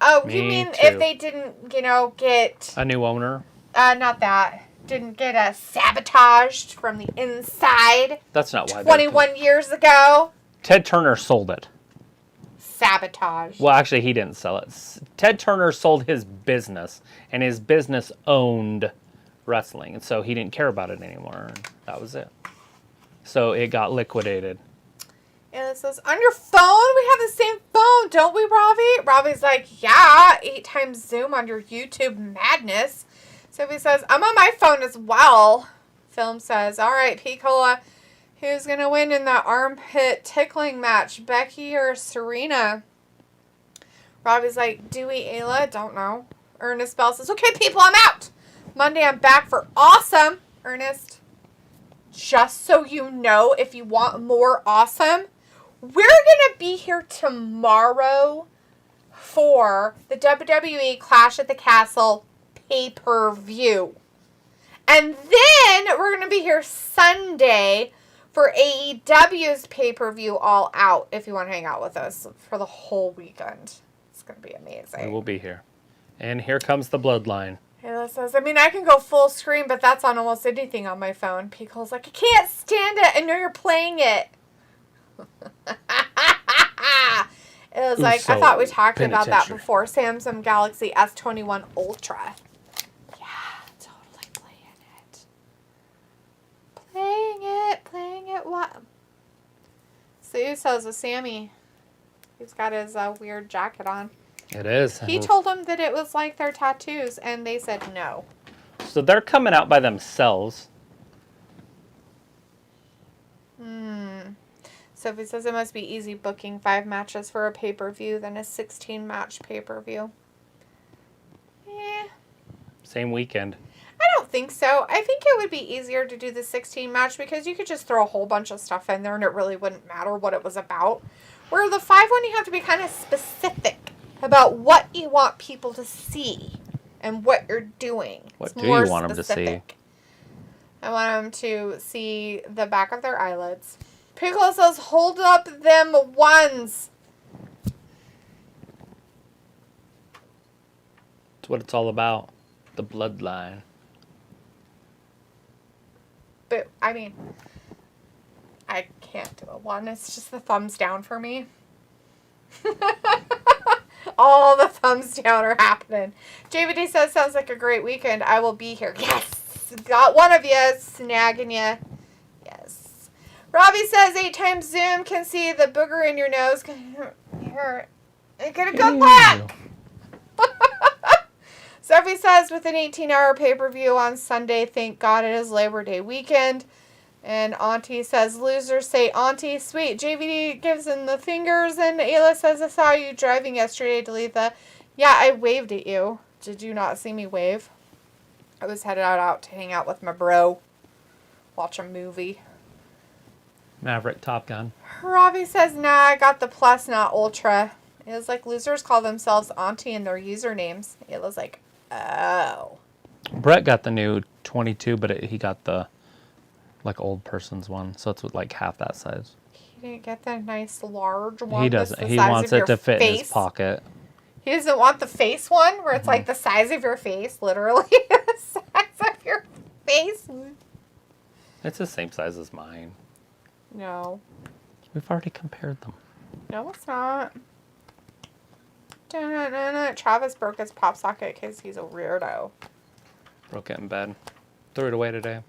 Oh, you mean too. if they didn't, get... A new owner? Not that. Didn't get sabotaged from the inside. That's not why. 21 years ago. Ted Turner sold it. Sabotage. Well, actually, he didn't sell it. Ted Turner sold his business, and his business owned wrestling, and so he didn't care about it anymore. And that was it. So it got liquidated. And it says, on your phone? We have the same phone, don't we, Ravi? Ravi's like, yeah, 8 times zoom on your YouTube madness. Sophie says, I'm on my phone as well. Film says, all right, Picola, who's going to win in the armpit tickling match, Becky or Serena? Ravi's like, Dewey, Ayla, don't know. Ernest Bell says, okay, people, I'm out. Monday, I'm back for awesome. Ernest, just so you know, if you want more awesome, we're going to be here tomorrow for the WWE Clash at the Castle pay-per-view. And then we're going to be here Sunday for AEW's pay-per-view All Out, if you want to hang out with us for the whole weekend. It's going to be amazing. We will be here. And here comes the bloodline. Ayla says, I mean, I can go full screen, but that's on almost anything on my phone. Picole's like, I can't stand it. I know you're playing it. It was like, I thought we talked about that before. Samsung Galaxy S21 Ultra. Yeah, totally playing Playing it what? Sue says with Sammy. He's got his weird jacket on. It is. He told them that it was like their tattoos, and they said no. So they're coming out by themselves. Sophie says it must be easy booking 5 matches for a pay-per-view than a 16-match pay-per-view. Same weekend. I don't think so. I think it would be easier to do the 16-match because you could just throw a whole bunch of stuff in there and it really wouldn't matter what it was about. Where the 5 one, you have to be kind of specific about what you want people to see and what you're doing. What do you want them to see? I want them to see the back of their eyelids. Piccolo says, hold up them ones. That's what it's all about. The bloodline. But, I mean, I can't do a 1. It's just the thumbs down for me. All the thumbs down are happening. JVD says, sounds like a great weekend. I will be here. Yes. Got one of you snagging you. Yes. Robbie says 8 times Zoom can see the booger in your nose. Here. Ain't gonna come back. Sophie says with an 18-hour pay-per-view on Sunday, thank God it is Labor Day weekend. And Auntie says, losers say Auntie. Sweet. JVD gives him the fingers. And Ayla says, I saw you driving yesterday, Dalitha. Yeah, I waved at you. Did you not see me wave? I was headed out to hang out with my bro. Watch a movie. Maverick, Top Gun. Robbie says, nah, I got the plus, not ultra. It was like losers call themselves Auntie in their usernames. It was like, oh. Brett got the new 22, but he got the like old person's one, so it's with like half that size. He didn't get the nice large one. He doesn't. He wants it to fit in his pocket. He doesn't want the face one where it's like the size of your face, literally. The size of your face. It's the same size as mine. No. We've already compared them. No, it's not. Travis broke his pop socket because he's a weirdo. Broke it in bed. Threw it away today.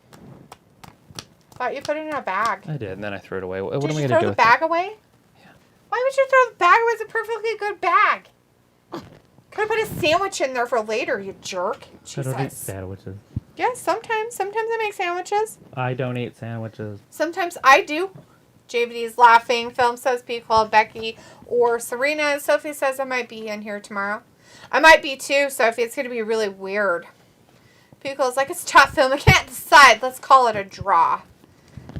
Thought you put it in a bag. I did, and then I threw it away. What am I going to do with it? Did you throw the bag away? Yeah. Why would you throw the bag away? It's a perfectly good bag. Could have put a sandwich in there for later, you jerk. Jesus. I don't eat sandwiches. Yeah, sometimes. Sometimes I make sandwiches. I don't eat sandwiches. Sometimes I do. JVD's laughing. Film says be called Becky or Serena. Sophie says I might be in here tomorrow. I might be too, Sophie. It's going to be really weird. Pico's like, it's tough, Film. I can't decide. Let's call it a draw.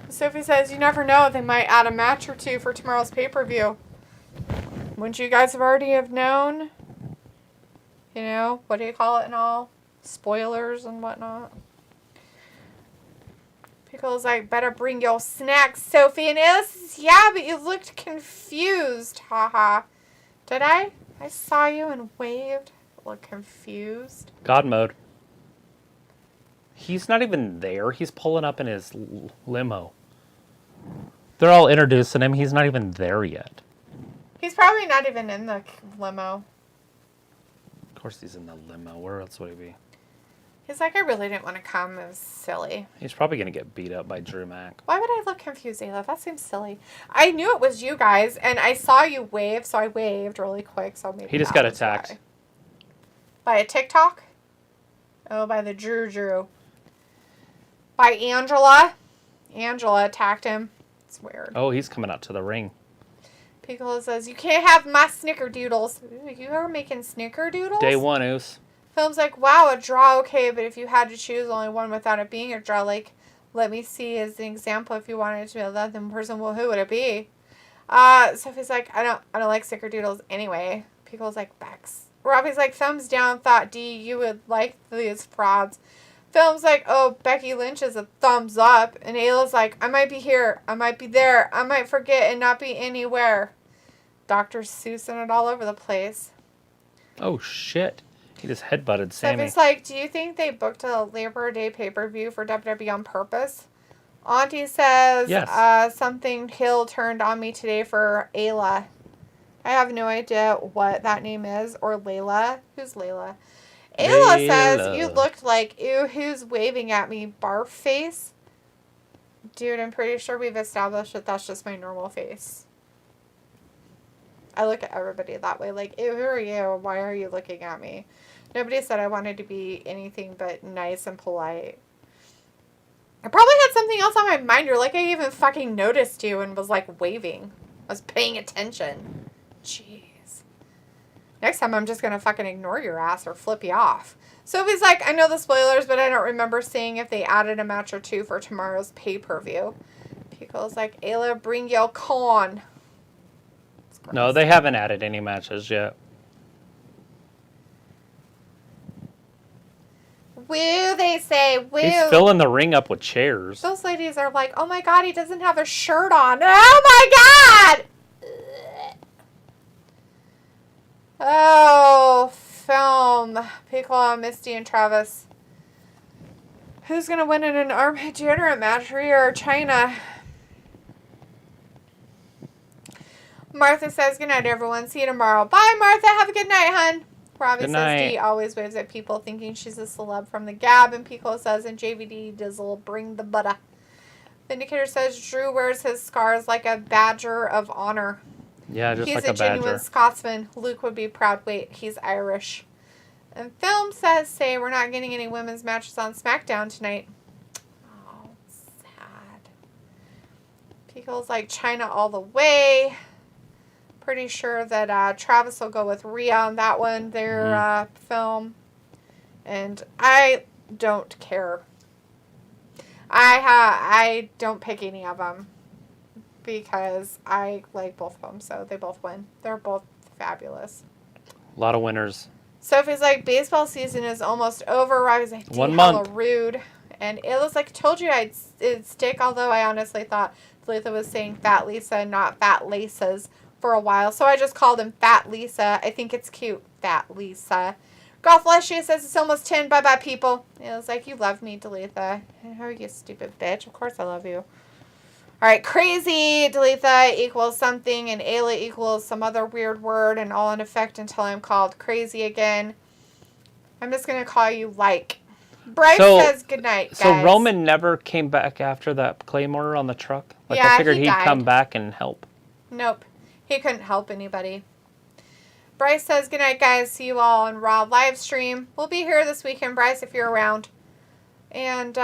Sophie says, you never know. They might add a match or 2 for tomorrow's pay-per-view. Wouldn't you guys have already have known? You know, what do you call it and all? Spoilers and whatnot. Pickle's like, better bring your snacks, Sophie. And Alice says, yeah, but you looked confused. Haha. Did I? I saw you and waved. Look confused. God mode. He's not even there. He's pulling up in his limo. They're all introducing him. He's not even there yet. He's probably not even in the limo. Of course he's in the limo. Where else would he be? He's like, I really didn't want to come. It was silly. He's probably going to get beat up by Drew Mack. Why would I look confused, Ayla? That seems silly. I knew it was you guys, and I saw you wave, so I waved really quick. So maybe he just got attacked. By a TikTok? Oh, by the Drew. By Angela. Angela attacked him. It's weird. Oh, he's coming out to the ring. Piccolo says, you can't have my snickerdoodles. Ooh, you are making snickerdoodles? Day 1, Oos. Film's like, wow, a draw, okay, but if you had to choose only one without it being a draw, like, let me see as an example if you wanted it to be a Latin person, well, who would it be? Sophie's like, I don't like snickerdoodles anyway. Piccolo's like, Bex. Robbie's like, thumbs down, thought D, you would like these frauds. Film's like, oh, Becky Lynch is a thumbs up. And Ayla's like, I might be here. I might be there. I might forget and not be anywhere. Dr. Seussing it all over the place. Oh, shit. He just headbutted Sammy. Sophie's like, do you think they booked a Labor Day pay-per-view for WWE on purpose? Auntie says, yes. Something Hill turned on me today for Ayla. I have no idea what that name is. Or Layla. Who's Layla? Ayla says, you looked like, ew, who's waving at me, barf face? Dude, I'm pretty sure we've established that that's just my normal face. I look at everybody that way. Like, ew, who are you? Why are you looking at me? Nobody said I wanted to be anything but nice and polite. I probably had something else on my mind. You're like, I even fucking noticed you and was like waving. I was paying attention. Jeez. Next time I'm just going to fucking ignore your ass or flip you off. Sophie's like, I know the spoilers, but I don't remember seeing if they added a match or two for tomorrow's pay-per-view. Pico's like, Ayla, bring your con. No, they haven't added any matches yet. Woo, they say, woo. He's filling the ring up with chairs. Those ladies are like, oh my god, he doesn't have a shirt on. Oh my god! Oh, film. Pico, Misty, and Travis. Who's going to win in an arm deodorant match, Rhea or China? Martha says, good night, everyone. See you tomorrow. Bye, Martha. Have a good night, hun. Robbie says, Dee always waves at people thinking she's a celeb from the Gab. And Pico says, and JVD Dizzle, bring the butter. Vindicator says, Drew wears his scars like a badger of honor. Yeah, just he's like a badger. He's a genuine Scotsman. Luke would be proud. Wait, he's Irish. And film says, say we're not getting any women's matches on SmackDown tonight. Oh, sad. Pico's like China all the way. Pretty sure that Travis will go with Rhea on that one. Their film. And I don't care. I don't pick any of them. Because I like both of them, so they both win. They're both fabulous. A lot of winners. Sophie's like, baseball season is almost over. Robbie's like, 1 month. Hella rude. And it was like, told you it'd stick, although I honestly thought Letha was saying Fat Lisa, not Fat Laces, for a while. So I just called him Fat Lisa. I think it's cute, Fat Lisa. Golf Leshy says it's almost 10. Bye-bye, people. It was like, you love me, Deletha. How are you, stupid bitch? Of course I love you. All right, crazy, Deletha equals something, and Ayla equals some other weird word, and all in effect until I'm called crazy again. I'm just going to call you like. Bryce says goodnight, guys. So Roman never came back after that Claymore on the truck? Like, yeah, I figured he'd come back and help. Nope. He couldn't help anybody. Bryce says goodnight, guys. See you all on Raw live stream. We'll be here this weekend, Bryce, if you're around. And,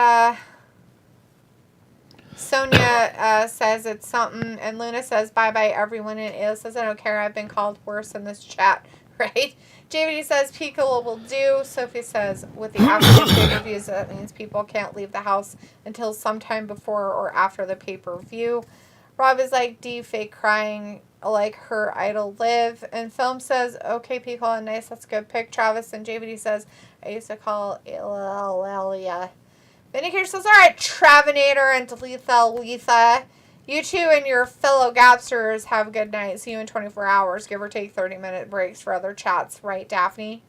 Sonia says it's something, and Luna says bye-bye, everyone, and Ayla says I don't care, I've been called worse in this chat, right? JVD says Piccolo will do. Sophie says with the after pay-per-views, that means people can't leave the house until sometime before or after the pay-per-view. Rob is like, D fake crying like her idol Liv. And Film says, okay, Piccolo, nice, that's a good pick. Travis and JVD says, I used to call Ayla. Vindicator says, all right, Travanator and Letha. You two and your fellow Gabsters have a good night. See you in 24 hours. Give or take 30-minute breaks for other chats. Right, Daphne?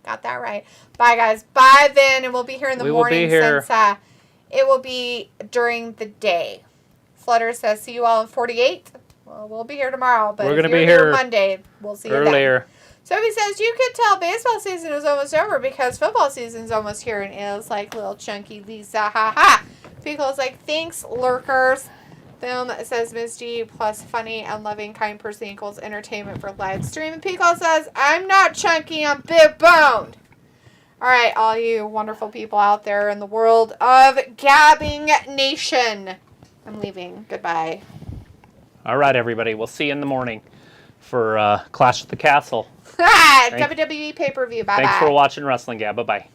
Got that right. Bye, guys. Bye, Vin. And we'll be here in the morning since it will be during the day. Flutter says, see you all in 48. Well, we'll be here tomorrow. But we're going to be here Monday. We'll see you earlier. then. Sophie says, you could tell baseball season is almost over because football season's almost here. And it's like little chunky Lisa. Ha ha. Pico's like, thanks, lurkers. Film says Ms. G plus funny and loving kind person equals entertainment for live stream. And Pico says, I'm not chunky, I'm big boned. All right, all you wonderful people out there in the world of Gabbing Nation. I'm leaving. Goodbye. All right, everybody. We'll see you in the morning for Clash at the Castle. WWE pay-per-view. Bye-bye. Thanks for watching Wrestling Gab. Bye-bye.